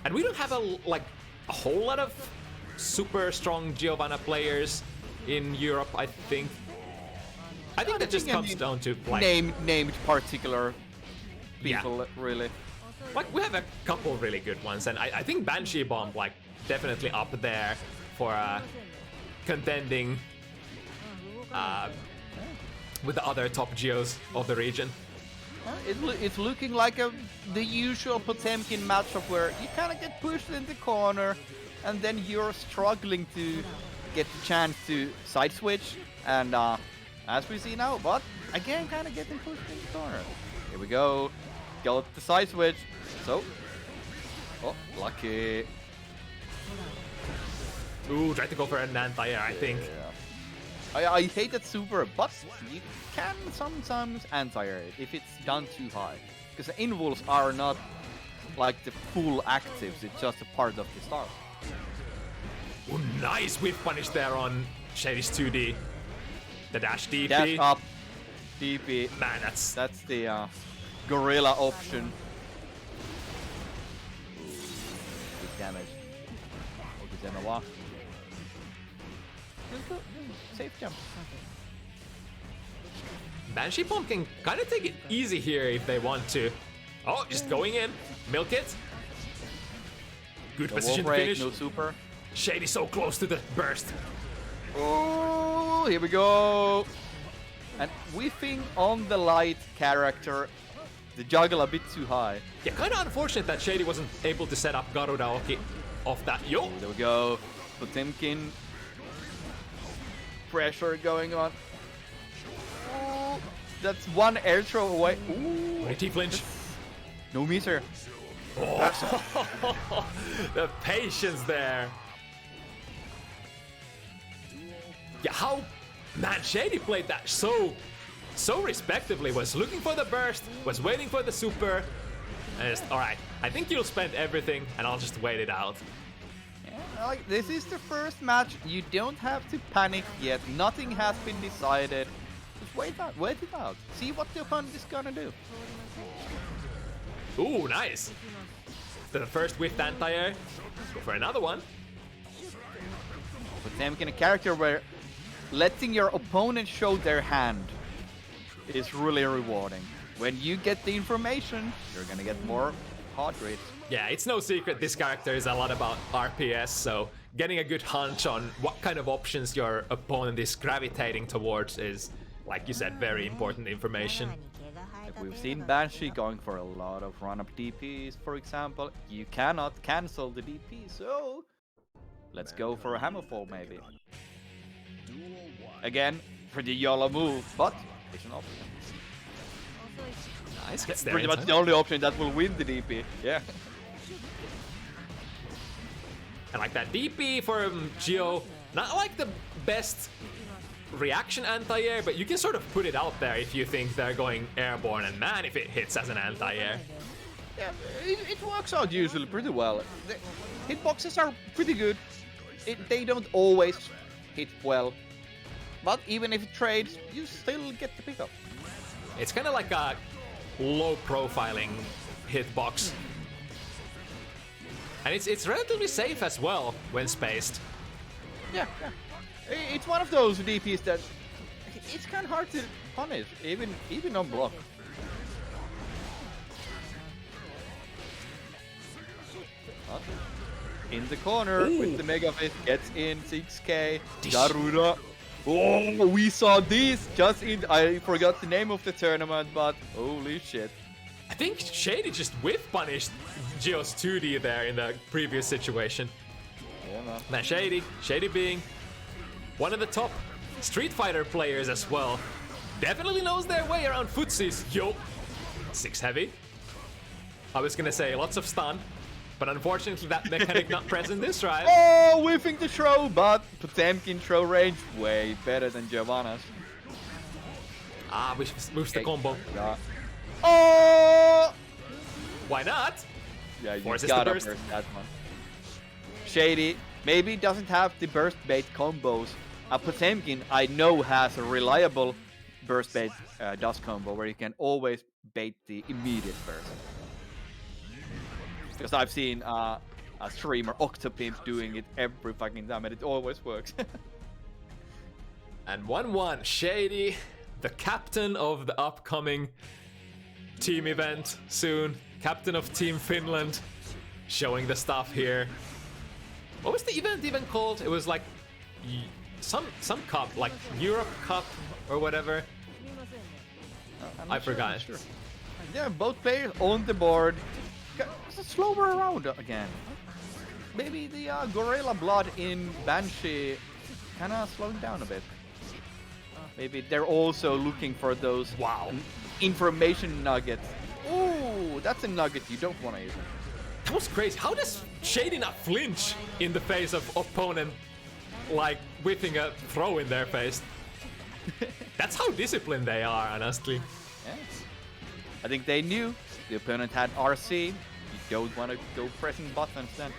And we don't have a whole lot of super strong Giovanna players in Europe, I think. I think that just comes down to like named particular people, really. Like we have a couple really good ones, and I think BansheeBomb like definitely up there for contending with the other top geos of the region. It's looking like the usual Potemkin matchup where you kind of get pushed in the corner, and then you're struggling to get the chance to side switch, and as we see now, but again, kind of getting pushed in the corner. Here we go. Got the side switch. So, oh, lucky. Ooh, tried to go for an anti-air, I think. Yeah. I hate that super, but you can sometimes anti-air it if it's done too high. Because the invulns are not like the full actives, it's just a part of the start. Ooh, nice whip punish there on Shady's 2D. The dash DP. Dash up, DP. Man, that's the gorilla option. Ooh, good damage. Safe jump. BansheeBomb can kind of take it easy here if they want to. Oh, just going in. Milk it. Good position to finish. No super. Shady so close to the burst. Oh, here we go. And whiffing on the light character. The juggle a bit too high. Yeah, kind of unfortunate that Shady wasn't able to set up Garudaoki off that. Yo! There we go. Potemkin. Pressure going on. Ooh, that's one air throw away. Ooh. What a T-flinch. No meter. Oh. The patience there. Yeah, how... Man, Shady played that so respectively. Was looking for the burst, was waiting for the super. And just, alright, I think you'll spend everything and I'll just wait it out. Yeah, like, this is the first match. You don't have to panic yet. Nothing has been decided. Just wait it out. See what the opponent is gonna do. Ooh, nice. The first whiffed anti-air. Go for another one. Potemkin, a character where letting your opponent show their hand is really rewarding. When you get the information, you're gonna get more heart rate. Yeah, it's no secret this character is a lot about RPS, so getting a good hunch on what kind of options your opponent is gravitating towards is, like you said, very important information. Like we've seen Banshee going for a lot of run-up DPs, for example. You cannot cancel the DP, so let's go for a hammerfall maybe. Again, pretty YOLO move, but it's an option. Nice, gets there pretty much the only option that will win the DP. Yeah. And like that DP for Geo, not like the best reaction anti-air, but you can sort of put it out there if you think they're going airborne, and man, if it hits as an anti-air. Yeah, it works out usually pretty well. The hitboxes are pretty good. They don't always hit well, but even if it trades, you still get the pickup. It's kind of like a low profiling hitbox. And it's relatively safe as well when spaced. Yeah. It's one of those DPs that it's kind of hard to punish, even on block. In the corner. Ooh. With the Mega Fist, gets in 6k. Garuda. Oh, we saw this just in. I forgot the name of the tournament, but holy shit. I think Shady just whiff punished Geo's 2D there in the previous situation. Yeah, man. Man, Shady being one of the top Street Fighter players as well. Definitely knows their way around footsies. Yo, 6 heavy. I was gonna say lots of stun, but unfortunately that mechanic not present this ride. Oh, whiffing the throw, but Potemkin throw range way better than Giovanna's. Ah, moves the combo. Yeah. Oh! Why not? Yeah, you Forces gotta the burst. that one. Shady maybe doesn't have the burst bait combos. Potemkin, I know, has a reliable burst bait dust combo where you can always bait the immediate burst. Because I've seen a streamer Octopimp doing it every fucking time, and it always works. And 1-1, Shady, the captain of the upcoming team event soon. Captain of Team Finland, showing the stuff here. What was the event even called? It was like some cup, like Europe Cup or whatever. I forgot. Sure. Yeah, both players on the board. Slower around again. Maybe the Gorilla Blood in Banshee kind of slowing down a bit. Maybe they're also looking for those information nuggets. Ooh, that's a nugget you don't want to use. That was crazy. How does Shady not flinch in the face of opponent, like whipping a throw in their face? That's how disciplined they are, honestly. Yeah. I think they knew the opponent had RC. You don't want to go pressing buttons then.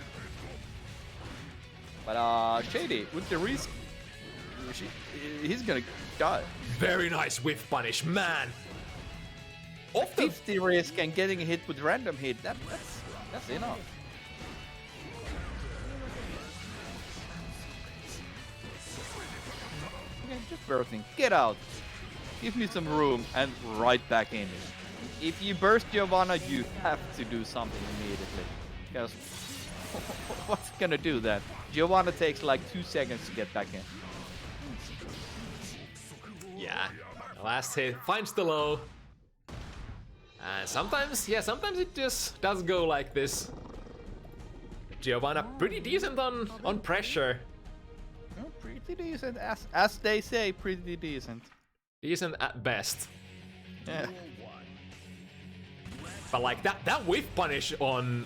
But Shady, with the risk, he's gonna die. Very nice whiff punish, man. Off the 50 risk and getting hit with random hit, that's enough. Okay, just bursting. Get out. Give me some room and right back in. If you burst Giovanna, you have to do something immediately. Because what's gonna do that? Giovanna takes like 2 seconds to get back in. Yeah, the last hit finds the low. Sometimes it just does go like this. Giovanna pretty decent on pressure. Oh, pretty decent, as they say, pretty decent. Decent at best. Yeah. But like that whiff punish on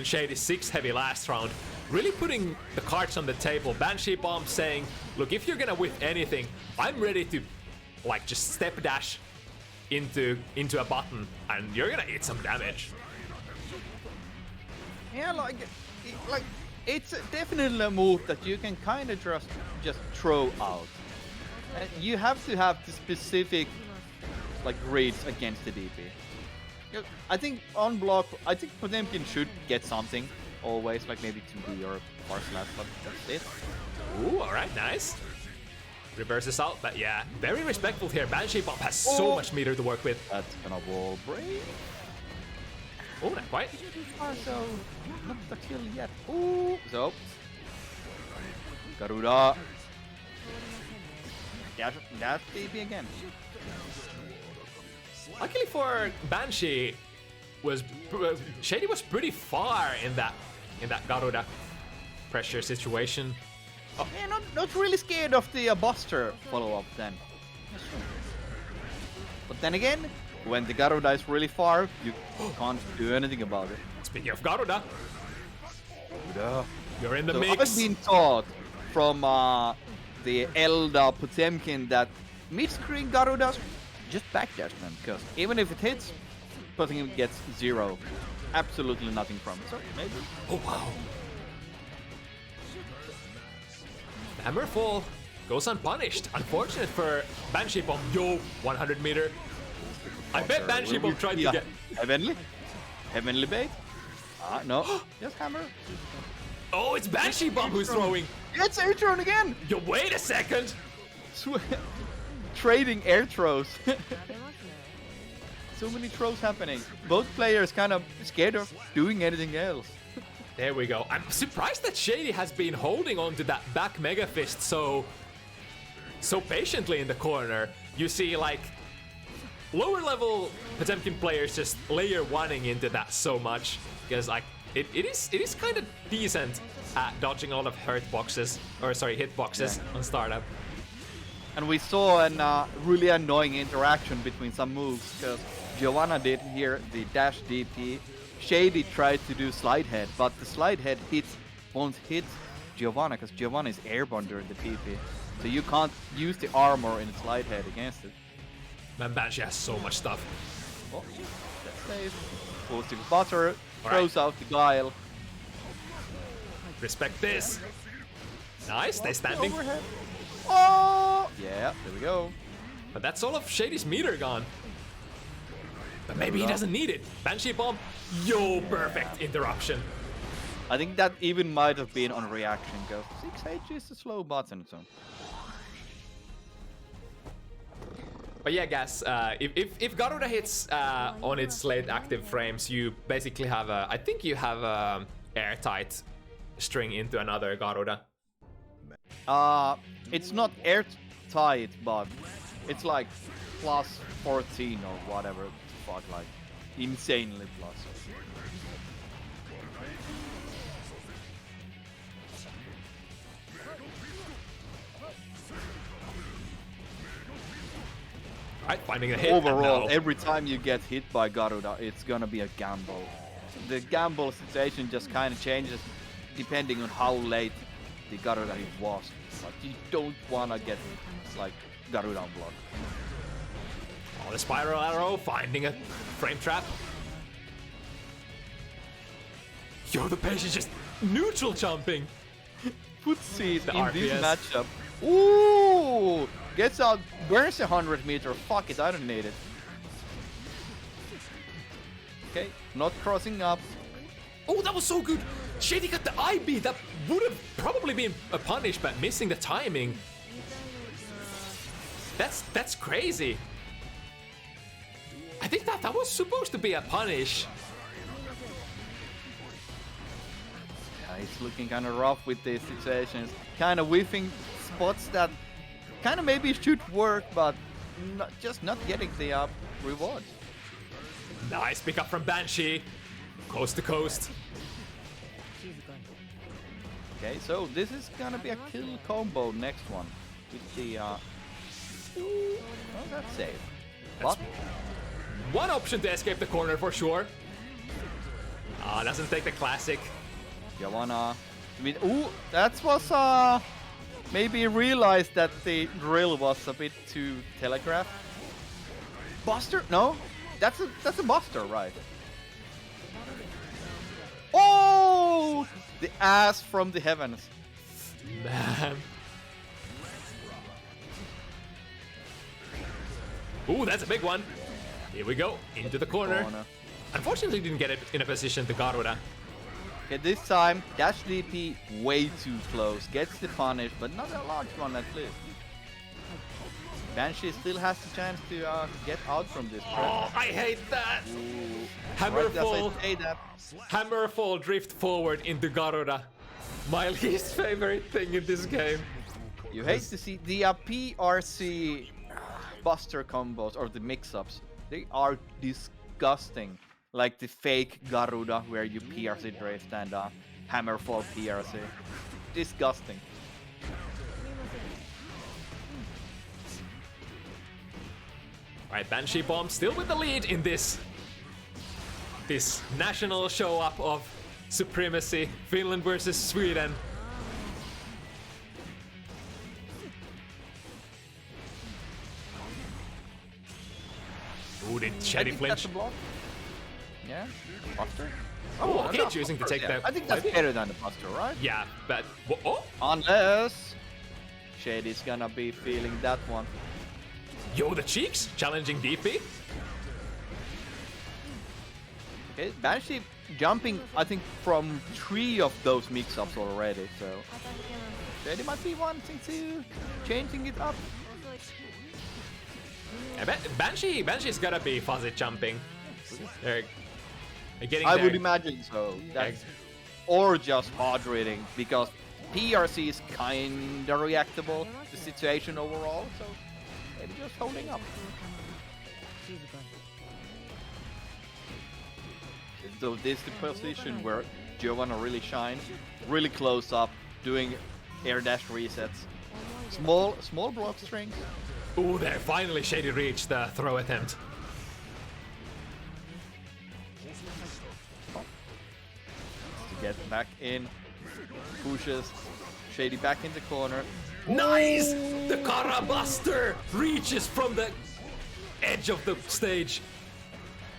Shady's 6 heavy last round, really putting the cards on the table. BansheeBomb saying, look, if you're gonna whiff anything, I'm ready to like just step dash into a button and you're gonna hit some damage. Yeah, like it's definitely a move that you can kind of just throw out. You have to have the specific like reads against the DP. I think on block, I think Potemkin should get something always, like maybe 2D or bar slash, but that's it. Ooh, alright, nice. Reverses out, but yeah, very respectful here. BansheeBomb has so much meter to work with. That's gonna wall break. Oh, not quite. So, not the kill yet. Ooh, so. Garuda. Dash DP again. Luckily for Banshee, Shady was pretty far in that Garuda pressure situation. Oh. Yeah, not really scared of the Buster follow-up then. But then again, when the Garuda is really far, you can't do anything about it. Speaking of Garuda, you're in the mix. I've been taught from the Elda Potemkin that mid-screen Garudas just backdash them, because even if it hits, Potemkin gets 0. Absolutely nothing from it. So maybe. Oh wow. Hammerfall goes unpunished. Unfortunate for BansheeBomb. Yo, 100 meter. I bet BansheeBomb tried to get Heavenly bait? No. Just hammer. Oh, it's BansheeBomb who's throwing. It's air thrown again. Yo, wait a second. Trading air throws. So many throws happening. Both players kind of scared of doing anything else. There we go. I'm surprised that Shady has been holding on to that back Mega Fist so patiently in the corner. You see, like, lower level Potemkin players just layer oneing into that so much, because like it is kind of decent at dodging a lot of hitboxes on startup. And we saw a really annoying interaction between some moves, because Giovanna did here the dash DP. Shady tried to do slide head, but the slide head won't hit Giovanna, because Giovanna is airborne during the PP. So you can't use the armor in the slide head against it. Man, Banshee has so much stuff. Oh, that's safe. Positive butter, throws out the guile. Respect this. Nice, they standing. Overhead. Oh! Yeah, there we go. But that's all of Shady's meter gone. But maybe he doesn't need it. BansheeBomb. Yo, perfect interruption. I think that even might have been on reaction, because 6H is a slow button, so. But yeah, guys, if Garuda hits on its late active frames, you basically have a, I think you have a airtight string into another Garuda. It's not airtight, but it's like plus 14 or whatever the fuck, like insanely plus. Right, finding a hit. Overall, every time you get hit by Garuda, it's gonna be a gamble. The gamble situation just kind of changes depending on how late the Garuda hit was. But you don't wanna get like Garuda on block. Oh, the spiral arrow finding a frame trap. Yo, the patient just neutral jumping. Footsies The in RPS. this matchup. Ooh! Gets out, burns 100 meter. Fuck it, I don't need it. Okay, not crossing up. Oh, that was so good. Shady got the IB. That would have probably been a punish, but missing the timing. That's crazy. I think that was supposed to be a punish. Yeah, he's looking kind of rough with these situations. Kind of whiffing spots that kind of maybe should work, but just not getting the reward. Nice pickup from Banshee. Coast to coast. Okay, so this is gonna be a kill combo next one. With the oh, that's safe. That's But one option to escape the corner for sure. Doesn't take the classic. you wanna... I mean, ooh, that was maybe realized that the drill was a bit too telegraphed. Buster? No, that's a Buster, right? Oh, the ass from the heavens. Man. Ooh, that's a big one. Here we go, into the corner. Unfortunately, didn't get it in a position to Garuda. Okay, this time, dash DP way too close. Gets the punish, but not a large one at least. Banshee still has the chance to get out from this. Oh, I hate that! Ooh. Hammerfall, Right, say that. Hammerfall drift forward into Garuda. My least favorite thing in this game. You hate to see the PRC Buster combos or the mix-ups. They are disgusting. Like the fake Garuda where you PRC drift and Hammerfall PRC. Disgusting. Alright, BansheeBomb still with the lead in this national show up of supremacy. Finland versus Sweden. Ooh, did Shady flinch? Yeah, Buster? Oh, okay, no, choosing to Buster, take yeah. the... I think that's better than the Buster, right? Yeah, but... Oh! Unless Shady's gonna be feeling that one. Yo, the cheeks! Challenging DP. Okay, Banshee jumping, I think, from 3 of those mix-ups already, so... Shady might be wanting to changing it up. Yeah, Banshee's gotta be fuzzy jumping. They're getting I there. would imagine so. That's, or just hard reading, because PRC is kinda reactable to the situation overall, so maybe just holding up. So this is the position where Giovanna really shines, really close up, doing air dash resets. Small block strings. Ooh, there, finally Shady reached the throw attempt. To get back in, pushes Shady back in the corner. Nice! The Kara Buster reaches from the edge of the stage.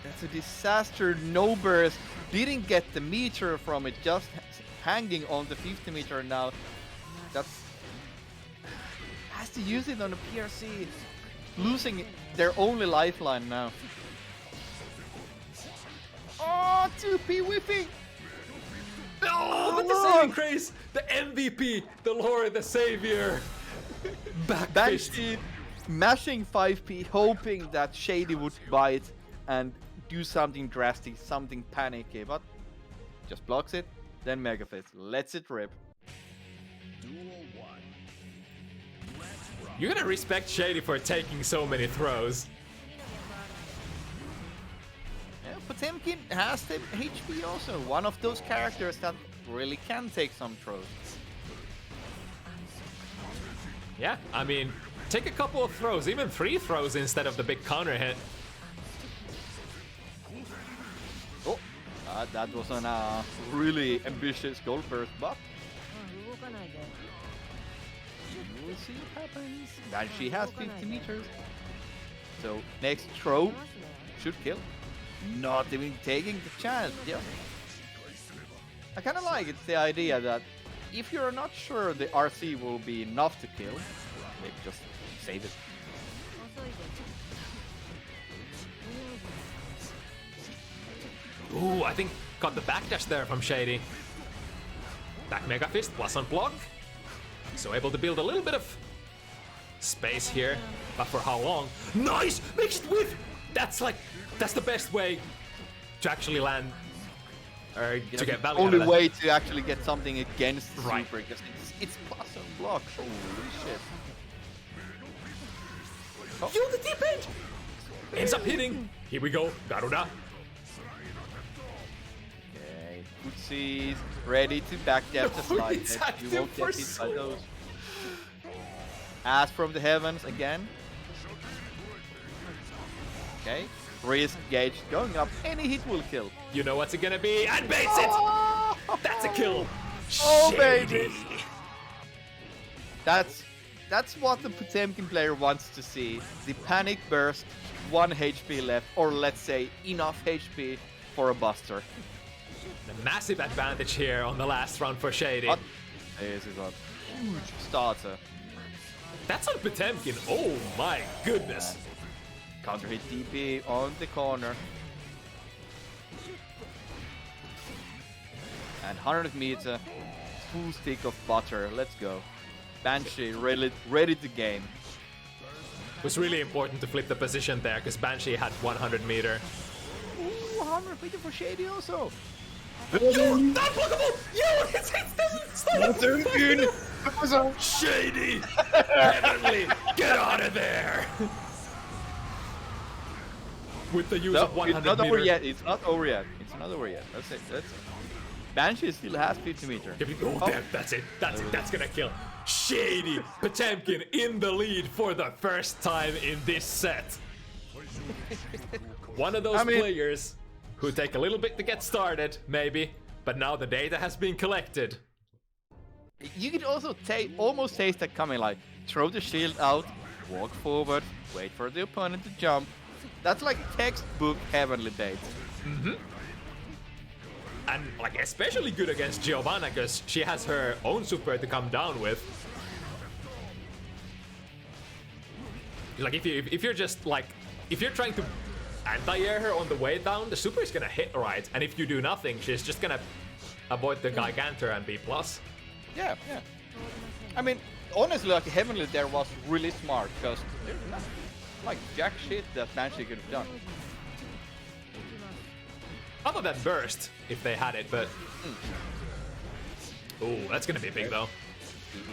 That's a disaster. No burst. Didn't get the meter from it. Just hanging on the 50 meter now. That's has to use it on the PRC. Losing their only lifeline now. Oh, 2P whipping. No, but the saving grace, the MVP, the Lord, the Savior. Back Banshee mashing 5p, hoping that Shady would bite and do something drastic, something panicky, but just blocks it. Then Mega Fist lets it rip. Duel 1. Let's rock. You're gonna respect Shady for taking so many throws. Yeah, Potemkin has the HP also. One of those characters that really can take some throws. Yeah, I mean, take a couple of throws, even 3 throws instead of the big counter hit. Oh, that was a really ambitious goal burst, but we'll see what happens. Banshee has 50 meters. So next throw should kill. Not even taking the chance. Yeah. I kind of like it, the idea that if you're not sure the RC will be enough to kill, maybe just save it. Ooh, I think got the backdash there from Shady. Back Mega Fist plus on block. So able to build a little bit of space here, but for how long? Nice! Makes it whiff! That's the best way to actually land, or to get value out of Only that. way to actually get something against Right. Super, because it's plus on block. Holy shit. Feel the deep end! Ends up hitting. Here we go, Garuda. Okay, Footsie's ready to backdash the slide. It's You active won't for get hit by so- those. Ass from the heavens again. Okay, risk gauge going up. Any hit will kill. You know what's it gonna be, and baits it! That's a kill! Oh, Shady. baby! That's what the Potemkin player wants to see. The panic burst, 1 HP left, or let's say enough HP for a buster. The massive advantage here on the last round for Shady. But this is a huge starter. That's on Potemkin, oh my goodness. Counter hit DP on the corner. And 100 meter, full stick of butter. Let's go. Banshee ready to game. It was really important to flip the position there, because Banshee had 100 meter. Ooh, 100 meter for Shady also. Yo, not blockable! Yo, it's Shady! Heavenly, get out of there! With the use No, of 100 it's not meter. over yet. It's not over yet. It's not over yet. That's it. That's it. Banshee still has 50 meter. Oh, damn, that's it. That's it. That's gonna kill. Shady! Potemkin in the lead for the first time in this set. One of those players who take a little bit to get started, maybe, but now the data has been collected. You could also almost taste that coming, like throw the shield out, walk forward, wait for the opponent to jump. That's like textbook heavenly bait. And like especially good against Giovanna, because she has her own super to come down with. Like if you're just like if you're trying to anti-air her on the way down, the super is gonna hit right, and if you do nothing, she's just gonna avoid the Gigantor and be plus. Yeah, yeah. I mean, honestly, like heavenly there was really smart, because there's not like jack shit that Banshee could have done. Other than burst, if they had it, but ooh, that's gonna be big though.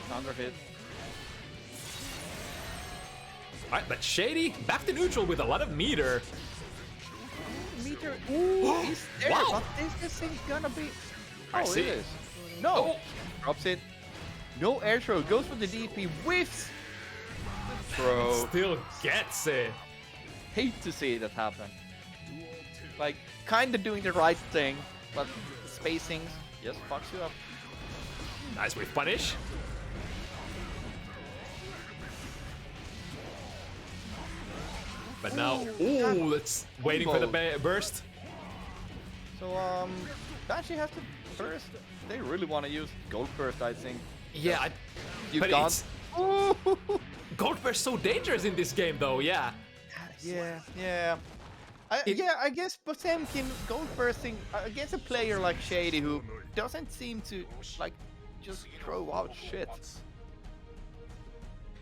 Counter hit. Alright, but Shady back to neutral with a lot of meter. Meter. Ooh, he's there, Wow. but is this thing gonna be? I see. It is. No. Drops it. No air throw. Goes for the DP. Whiffs. Throw. Still gets it. Hate to see that happen. Like, kinda doing the right thing, but the spacings just fucks you up. Nice with punish. But now, ooh, that's waiting for the burst. So, Banshee has to burst. They really want to use Gold Burst, I think. Yeah, You but can't. it's Ooh. Gold burst so dangerous in this game, though. Yeah. Yeah, yeah. I guess Potemkin gold bursting against a player like Shady who doesn't seem to like just throw out shit.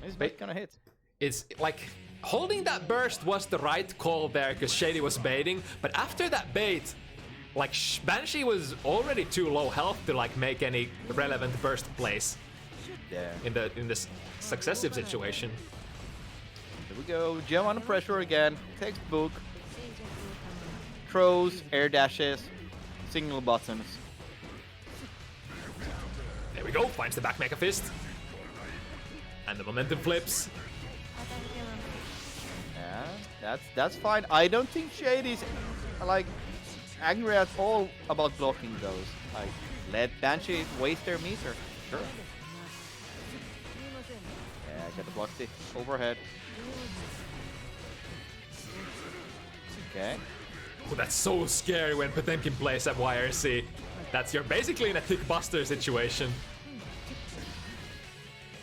He's not gonna hit. It's like holding that burst was the right call there because Shady was baiting, but after that bait, like Banshee was already too low health to like make any relevant burst plays. Yeah. In this successive situation. Here we go. Gem under pressure again. Textbook. Throws, air dashes, single buttons. There we go. Finds the back Mega Fist. And the momentum flips. Yeah, that's fine. I don't think Shady's like angry at all about blocking those. Like, let Banshee waste their meter. Sure. Yeah, get the block stick overhead. Okay. Oh, that's so scary when Potemkin plays at YRC. You're basically in a tick buster situation.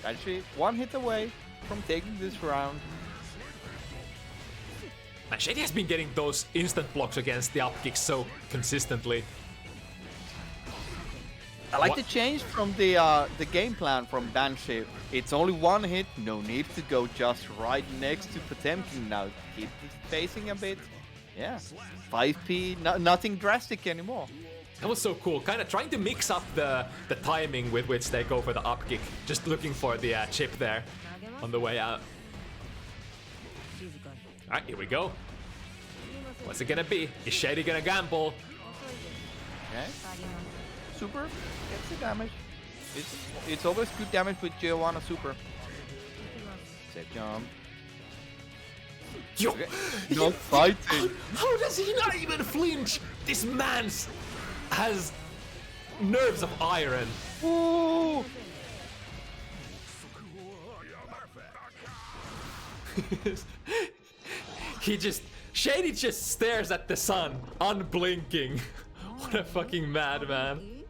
Banshee one hit away from taking this round. And Shady has been getting those instant blocks against the up kicks so consistently. I like the change from the game plan from Banshee. It's only one hit, no need to go just right next to Potemkin now. Keep facing a bit. Yeah, 5p, nothing drastic anymore. That was so cool, kind of trying to mix up the timing with which they go for the up kick. Just looking for the chip there on the way out. Alright, here we go. What's it gonna be? Is Shady gonna gamble? Okay. Super gets the damage. It's always good damage with Giovanna Super. Set jump. Yo! Okay. Not fighting. How does he not even flinch? This man has nerves of iron. Ooh! Shady just stares at the sun, unblinking. What a fucking madman.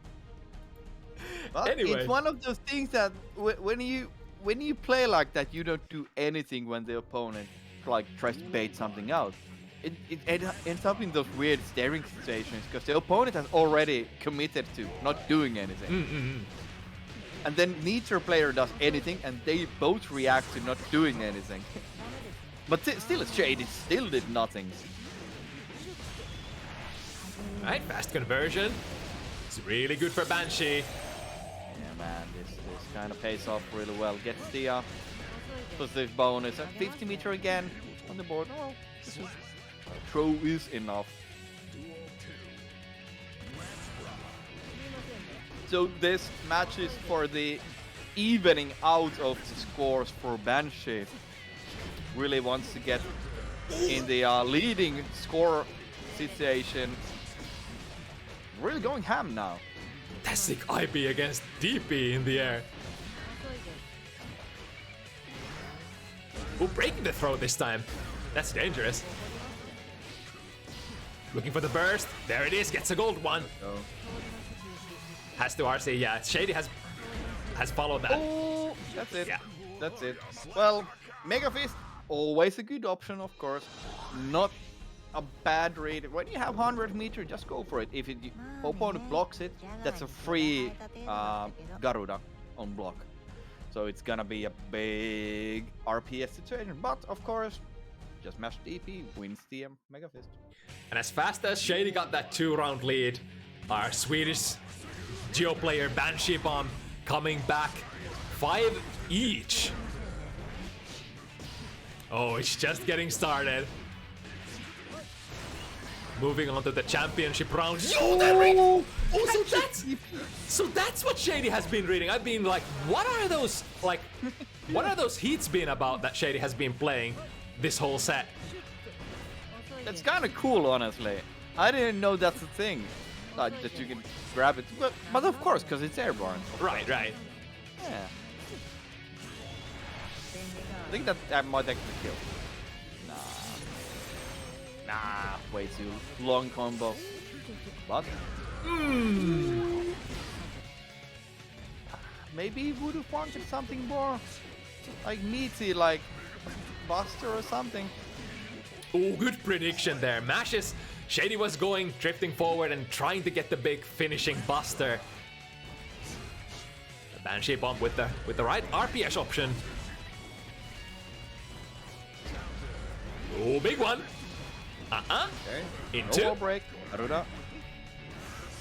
But Anyway. it's one of those things that when you play like that, you don't do anything when the opponent like tries to bait something out. It ends up in those weird staring situations because the opponent has already committed to not doing anything. And then neither player does anything and they both react to not doing anything. But still, Shady still did nothing. Alright, fast conversion. It's really good for Banshee. Yeah, man, this kind of pays off really well. Gets the positive bonus. 50 meter again on the board. Oh, throw is enough. So this match is for the evening out of the scores for Banshee. Really wants to get in the leading score situation. Really going ham now. Fantastic IB against DP in the air. Oh, breaking the throw this time. That's dangerous. Looking for the burst. There it is. Gets a gold one. Oh. Has to RC. Yeah, Shady has followed that. Oh, that's it. Yeah. That's it. Well, Mega Fist, always a good option, of course. Not a bad rate. When you have 100 meter, just go for it. If the opponent blocks it, that's a free Garuda on block. So it's gonna be a big RPS situation. But of course, just mash DP, wins the Mega Fist. And as fast as Shady got that 2-round lead, our Swedish Geo player BansheeBomb coming back 5 each. Oh, it's just getting started. Moving on to the championship round. Yo, that ring! Oh, so that's what Shady has been reading. I've been like, what are those heats been about that Shady has been playing this whole set? That's kind of cool, honestly. I didn't know that's a thing, like that you can grab it. But of course, because it's airborne. Right. Yeah. I think that might actually kill. Nah, way too long combo. But maybe he would have wanted something more like meaty, like Buster or something. Ooh, good prediction there. Mashes. Shady was going, drifting forward and trying to get the big finishing buster. The BansheeBomb with the right RPS option. Ooh, big one. Okay. Into. No break. Garuda.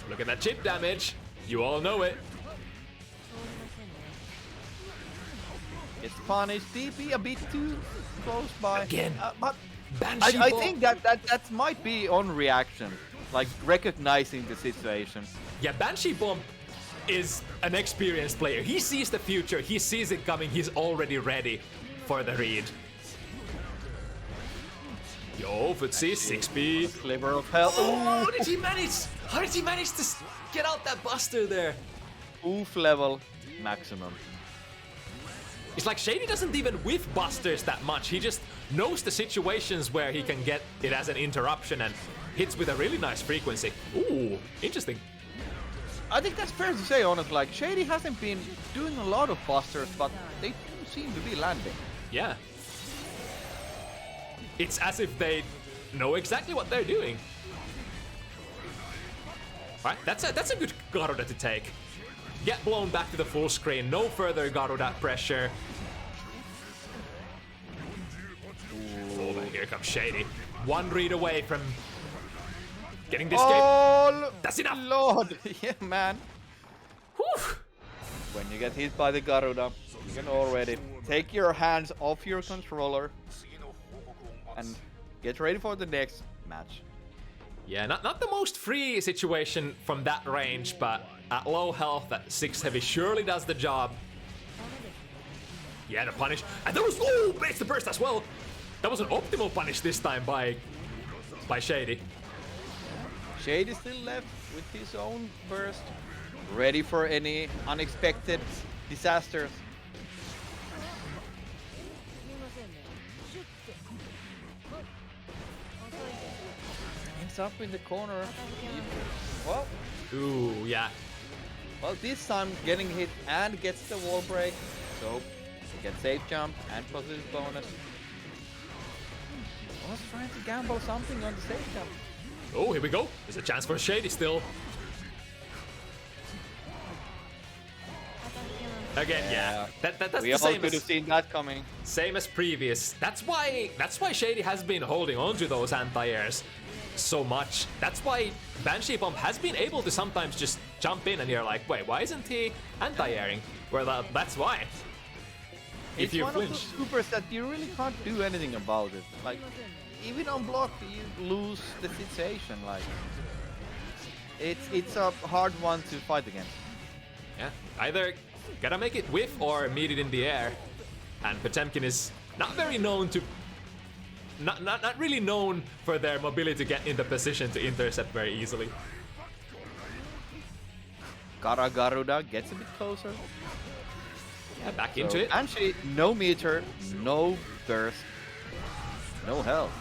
Look at that chip damage. You all know it. It's punished. DP a bit too close by. Again. But BansheeBomb. I think that might be on reaction, like recognizing the situation. Yeah, BansheeBomb is an experienced player. He sees the future. He sees it coming. He's already ready for the read. Yo, Footsie, 6B. Sliver of hell. Oh, how did he manage? How did he manage to get out that buster there? Oof level maximum. It's like Shady doesn't even whiff busters that much. He just knows the situations where he can get it as an interruption and hits with a really nice frequency. Ooh, interesting. I think that's fair to say, honestly. Like, Shady hasn't been doing a lot of busters, but they do seem to be landing. Yeah. It's as if they know exactly what they're doing. Right, that's a good Garuda to take. Get blown back to the full screen. No further Garuda pressure. Oh, here comes Shady. One read away from getting this game. Oh, That's enough. Lord, yeah, man. Whew. When you get hit by the Garuda, you can already take your hands off your controller and get ready for the next match. Yeah, not the most free situation from that range, but at low health, that 6 heavy surely does the job. Yeah, the punish. And there was, oh, base the burst as well. That was an optimal punish this time by Shady. Shady still left with his own burst, ready for any unexpected disasters. Ends up in the corner. Well, Ooh, yeah. well, this time getting hit and gets the wall break, so he gets safe jump and positive bonus. Was trying to gamble something on the safe jump. Oh, here we go. There's a chance for Shady still. Again, yeah. That's We the all same could have as, seen that coming. same as previous. That's why Shady has been holding on to those anti-airs so much. That's why BansheeBomb has been able to sometimes just jump in and you're like, wait, why isn't he anti-airing? Well, that's why. If It's you one flinch. of those supers that you really can't do anything about it. Like, even on block, you lose the situation. Like, it's a hard one to fight against. Yeah, either gotta make it whiff or meet it in the air. And Potemkin is not very known to, not really known for their mobility to get in the position to intercept very easily. Garuda gets a bit closer. Yeah, back into it. Actually, no meter, no burst, no health.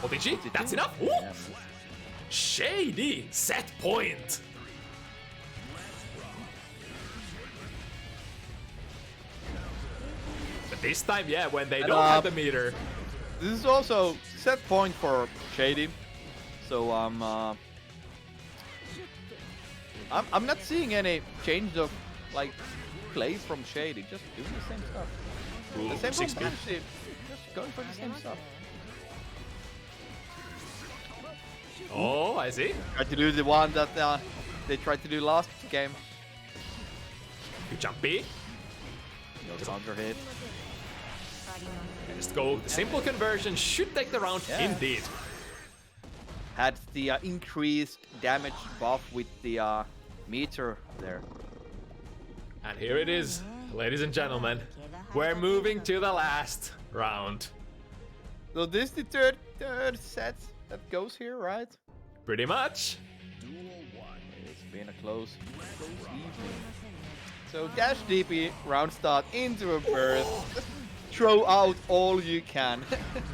OTG, that's enough. Ooh. Yeah. Shady, set point. But this time, yeah, when they don't have the meter. This is also set point for Shady, so I'm not seeing any change of like play from Shady. Just doing the same stuff. Ooh, The same 6 from Banshee. Just going for the same stuff. Oh, I see. Try to do the one that they tried to do last game. Good jump B. No counter hit. Just go. The simple conversion should take the round Yeah. indeed. Had the increased damage buff with the meter there. And here it is, ladies and gentlemen. We're moving to the last round. So this is the third set that goes here, right? Pretty much. It's been a close evening. So dash DP, round start into a burst. Just throw out all you can.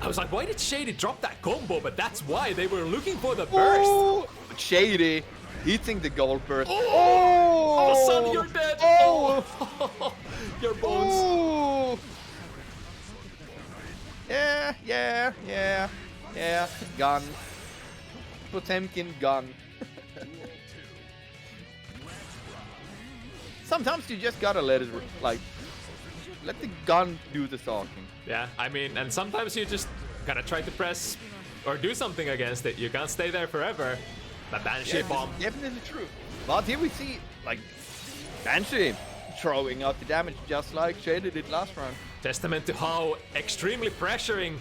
I was like, why did Shady drop that combo? But that's why they were looking for the burst. Ooh, Shady hitting the gold burst. Oh, son, you're dead. Oh, Your bones. oh. Yeah. Yeah, gun. Potemkin gun. Sometimes you just gotta let it, like, let the gun do the talking. Yeah, I mean, and sometimes you just gotta try to press or do something against it. You can't stay there forever. But BansheeBomb. Definitely true. But here we see, like, Banshee throwing out the damage just like Shady did last round. Testament to how extremely pressuring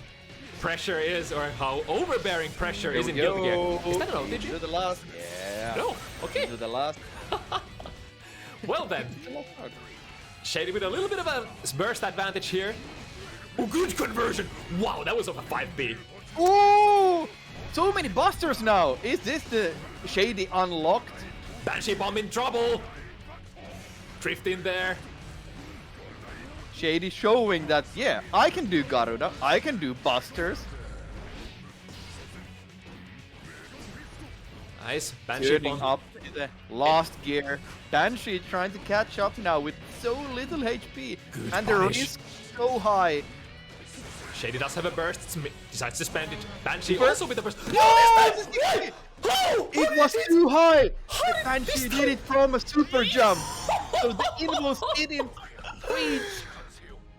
pressure is, or how overbearing pressure is in Guilty Gear. Is that an OTG? To the last. Yeah. No, okay. To the last. Well then, Shady with a little bit of a burst advantage here. Oh, good conversion! Wow, that was off a 5B. Ooh! So many busters now! Is this the Shady unlocked? BansheeBomb in trouble! Drift in there. Shady showing that, yeah, I can do Garuda, I can do busters. Nice, Turning BansheeBomb. up to the last gear. Banshee trying to catch up now with so little HP. Good and the punish. risk so high. Shady does have a burst, decides to spend it. Banshee Burst. also with a burst. Oh, this time! Oh! it was too high! Banshee did it from a super jump. So the invoice didn't reach.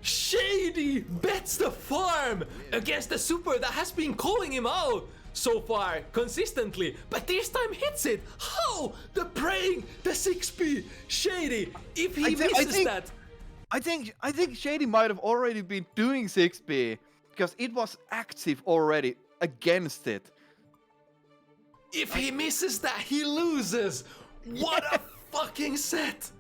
Shady bets the farm against the super that has been calling him out so far consistently, but this time hits it. How? The praying, the 6P, Shady. If he misses that, I think Shady might have already been doing 6B because it was active already against it. if he misses that, he loses. What a fucking set!